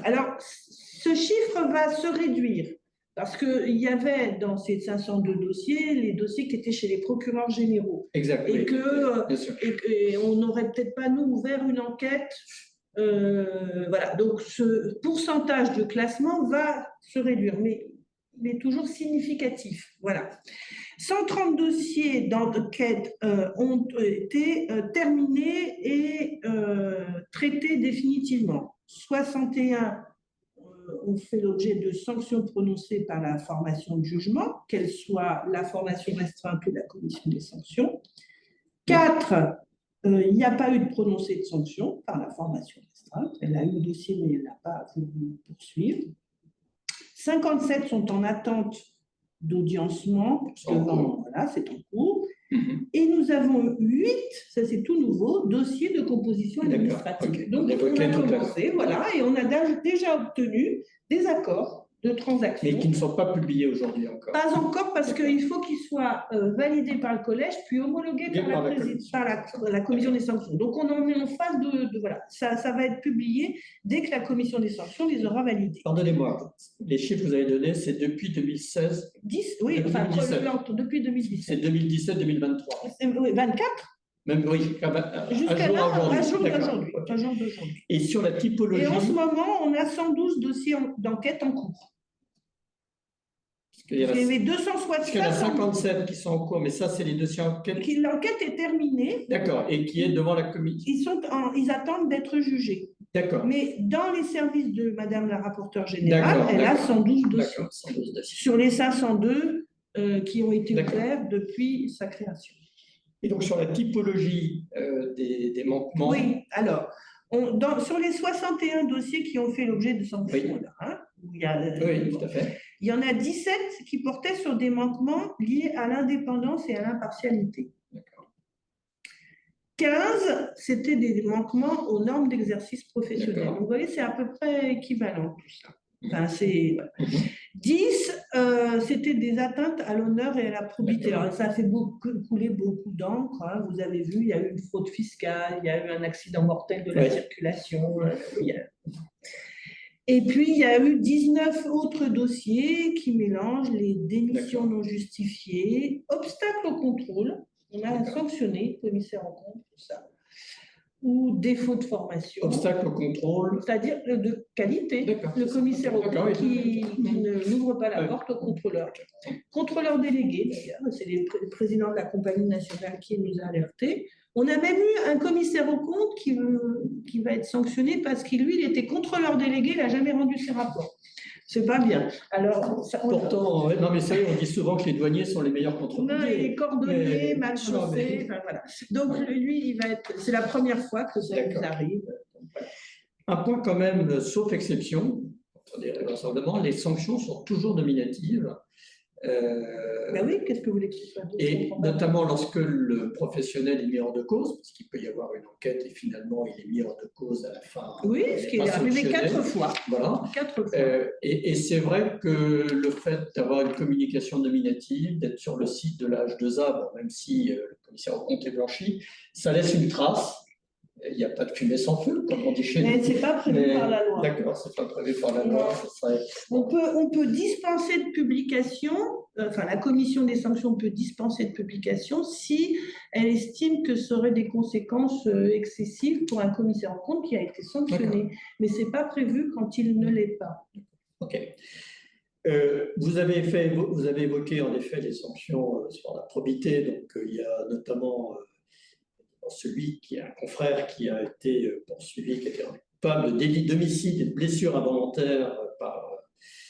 [SPEAKER 2] Alors, ce chiffre va se réduire parce qu'il y avait dans ces 502 dossiers les dossiers qui étaient chez les procureurs généraux.
[SPEAKER 1] Exact.
[SPEAKER 2] Et on n'aurait peut-être pas, nous, ouvert une enquête. Voilà, donc ce pourcentage de classement va se réduire, mais il est toujours significatif. Voilà. 130 dossiers d'enquête ont été terminés et traités définitivement. 61 ont fait l'objet de sanctions prononcées par la formation de jugement, qu'elle soit la formation restreinte ou la commission des sanctions. 4, il n'y a pas eu de prononcé de sanctions par la formation restreinte. Elle a eu le dossier, mais elle n'a pas voulu poursuivre. 57 sont en attente d'audiencement. Voilà, c'est en cours. Et nous avons 8, ça c'est tout nouveau, dossiers de composition administrative. Okay. Donc, on a commencé, voilà, et on a déjà obtenu des accords de transactions.
[SPEAKER 1] Mais qui ne sont pas publiés aujourd'hui encore.
[SPEAKER 2] Pas encore, parce qu'il faut qu'ils soient validés par le collège, puis homologués par la commission des sanctions. Donc, on en est en phase de voilà, ça va être publié dès que la commission des sanctions les aura validés.
[SPEAKER 1] Pardonnez-moi, les chiffres que vous avez donnés, c'est depuis 2016
[SPEAKER 2] Oui, enfin, depuis 2017.
[SPEAKER 1] C'est 2017-2023.
[SPEAKER 2] Oui, 24.
[SPEAKER 1] Même, oui,
[SPEAKER 2] jusqu'à là, à jour d'aujourd'hui.
[SPEAKER 1] Et sur la typologie...
[SPEAKER 2] Et en ce moment, on a 112 dossiers d'enquête en cours. Il y avait 260.
[SPEAKER 1] Il y en a 57 qui sont en cours, mais ça, c'est les dossiers enquête.
[SPEAKER 2] L'enquête est terminée.
[SPEAKER 1] D'accord, et qui est devant la commission.
[SPEAKER 2] Ils attendent d'être jugés.
[SPEAKER 1] D'accord.
[SPEAKER 2] Mais dans les services de Madame la rapporteure générale, elle a 112 dossiers. 112 dossiers. Sur les 502 qui ont été ouverts depuis sa création.
[SPEAKER 1] Et donc, sur la typologie des manquements...
[SPEAKER 2] Oui, alors, sur les 61 dossiers qui ont fait l'objet de sanctions,
[SPEAKER 1] oui, tout à fait.
[SPEAKER 2] Il y en a 17 qui portaient sur des manquements liés à l'indépendance et à l'impartialité. 15, c'était des manquements aux normes d'exercice professionnel. Donc, vous voyez, c'est à peu près équivalent tout ça. Enfin, c'est... Voilà. 10, c'était des atteintes à l'honneur et à la probité. Alors, ça a fait couler beaucoup d'encre. Hein. Vous avez vu, il y a eu une fraude fiscale, il y a eu un accident mortel de la circulation. Et puis, il y a eu 19 autres dossiers qui mélangent les démissions non justifiées, obstacles au contrôle. On a sanctionné, commissaire en compte, tout ça. Ou défaut de formation.
[SPEAKER 1] Obstacle au contrôle.
[SPEAKER 2] C'est-à-dire de qualité. Le commissaire au compte qui n'ouvre pas la porte au contrôleur. Contrôleur délégué, d'ailleurs, c'est le président de la compagnie nationale qui nous a alertés. On a même eu un commissaire au compte qui va être sanctionné parce qu'il, lui, il était contrôleur délégué, il n'a jamais rendu ses rapports. C'est pas bien. Alors,
[SPEAKER 1] pourtant, non mais ça, on dit souvent que les douaniers sont les meilleurs contrôleurs.
[SPEAKER 2] Non, les cordonniers, mal chaussés, enfin, voilà. Donc lui, c'est la première fois que ça nous arrive.
[SPEAKER 1] Un point quand même, sauf exception, les sanctions sont toujours nominatives.
[SPEAKER 2] Ben oui, qu'est-ce que vous voulez que ce soit d'autre?
[SPEAKER 1] Et notamment lorsque le professionnel est mis hors de cause, parce qu'il peut y avoir une enquête et finalement il est mis hors de cause à la fin.
[SPEAKER 2] Oui, ce qui est arrivé 4 fois.
[SPEAKER 1] Voilà.
[SPEAKER 2] 4 fois.
[SPEAKER 1] Et c'est vrai que le fait d'avoir une communication nominative, d'être sur le site de la H2A, bon, même si le commissaire au compte est blanchi, ça laisse une trace. il n'y a pas de fumée sans feu, comme on dit chez nous.
[SPEAKER 2] Mais ce n'est pas prévu par la loi.
[SPEAKER 1] D'accord, ce n'est pas prévu par la loi.
[SPEAKER 2] On peut dispenser de publication, enfin la commission des sanctions peut dispenser de publication si elle estime que ça aurait des conséquences excessives pour un commissaire en compte qui a été sanctionné. Mais ce n'est pas prévu quand il ne l'est pas.
[SPEAKER 1] OK. Vous avez évoqué en effet les sanctions sur la probité. Donc, il y a notamment celui qui est un confrère qui a été poursuivi, qui a été coupable de délit d'homicide et de blessure involontaire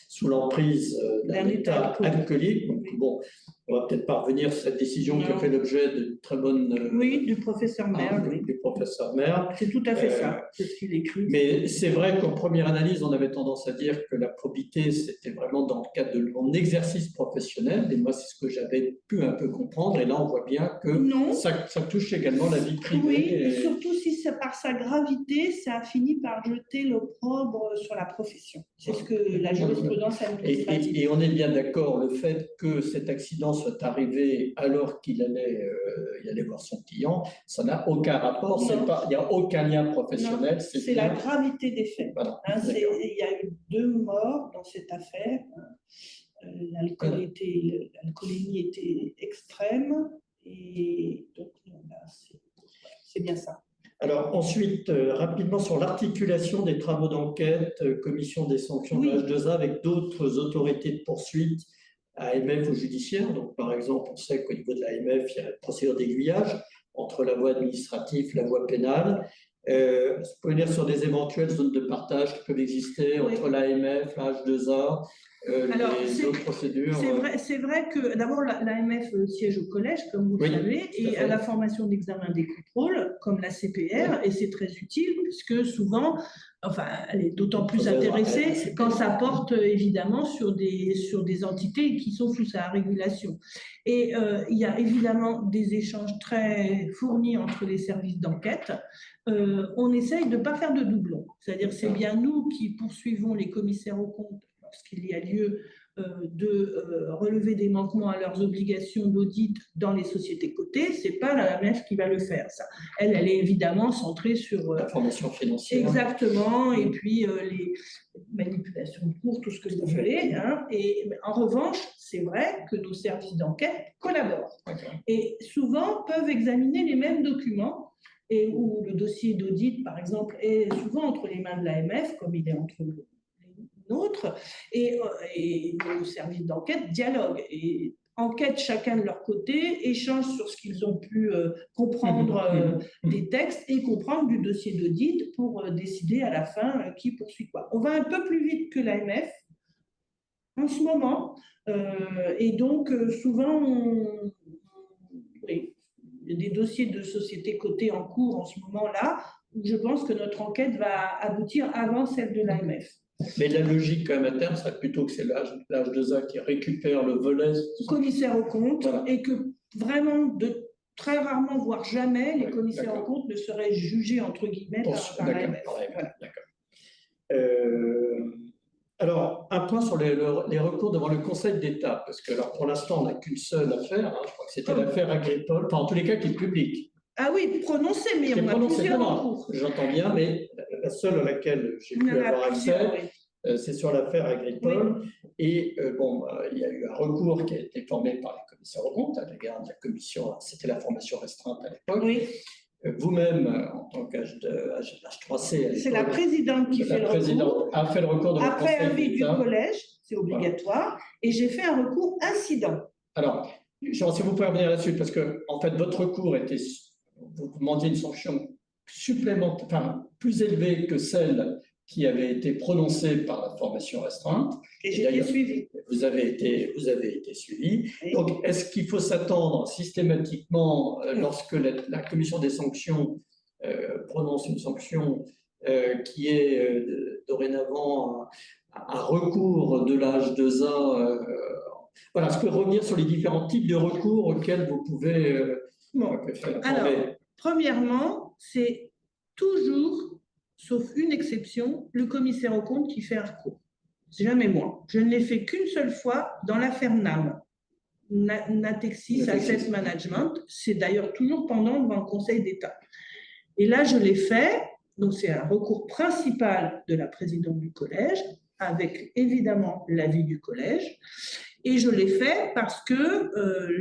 [SPEAKER 1] sous l'emprise d'un état alcoolique. Donc, bon, on va peut-être pas revenir sur cette décision qui a fait l'objet d'une très bonne…
[SPEAKER 2] oui, du professeur Merle.
[SPEAKER 1] Oui. Du professeur Merle.
[SPEAKER 2] C'est tout à fait ça, c'est ce qu'il écrit.
[SPEAKER 1] Mais c'est vrai qu'en première analyse, on avait tendance à dire que la probité, c'était vraiment dans le cadre de mon exercice professionnel. Et moi, c'est ce que j'avais pu un peu comprendre. Et là, on voit bien que ça touche également la vie privée.
[SPEAKER 2] Oui, et surtout si par sa gravité, ça a fini par jeter l'opprobre sur la profession. C'est ce que la jurisprudence administrative.
[SPEAKER 1] Et on est bien d'accord, le fait que cet accident soit arrivé alors qu'il allait voir son client, ça n'a aucun rapport, il n'y a aucun lien professionnel.
[SPEAKER 2] C'est la gravité des faits.
[SPEAKER 1] Voilà,
[SPEAKER 2] il y a eu 2 morts dans cette affaire. L'alcoolémie était extrême et donc c'est bien ça.
[SPEAKER 1] Alors ensuite, rapidement sur l'articulation des travaux d'enquête, commission des sanctions de l'H2A avec d'autres autorités de poursuite, AMF ou judiciaire. Donc par exemple, on sait qu'au niveau de l'AMF, il y a une procédure d'aiguillage entre la voie administrative et la voie pénale. Vous pouvez dire sur des éventuelles zones de partage qui peuvent exister entre l'AMF, la H2A, les autres procédures.
[SPEAKER 2] C'est vrai que d'abord l'AMF siège au collège, comme vous le savez, et à la formation d'examen des contrôles, comme la CPR, et c'est très utile puisque souvent, enfin, elle est d'autant plus intéressée quand ça porte évidemment sur des entités qui sont sous sa régulation. Et il y a évidemment des échanges très fournis entre les services d'enquête. On essaye de ne pas faire de doublons, c'est-à-dire c'est bien nous qui poursuivons les commissaires aux comptes lorsqu'il y a lieu de relever des manquements à leurs obligations d'audit dans les sociétés cotées, ce n'est pas l'AMF qui va le faire. Ça. Elle est évidemment centrée sur…
[SPEAKER 1] l'information financière.
[SPEAKER 2] Exactement, et puis les manipulations de cours, tout ce que vous voulez. Hein, et en revanche, c'est vrai que nos services d'enquête collaborent. Et souvent peuvent examiner les mêmes documents, et où le dossier d'audit, par exemple, est souvent entre les mains de l'AMF, comme il est entre les nôtres, et nos services d'enquête dialoguent et enquêtent chacun de leur côté, échangent sur ce qu'ils ont pu comprendre des textes et comprendre du dossier d'audit pour décider à la fin qui poursuit quoi. On va un peu plus vite que l'AMF en ce moment, et donc souvent il y a des dossiers de sociétés cotées en cours en ce moment-là, où je pense que notre enquête va aboutir avant celle de l'AMF.
[SPEAKER 1] Mais la logique, quand même, à terme, serait plutôt que c'est l'H2A qui récupère le volet
[SPEAKER 2] commissaire aux comptes, et que vraiment, très rarement, voire jamais, les commissaires aux comptes ne seraient jugés, entre guillemets, par l'AMF.
[SPEAKER 1] Alors, un point sur les recours devant le Conseil d'État, parce que alors, pour l'instant, on n'a qu'une seule affaire, je crois que c'était l'affaire Agripol, enfin en tous les cas qui est publique.
[SPEAKER 2] Ah oui, prononcé, mais on a plusieurs recours.
[SPEAKER 1] J'entends bien, mais la seule à laquelle j'ai pu avoir accès, c'est sur l'affaire Agripol. Et il y a eu un recours qui a été formé par les commissaires aux comptes à l'égard de la commission, c'était la formation restreinte à l'époque. Vous-même, en tant qu'H3C,
[SPEAKER 2] c'est la présidente qui fait le recours.
[SPEAKER 1] A fait le recours devant le Conseil d'État.
[SPEAKER 2] Après avis du collège, c'est obligatoire, et j'ai fait un recours incident.
[SPEAKER 1] Alors, si vous pouvez revenir là-dessus, parce que en fait, votre recours était, vous demandiez une sanction supplémentaire, enfin, plus élevée que celle qui avait été prononcée par la formation restreinte.
[SPEAKER 2] Et j'ai été suivi.
[SPEAKER 1] Vous avez été suivi. Donc, est-ce qu'il faut s'attendre systématiquement, lorsque la commission des sanctions prononce une sanction qui est dorénavant un recours de l'H2A, voilà, est-ce que revenir sur les différents types de recours auxquels vous pouvez faire?
[SPEAKER 2] Alors, premièrement, c'est toujours, sauf une exception, le commissaire aux comptes qui fait un recours. C'est jamais moi. Je ne l'ai fait qu'une seule fois dans l'affaire NAM, Natexis Asset Management. C'est d'ailleurs toujours pendant devant le Conseil d'État. Et là, je l'ai fait, donc c'est un recours principal de la présidente du collège, avec évidemment l'avis du collège. Et je l'ai fait parce que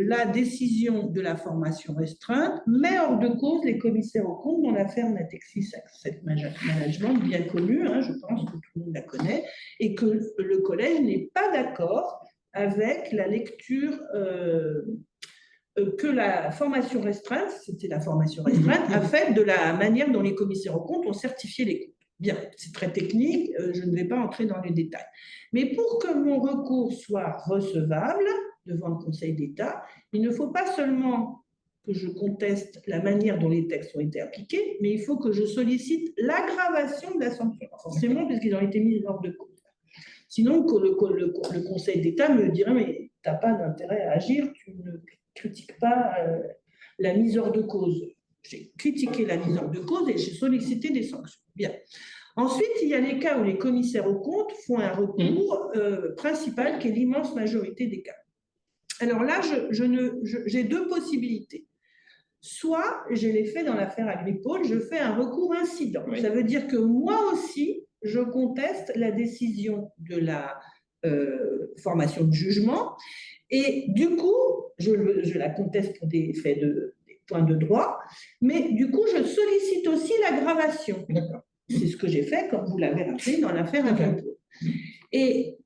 [SPEAKER 2] la décision de la formation restreinte met hors de cause les commissaires aux comptes dans l'affaire Natexis Asset Management, bien connue, hein, je pense que tout le monde la connaît, et que le collège n'est pas d'accord avec la lecture que la formation restreinte, c'était la formation restreinte, a fait de la manière dont les commissaires aux comptes ont certifié les comptes. Bien, c'est très technique, je ne vais pas entrer dans les détails. Mais pour que mon recours soit recevable devant le Conseil d'État, il ne faut pas seulement que je conteste la manière dont les textes ont été appliqués, mais il faut que je sollicite l'aggravation de la sanction, forcément, parce qu'ils ont été mis hors de cause. Sinon, le Conseil d'État me dirait, mais tu n'as pas d'intérêt à agir, tu ne critiques pas la mise hors de cause. J'ai critiqué la mise hors de cause et j'ai sollicité des sanctions. Bien. Ensuite, il y a les cas où les commissaires aux comptes font un recours principal, qui est l'immense majorité des cas. Alors là, j'ai deux possibilités. Soit, je l'ai fait dans l'affaire Agripol, je fais un recours incident. Oui. Ça veut dire que moi aussi, je conteste la décision de la formation de jugement. Et du coup, je la conteste pour des faits des points de droit, mais du coup, je sollicite aussi l'aggravation. C'est ce que j'ai fait, comme vous l'avez rappelé, dans l'affaire Agripol. Et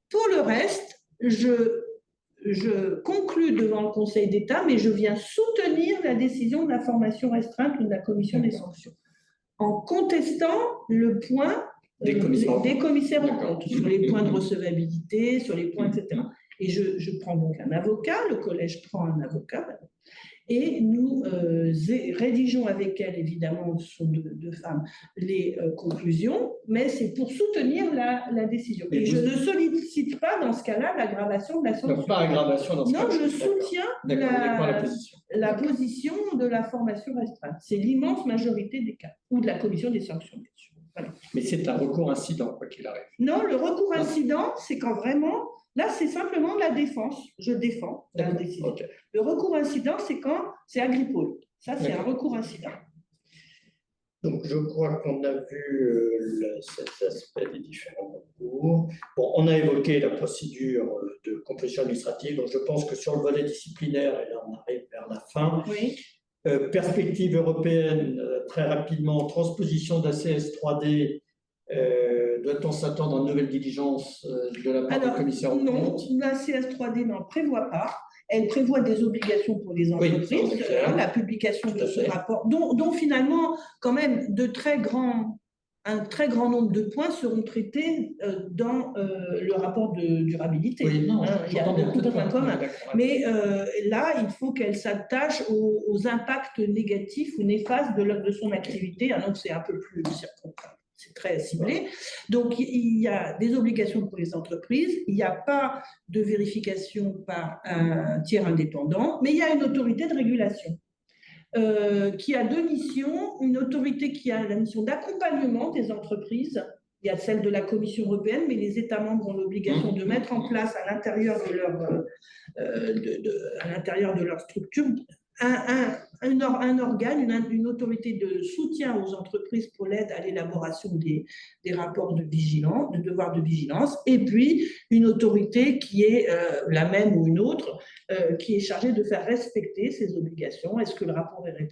[SPEAKER 2] pour le reste, je conclus devant le Conseil d'État, mais je viens soutenir la décision de la formation restreinte ou de la commission des sanctions, en contestant le point des commissaires aux comptes, sur les points de recevabilité, sur les points, etc. Et je prends donc un avocat, le collège prend un avocat, et nous rédigeons avec elle, évidemment, ce sont deux femmes, les conclusions, mais c'est pour soutenir la décision. Et je ne sollicite pas, dans ce cas-là, l'aggravation de la sanction.
[SPEAKER 1] Donc, pas aggravation dans ce cas-là.
[SPEAKER 2] Non, je soutiens la position de la formation restreinte. C'est l'immense majorité des cas, ou de la commission des sanctions, bien sûr. Voilà.
[SPEAKER 1] Mais c'est un recours incident, quoi qu'il arrive.
[SPEAKER 2] Non, le recours incident, c'est quand vraiment... Là, c'est simplement de la défense. Je défends la décision. Okay. Le recours incident, c'est quand c'est Agripol. Ça, c'est un recours incident.
[SPEAKER 1] Donc, je crois qu'on a vu cet aspect des différents recours. Bon, on a évoqué la procédure de composition administrative, donc je pense que sur le volet disciplinaire, et là, on arrive vers la fin.
[SPEAKER 2] Oui.
[SPEAKER 1] Perspective européenne, très rapidement, transposition d'ACS 3D. Doit-on s'attendre à une nouvelle diligence de la part du commissaire aux comptes?
[SPEAKER 2] Non, la CS3D n'en prévoit pas. Elle prévoit des obligations pour les entreprises, oui, la publication de ce rapport, dont finalement, quand même, un très grand nombre de points seront traités dans le rapport de durabilité.
[SPEAKER 1] Oui, non,
[SPEAKER 2] il y a beaucoup de points communs. Mais là, il faut qu'elle s'attache aux impacts négatifs ou néfastes de son activité. Donc, c'est un peu plus circonspect. C'est très ciblé. Donc, il y a des obligations pour les entreprises, il n'y a pas de vérification par un tiers indépendant, mais il y a une autorité de régulation qui a deux missions. Une autorité qui a la mission d'accompagnement des entreprises. Il y a celle de la Commission européenne, mais les États membres ont l'obligation de mettre en place à l'intérieur de leur structure un organe, une autorité de soutien aux entreprises pour l'aide à l'élaboration des rapports de vigilance, de devoirs de vigilance, et puis une autorité qui est la même ou une autre, qui est chargée de faire respecter ces obligations. Est-ce que le rapport est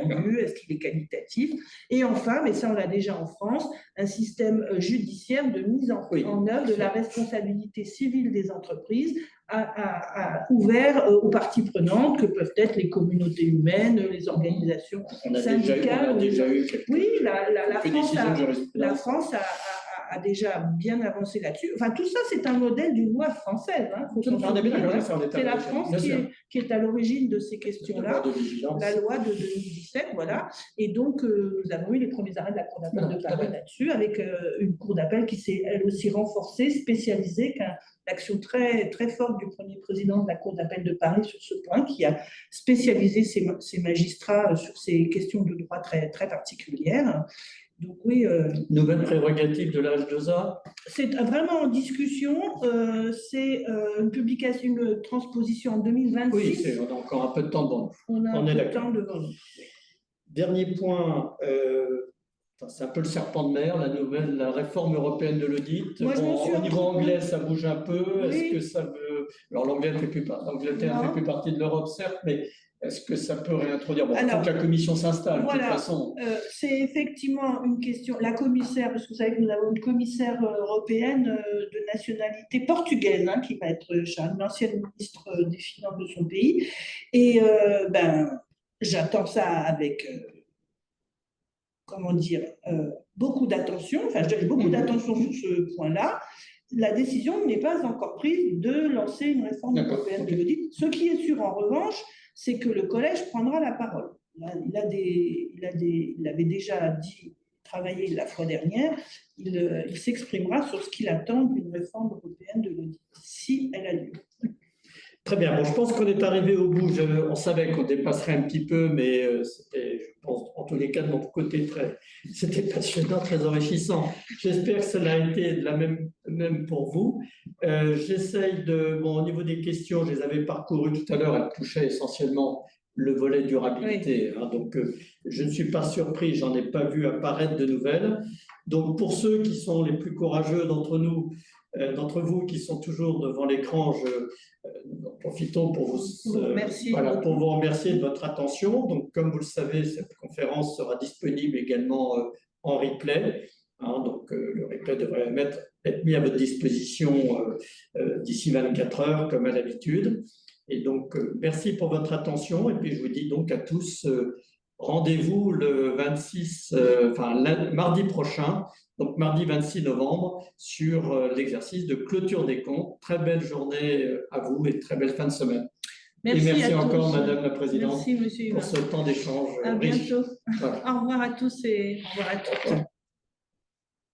[SPEAKER 2] rendu? Est-ce qu'il est qualitatif? Et enfin, mais ça on l'a déjà en France, un système judiciaire de mise en œuvre de la responsabilité civile des entreprises ouvert aux parties prenantes que peuvent être les communautés humaines, les organisations syndicales.
[SPEAKER 1] On a déjà eu
[SPEAKER 2] oui, la France a déjà bien avancé là-dessus. Enfin, tout ça, c'est un modèle d'une loi française. Hein, c'est la France qui est à l'origine de ces questions-là, la loi de 2017, voilà. Et donc, nous avons eu les premiers arrêts de la Cour d'appel de Paris là-dessus, avec une Cour d'appel qui s'est elle aussi renforcée, spécialisée, l'action très, très forte du premier président de la Cour d'appel de Paris sur ce point, qui a spécialisé ses magistrats sur ces questions de droit très, très particulières. Donc oui.
[SPEAKER 1] Nouvelle prérogative de la H2A?
[SPEAKER 2] C'est vraiment en discussion. C'est une transposition en 2026.
[SPEAKER 1] Oui, on a encore un peu de temps devant nous.
[SPEAKER 2] On a un peu de temps devant nous.
[SPEAKER 1] Dernier point, c'est un peu le serpent de mer, la réforme européenne de l'audit.
[SPEAKER 2] Moi,
[SPEAKER 1] Au niveau anglais, ça bouge un peu.
[SPEAKER 2] Oui.
[SPEAKER 1] Est-ce que ça veut... Alors, l'Angleterre ne fait plus partie de l'Europe, certes, mais est-ce que ça peut réintroduire... Bon, il faut que la Commission s'installe, de toute façon.
[SPEAKER 2] C'est effectivement une question. La commissaire, parce que vous savez que nous avons une commissaire européenne de nationalité portugaise, hein, qui va être une ancienne ministre des Finances de son pays. Et j'attends ça avec... comment dire, beaucoup d'attention, enfin je donne beaucoup d'attention sur ce point-là. La décision n'est pas encore prise de lancer une réforme européenne de l'audit. Ce qui est sûr en revanche, c'est que le collège prendra la parole. Il avait déjà dit, travaillé la fois dernière, il s'exprimera sur ce qu'il attend d'une réforme européenne de l'audit, si elle a lieu.
[SPEAKER 1] Très bien. Bon, je pense qu'on est arrivé au bout. On savait qu'on dépasserait un petit peu, mais c'était, je pense, en tous les cas, de mon côté, c'était passionnant, très enrichissant. J'espère que cela a été de la même pour vous. J'essaye de... Bon, au niveau des questions, je les avais parcourues tout à l'heure. Elles touchaient essentiellement le volet durabilité. Oui. Hein, donc, je ne suis pas surpris. Je n'en ai pas vu apparaître de nouvelles. Donc, pour ceux qui sont les plus courageux d'entre vous qui sont toujours devant l'écran, profitons pour vous remercier de votre attention. Donc, comme vous le savez, cette conférence sera disponible également en replay. Hein, donc, le replay devrait être mis à votre disposition d'ici 24 heures, comme à l'habitude. Et donc, merci pour votre attention. Et puis, je vous dis donc à tous, rendez-vous le 26, mardi prochain, donc mardi 26 novembre, sur l'exercice de clôture des comptes. Très belle journée à vous et très belle fin de semaine.
[SPEAKER 2] Merci,
[SPEAKER 1] et merci encore, Madame la Présidente,
[SPEAKER 2] merci, monsieur
[SPEAKER 1] pour ce temps d'échange
[SPEAKER 2] riche. À bientôt.
[SPEAKER 1] Voilà.
[SPEAKER 2] Au revoir à tous et au revoir à toutes.